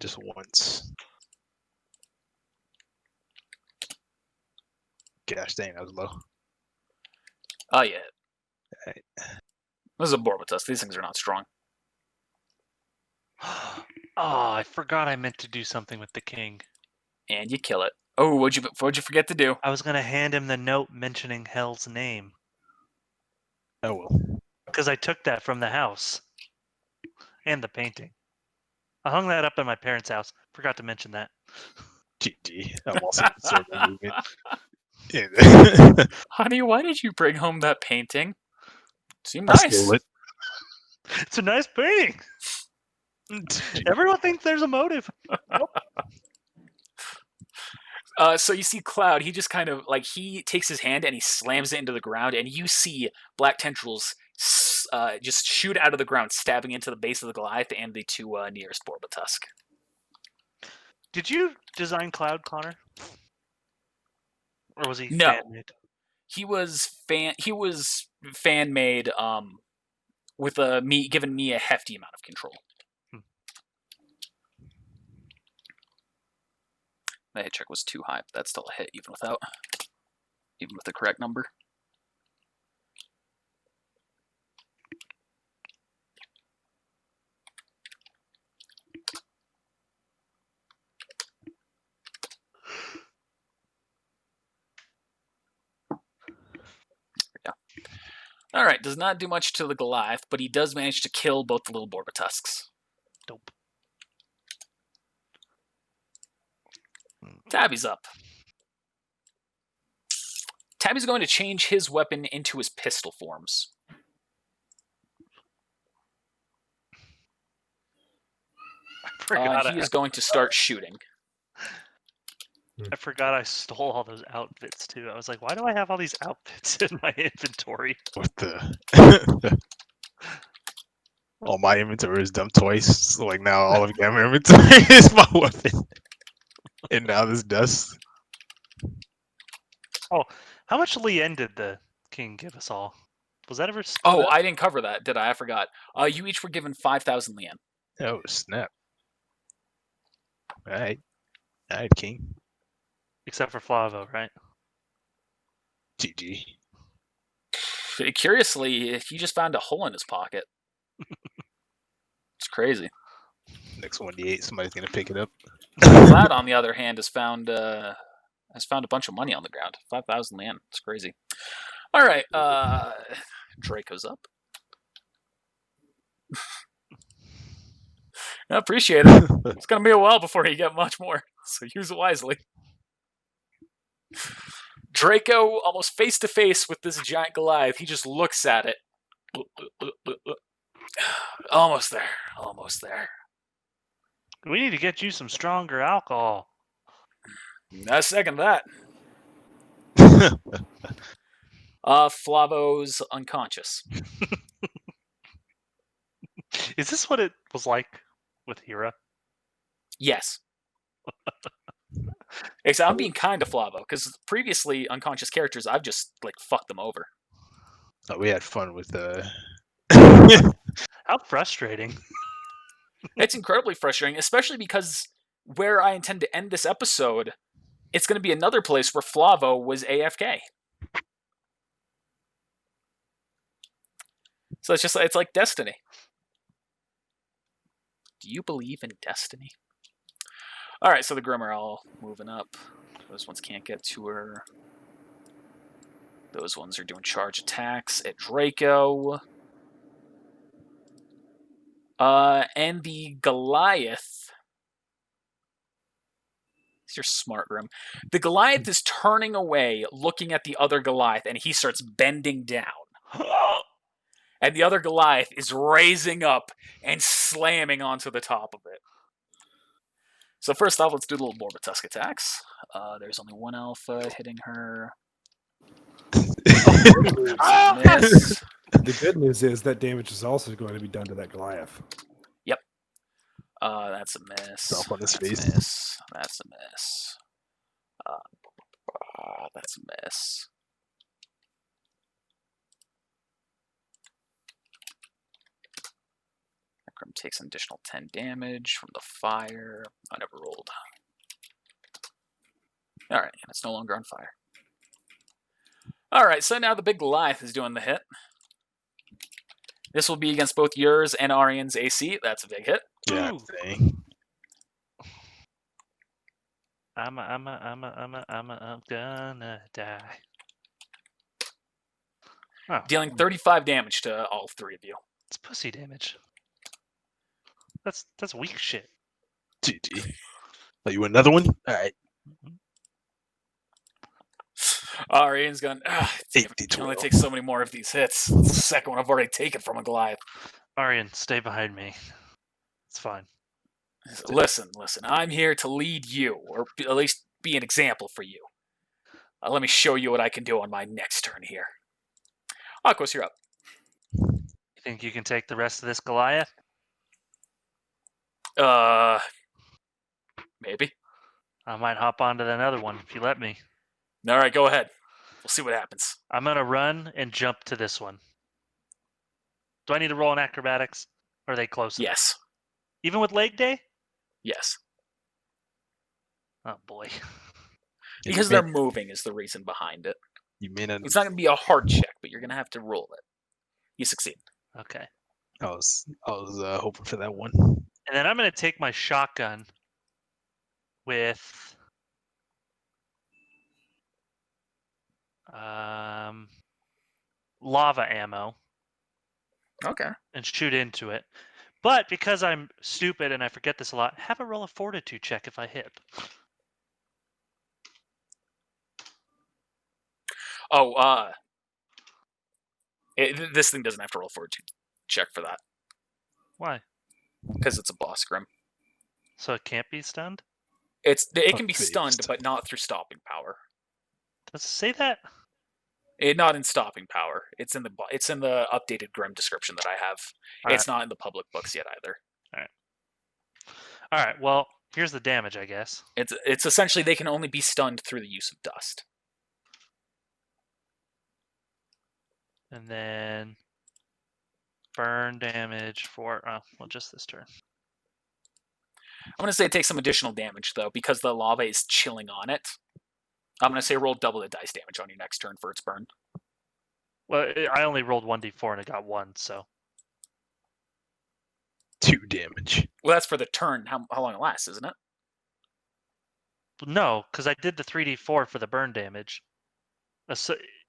Just once. Gosh dang, that was low. Oh, yeah. Alright. This is a Borbatus. These things are not strong. Oh, I forgot I meant to do something with the king. And you kill it. Oh, what'd you forget to do? I was gonna hand him the note mentioning Hell's name Oh well. because I took that from the house and the painting. I hung that up in my parents' house. Forgot to mention that. GG. I'm also concerned with movement. Yeah. Honey, why did you bring home that painting? Seemed I nice. stole it. It's a nice painting. Everyone thinks there's a motive. So you see Cloud, he just kind of, like, he takes his hand and he slams it into the ground, and you see black tendrils just shoot out of the ground, stabbing into the base of the Goliath and the two nearest Borbatusk. Did you design Cloud, Connor? Or was he No. fan-made? He was fan made, with giving me a hefty amount of control. My hit check was too high, but that's still a hit, even with the correct number. Yeah. All right, does not do much to the Goliath, but he does manage to kill both the little Borbatusks. Dope. Tabby's up. Tabby's going to change his weapon into his pistol forms. He is going to start shooting. I forgot I stole all those outfits too. I was like, why do I have all these outfits in my inventory? What the? All my inventory is dumped twice. So like now all of my inventory is my weapon. And now this dust. Oh, how much Lien did the king give us all? Was that ever split Oh, up? I didn't cover that, did I? I forgot. You each were given 5,000 Lien. Oh snap! All right, King. Except for Flavo, right? GG. Curiously, he just found a hole in his pocket. It's crazy. Next 1d8, somebody's gonna pick it up. Cloud, on the other hand, has found a bunch of money on the ground. 5,000 Lien. It's crazy. All right, Draco's up. I appreciate it. It's gonna be a while before you get much more, so use it wisely. Draco, almost face to face with this giant Goliath, he just looks at it. Almost there. Almost there. We need to get you some stronger alcohol. I second that. Flavo's unconscious. Is this what it was like with Hera? Yes. Except I'm being kind to Flavo, because previously unconscious characters, I've just, like, fucked them over. Oh, we had fun with How frustrating. It's incredibly frustrating, especially because where I intend to end this episode, it's going to be another place where Flavo was AFK. So it's like destiny. Do you believe in destiny? All right, so the Grim are all moving up. Those ones can't get to her. Those ones are doing charge attacks at Draco. And the Goliath. You're smart, Grim. The Goliath is turning away, looking at the other Goliath, and he starts bending down. And the other Goliath is raising up and slamming onto the top of it. So first off, let's do the little Borbatusk attacks. There's only one alpha hitting her. Miss. The good news is that damage is also going to be done to that Goliath. Yep. That's a miss. Drop on his That's face. a miss. That's a miss. That's That's a miss. Grim takes an additional 10 damage from the fire. I never rolled. Alright, and it's no longer on fire. Alright, so now the big Goliath is doing the hit. This will be against both yours and Arian's AC. That's a big hit. Yeah, Ooh. dang. I'm gonna die. Oh, Dealing 35 damage to all three of you. it's pussy damage. That's weak shit. GG. Oh, you want another one? All right. Arian's gone. Damn, 8d12. you can only take so many more of these hits. That's the second one I've already taken from a Goliath. Arian, stay behind me. It's fine. Listen. I'm here to lead you, or at least be an example for you. Let me show you what I can do on my next turn here. Aquos, you're up. You think you can take the rest of this Goliath? Maybe. I might hop onto another one if you let me. All right, go ahead. We'll see what happens. I'm gonna run and jump to this one. Do I need to roll in acrobatics? Or are they close enough? Yes. Even with leg day? Yes. Oh boy. Because they're moving is the reason behind it. You may not. It's not going to be a hard check, but you're going to have to roll it. You succeed. Okay. I was hoping for that one. And then I'm gonna take my shotgun with lava ammo Okay. and shoot into it. But because I'm stupid and I forget this a lot, have a roll of fortitude check if I hit. Oh, this thing doesn't have to roll fortitude check for that Why? because it's a boss grim. So it can't be stunned? It can be Phased. stunned, but not through stopping power. Does it say that? Not in stopping power. It's in the updated grim description that I have. All It's not in the public books yet either. Alright, well, here's the damage, I guess. It's essentially they can only be stunned through the use of dust. And then burn damage for just this turn. I'm going to say it takes some additional damage, though, because the lava is chilling on it. I'm going to say roll double the dice damage on your next turn for its burn. Well, I only rolled 1d4 and it got 1, so 2 damage. Well, that's for the turn, how long it lasts, isn't it? no, because I did the 3d4 for the burn damage,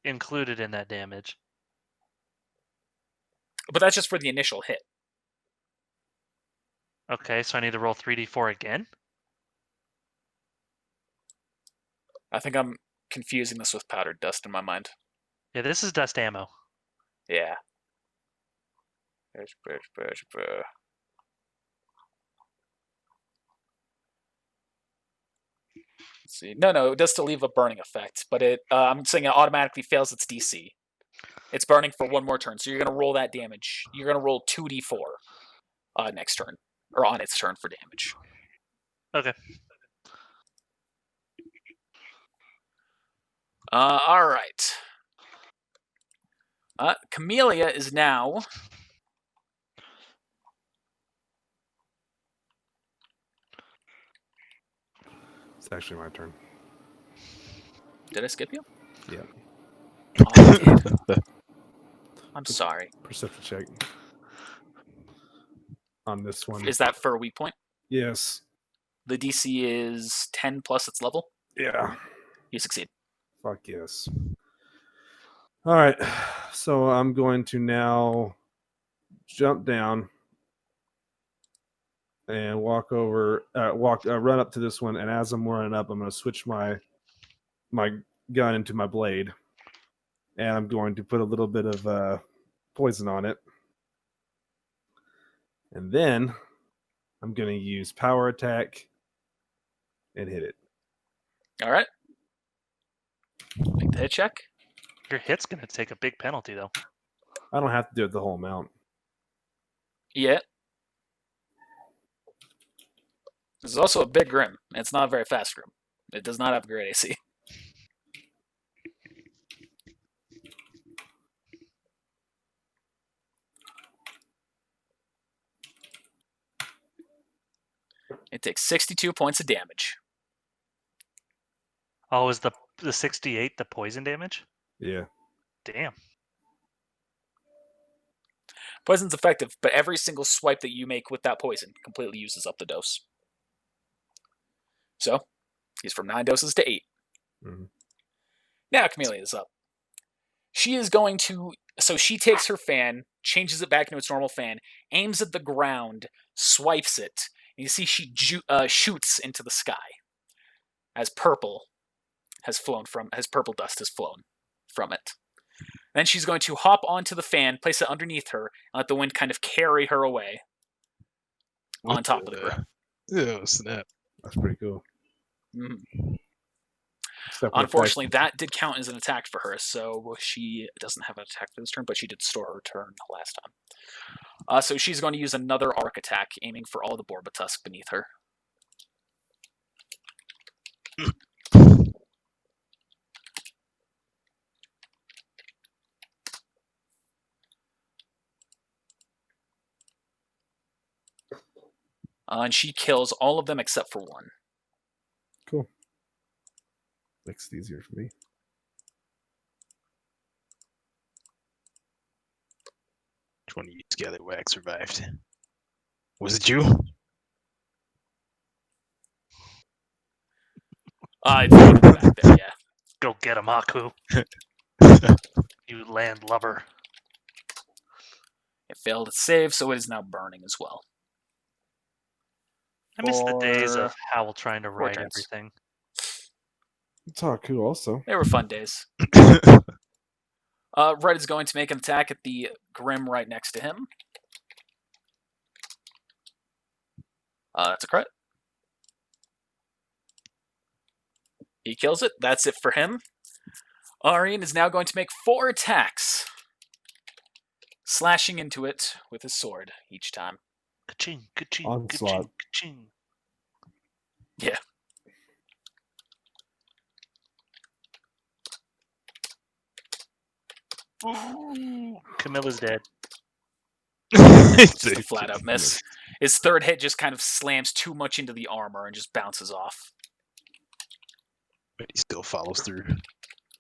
included in that damage. But that's just for the initial hit. Okay, so I need to roll 3d4 again? I think I'm confusing this with powdered dust in my mind. Yeah, this is dust ammo. Yeah. Let's see. No, it does still leave a burning effect, but I'm saying it automatically fails its DC. It's burning for one more turn, so you're going to roll that damage. You're going to roll 2d4 next turn, or on its turn for damage. Okay. All right. Camellia is now... It's actually my turn. Did I skip you? Yeah. Oh, I did. I'm sorry. Perception check. On this one. Is that for a weak point? Yes. The DC is 10 plus its level. Yeah. You succeed. Fuck yes. All right. So I'm going to now jump down and run up to this one. And as I'm running up, I'm going to switch my gun into my blade. And I'm going to put a little bit of poison on it. And then I'm going to use power attack and hit it. All right. Make the hit check. Your hit's going to take a big penalty, though. I don't have to do it the whole amount. Yeah. This is also a big grim. It's not a very fast grim. It does not have a great AC. It takes 62 points of damage. Oh, is the 68 the poison damage? Yeah. Damn. Poison's effective, but every single swipe that you make with that poison completely uses up the dose. So, he's from 9 doses to 8. Mm-hmm. Now Camellia is up. She is going to... So she takes her fan, changes it back into its normal fan, aims at the ground, swipes it, and you see she shoots into the sky as purple dust has flown from it. Then she's going to hop onto the fan, place it underneath her, and let the wind kind of carry her away on top of the grim. Oh, snap. That's pretty cool. Mm-hmm. Except for the Unfortunately, fact- that did count as an attack for her, so she doesn't have an attack for this turn, but she did store her turn last time. So she's going to use another arc attack, aiming for all the Borbatusk beneath her. And she kills all of them except for one. Cool. Makes it easier for me. Which one of you Scallywag survived? Was it you? It's back there, yeah. Go get him, Haku. You land lubber. It failed its save, so it is now burning as well. I miss the days For of Howl trying to write turns. everything. It's Haku also. They were fun days. Red is going to make an attack at the Grim right next to him. That's a crit. He kills it. That's it for him. Arian is now going to make 4 attacks, slashing into it with his sword each time. Ka-ching, ka-ching, Onslaught. ka-ching, Yeah. ka-ching. Camilla's dead. Just a flat out miss. His third hit just kind of slams too much into the armor and just bounces off. But he still follows through.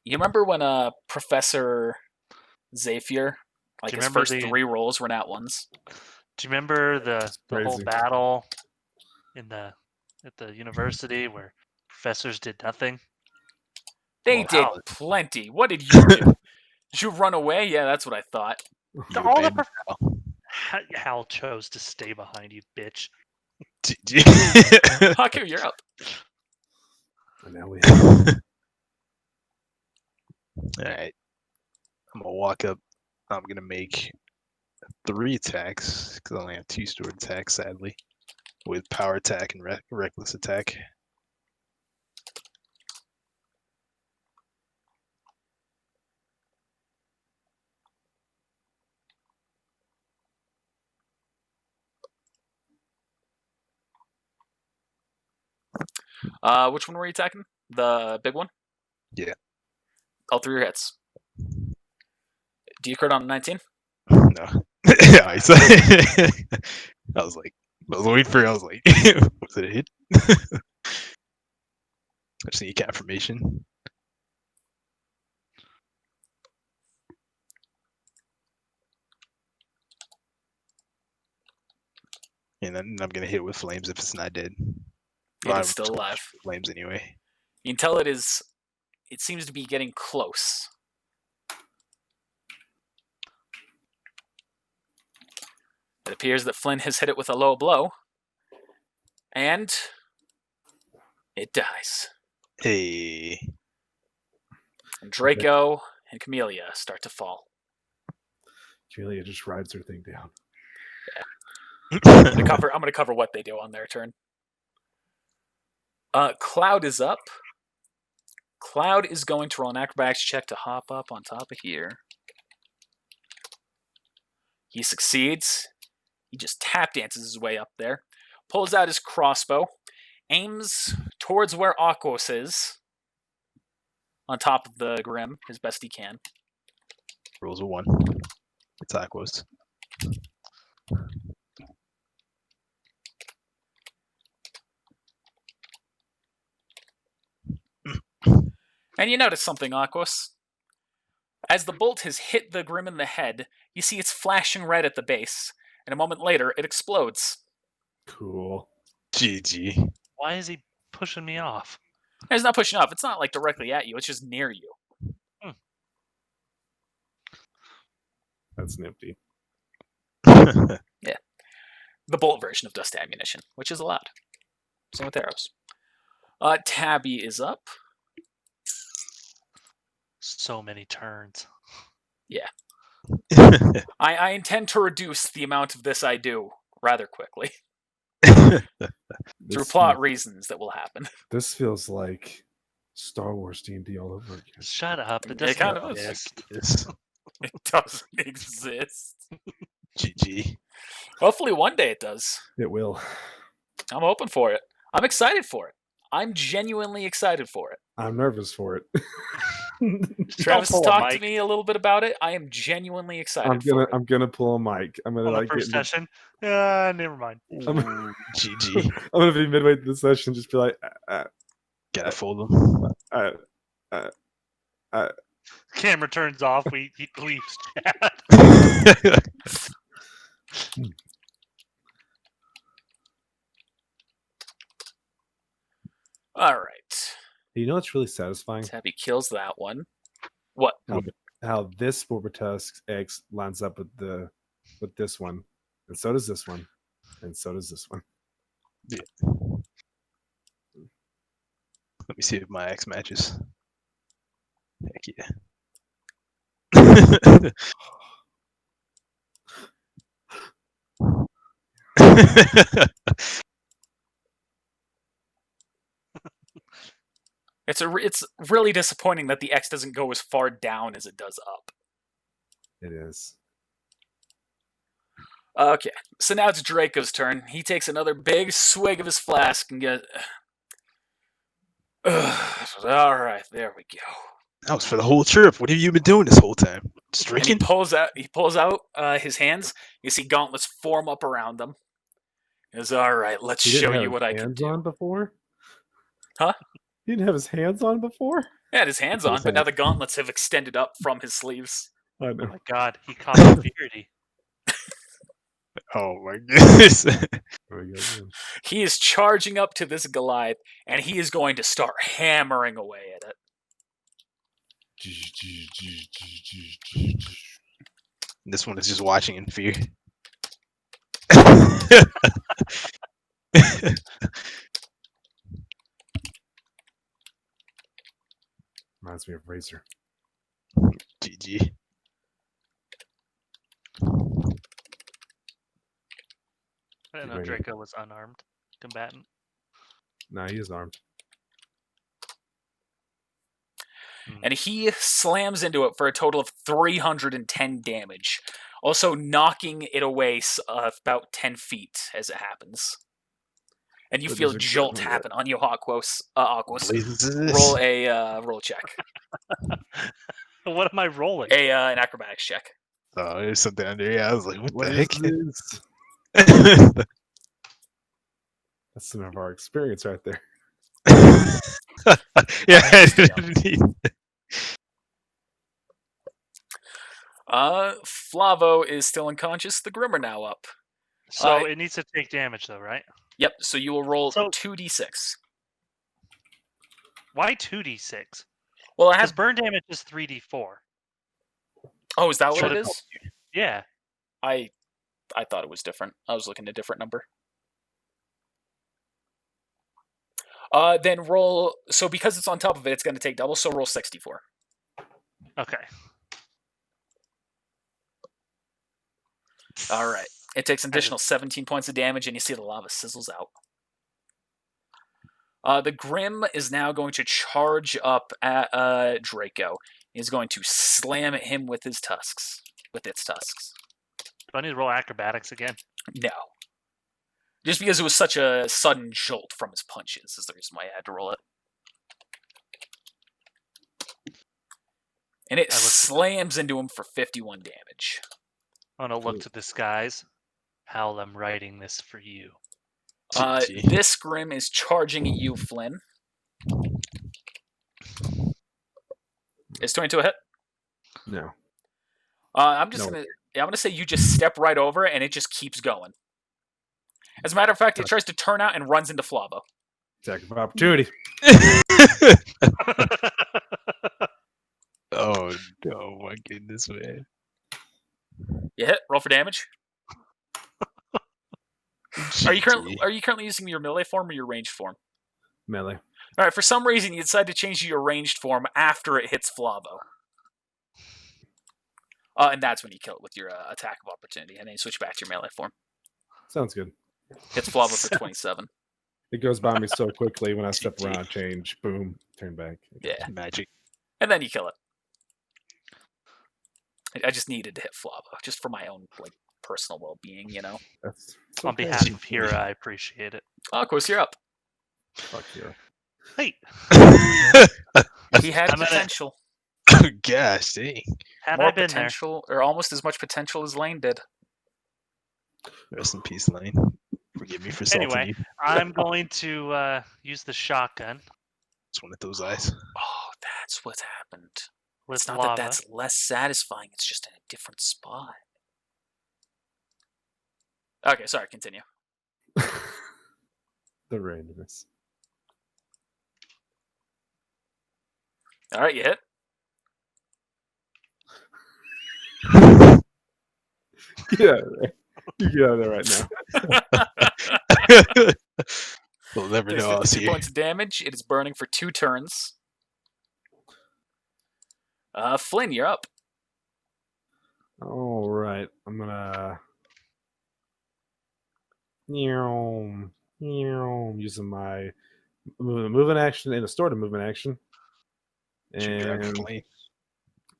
You remember when Professor Zephyr, like Do you his remember first the- 3 rolls were nat ones? Do you remember the whole Crazy. battle at the university where professors did nothing? They Well, did Hal- plenty. What did you do? Did you run away? Yeah, that's what I thought. You All the abandoned Hal. Hal chose to stay behind, you bitch. Haku, you're up. And now we have Alright. I'm gonna walk up. I'm gonna make 3 attacks, because I only have 2 stored attacks, sadly. With power attack and reckless attack. Which one were you attacking? The big one? Yeah. All 3 are hits. Do you crit on a 19? No. Yeah, I was waiting for it. I was like, was it a hit? I just need confirmation. And then I'm gonna hit it with flames if it's not dead. It is still alive. Flames anyway. You can tell it seems to be getting close. It appears that Flynn has hit it with a low blow. And it dies. Hey. And Draco and Camellia start to fall. Julia just rides her thing down. I'm gonna cover what they do on their turn. Cloud is up. Cloud is going to roll an acrobatics check to hop up on top of here. He succeeds. He just tap dances his way up there, pulls out his crossbow, aims towards where Aquos is, on top of the Grim, as best he can. Rolls a 1. It's Aquos. And you notice something, Aquos. As the bolt has hit the Grim in the head, you see it's flashing red at the base, and a moment later, it explodes. Cool. GG. Why is he pushing me off? And it's not pushing off. It's not like directly at you. It's just near you. That's nifty. The bolt version of dust ammunition, which is allowed. Same with arrows. Tabby is up. So many turns. I intend to reduce the amount of this I do rather quickly. Through plot reasons that will happen. This feels like Star Wars D&D all over again. Shut up. It It doesn't kind of exist. It doesn't exist. GG. Hopefully one day it does. It will. I'm hoping for it. I'm excited for it. I'm genuinely excited for it. I'm nervous for it. Travis pull a talked to mic. me a little bit about it. I am genuinely excited for it. I'm gonna pull a mic. I'm gonna On like the first get into- session? Never mind. GG. I'm gonna be midway through the session, just be like, Gotta fold them. Camera turns off. He leaves chat. All right. you know what's really satisfying? Tabby kills that one. What? How this Borbertusk X lines up with this one, and so does this one, and so does this one. Let me see if my X matches. Heck yeah. It's really disappointing that the X doesn't go as far down as it does up. It is. Okay, so now it's Draco's turn. He takes another big swig of his flask and goes, all right, there we go. That was for the whole trip. What have you been doing this whole time? Just And he drinking? pulls out his hands. You see gauntlets form up around them. He goes, all right, let's He didn't show have you his what I can hands do. on before? Huh? He didn't have his hands on before? He had his hands on, but now the gauntlets have extended up from his sleeves. I Oh know. my god, he caught Purity. Oh my goodness. There we go. He is charging up to this Goliath, and he is going to start hammering away at it. This one is just watching in fear. Reminds me of Razor. GG. I didn't know Right. Draco was unarmed combatant. Nah, he is armed. And he slams into it for a total of 310 damage, also knocking it away about 10 feet as it happens. And you But feel there's a a jolt good- happen on you, Aquos. Blazes. Roll check. What am I rolling? An acrobatics check. Oh, there's something under here. I was like, what What the is heck? this? That's some of our experience right there. Yeah. Flavo is still unconscious. The Grim are now up. So it needs to take damage, though, right? Yep, so you will roll So- 2d6. Why 2d6? Well, I Because have. burn damage is 3d4. Oh, is that what Should it it- is? Yeah. I thought it was different. I was looking at a different number. Then roll. So because it's on top of it, it's going to take double. So roll 64. Okay. All right. It takes an additional 17 points of damage, and you see the lava sizzles out. The Grim is now going to charge up at Draco. He's going to slam at him with his tusks. With its tusks. Do I need to roll acrobatics again? No. Just because it was such a sudden jolt from his punches is the reason why I had to roll it. And it I looked at slams into him for 51 damage. I'm going to look to the skies. Hal, I'm writing this for you. GG. This Grim is charging at you, Flynn. Is 22 a hit? No. I'm No. gonna say you just step right over and it just keeps going. As a matter of fact, it tries to turn out and runs into Flavo. Attack of opportunity. Oh no, my goodness, man. You hit. Roll for damage. Are you GG. currently using your melee form or your ranged form? Melee. All right. For some reason, you decide to change to your ranged form after it hits Flavo. And that's when you kill it with your attack of opportunity, and then you switch back to your melee form. Sounds good. Hits Flavo for 27. It goes by me so quickly when I step GG. around, change, boom, turn back. Yeah, Magic. and then you kill it. I just needed to hit Flavo, just for my own personal well-being, you know. That's it's On okay. behalf of Hira, I appreciate it. Oh, of course, you're up. Fuck you. Hey, He had I'm gonna- potential. Gosh, dang. had More I been there, potential, or almost as much potential as Lane did. Rest in peace, Lane. Forgive me for salting Anyway. you. I'm going to use the shotgun It's one of those eyes. Oh, that's what's happened. with It's not lava. that that's less satisfying. It's just in a different spot. Okay, sorry. Continue. The randomness. All right, you hit. Get out of there. You get out of there right now. We'll never Takes know. I'll 52 see. points of damage. It is burning for 2 turns. Flynn, you're up. All right. I'm gonna using my movement action and a stored movement action. Should drive a And plane.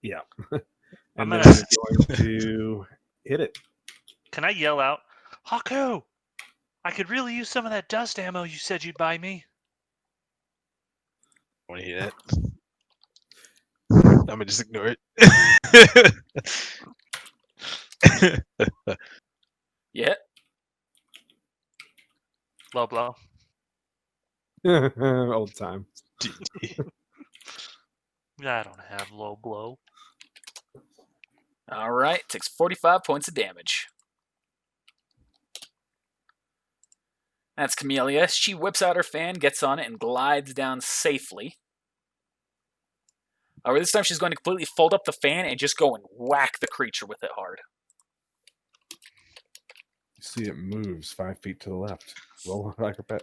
yeah. I'm And then gonna- I'm going to hit it. Can I yell out, Haku? I could really use some of that dust ammo you said you'd buy me. Want to hear that? I'm gonna just ignore it. You hit. Low blow. Old time. GG. I don't have low blow. All right. Takes 45 points of damage. That's Camellia. She whips out her fan, gets on it, and glides down safely. This time she's going to completely fold up the fan and just go and whack the creature with it hard. You see it moves 5 feet to the left. Roll like a pet.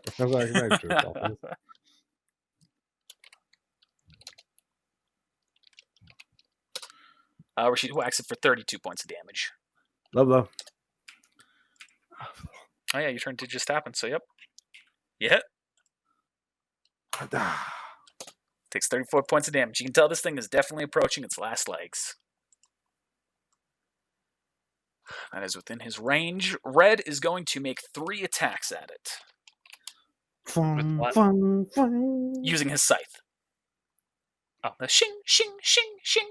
Where she whacks it for 32 points of damage. Low. Oh yeah, your turn did just happen, so yep. You hit. Takes 34 points of damage. You can tell this thing is definitely approaching its last legs. That is within his range. Red is going to make 3 attacks at it. what? Using his scythe. Oh. The shing, shing, shing, shing.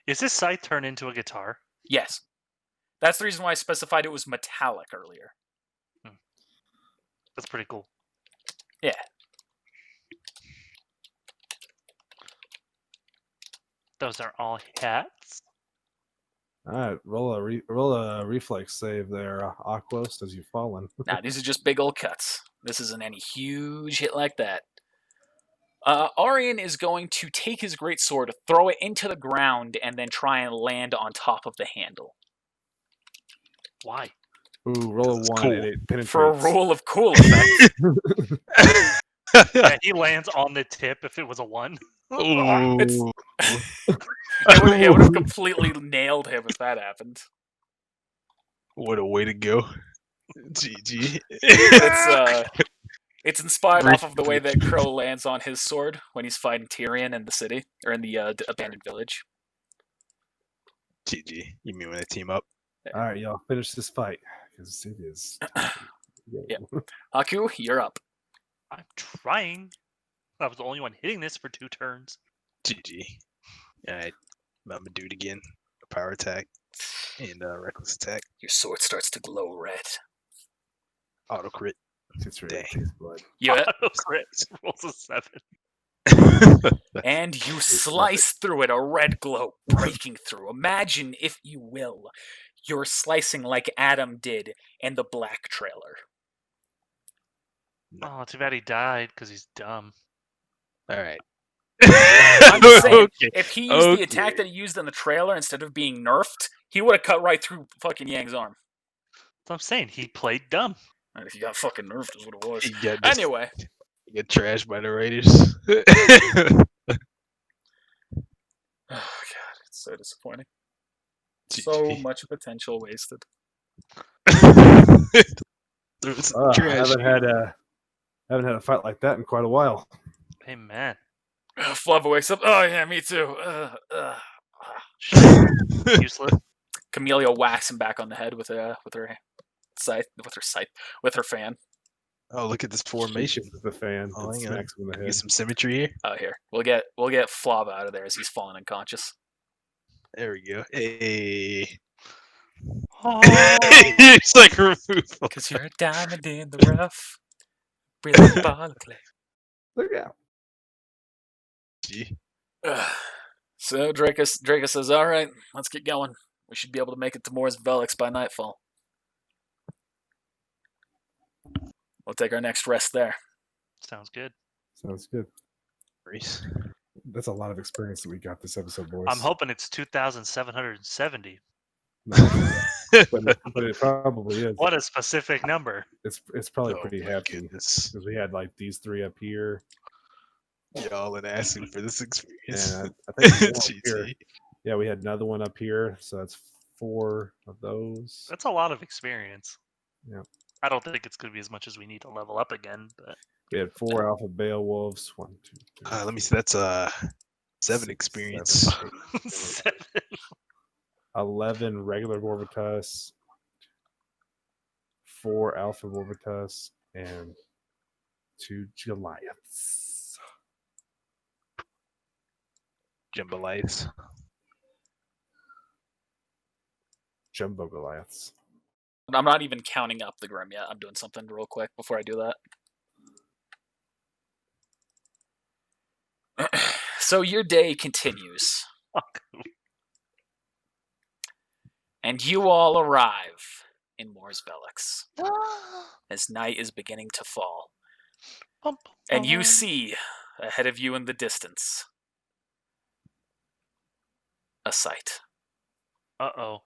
Is this scythe turned into a guitar? Yes. That's the reason why I specified it was metallic earlier. That's pretty cool. Yeah. Those are all hats. All right, roll a reflex save there, Aquos, as you've fallen. Nah, these are just big old cuts. This isn't any huge hit like that. Arian is going to take his greatsword, throw it into the ground, and then try and land on top of the handle. Why? Ooh, roll a That's 1 cool. and it penetrates. For a roll of cool effect. Yeah, he lands on the tip if it was a 1. Ooh. It would have completely nailed him if that happened. What a way to go. GG. It's inspired off of the way that Crow lands on his sword when he's fighting Tyrion in the city, or in the abandoned village. GG. You mean when they team up? All right, y'all, finish this fight because it is. Yeah. Haku, you're up. I'm trying. I was the only one hitting this for 2 turns. GG. Alright. I'm gonna do it again. A power attack and a reckless attack. Your sword starts to glow red. Auto crit. It's ready. Dang. It tastes blood. You hit. Crit rolls a 7. And you slice through it, a red glow breaking through. Imagine, if you will, you're slicing like Adam did in the Black trailer. Oh, too bad he died because he's dumb. All right. I'm just saying, Okay, if he used the okay. attack that he used in the trailer instead of being nerfed, he would have cut right through fucking Yang's arm. That's what I'm saying. He played dumb. And he got fucking nerfed is what it was. He got Anyway. He got trashed by the Raiders. Oh, God, it's so disappointing. GG. So much potential wasted. There was some I trash. haven't had a fight like that in quite a while. Hey, man. Flava wakes up. Oh, yeah, me too. Useless. Camellia whacks him back on the head with her fan. Oh, look at this formation. Shoots the fan Oh, and hang on. smacks him in the Get head. some symmetry here. Oh, here, we'll get Flava out of there as he's falling unconscious. There we go. Hey. Oh, It's like removal. Cause you're a diamond in the rough, really ball of clay. Look out. Gee. So Draco says, "All right, let's get going. We should be able to make it to Moore's Velix by nightfall. We'll take our next rest there." sounds good. Sounds good. Reese. That's a lot of experience that we got this episode, boys. I'm hoping it's 2,770. No, but it probably is. What a specific number. It's probably Oh pretty my hefty goodness. because we had like these three up here, Y'all and asking for this experience. and I think one up here. GT. Yeah, we had another one up here, so that's 4 of those. That's a lot of experience. Yeah. I don't think it's going to be as much as we need to level up again, but We had 4 alpha Beowulfs. 1, 2, 3. Let me see. That's 7 6, experience. 7, 8, 7. 11 regular Warvitus, 4 alpha Warvitus, and 2 Goliaths. Jumbolites. Jumbo Goliaths. I'm not even counting up the Grim yet. I'm doing something real quick before I do that. So your day continues. And you all arrive in Moore's Velix as night is beginning to fall. And you see, ahead of you in the distance, a sight. Uh-oh.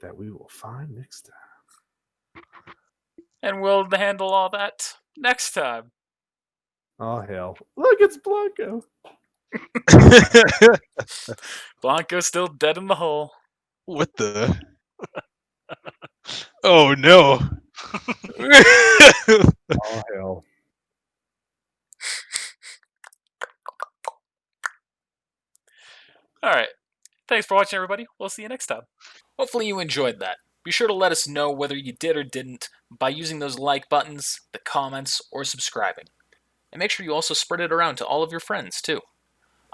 That we will find next time. And we'll handle all that next time. Oh, hell. Look, it's Blanco. Blanco's still dead in the hole. What the? Oh no. Oh, hell. All right. Thanks for watching, everybody. We'll see you next time. Hopefully you enjoyed that. Be sure to let us know whether you did or didn't by using those like buttons, the comments, or subscribing. And make sure you also spread it around to all of your friends, too.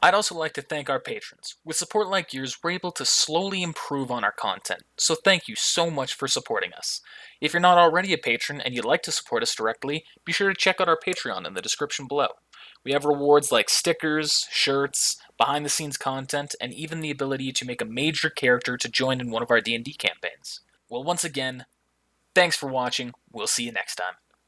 I'd also like to thank our patrons. With support like yours, we're able to slowly improve on our content, so thank you so much for supporting us. If you're not already a patron and you'd like to support us directly, be sure to check out our Patreon in the description below. We have rewards like stickers, shirts, behind-the-scenes content, and even the ability to make a major character to join in one of our D&D campaigns. Well, once again, thanks for watching. We'll see you next time.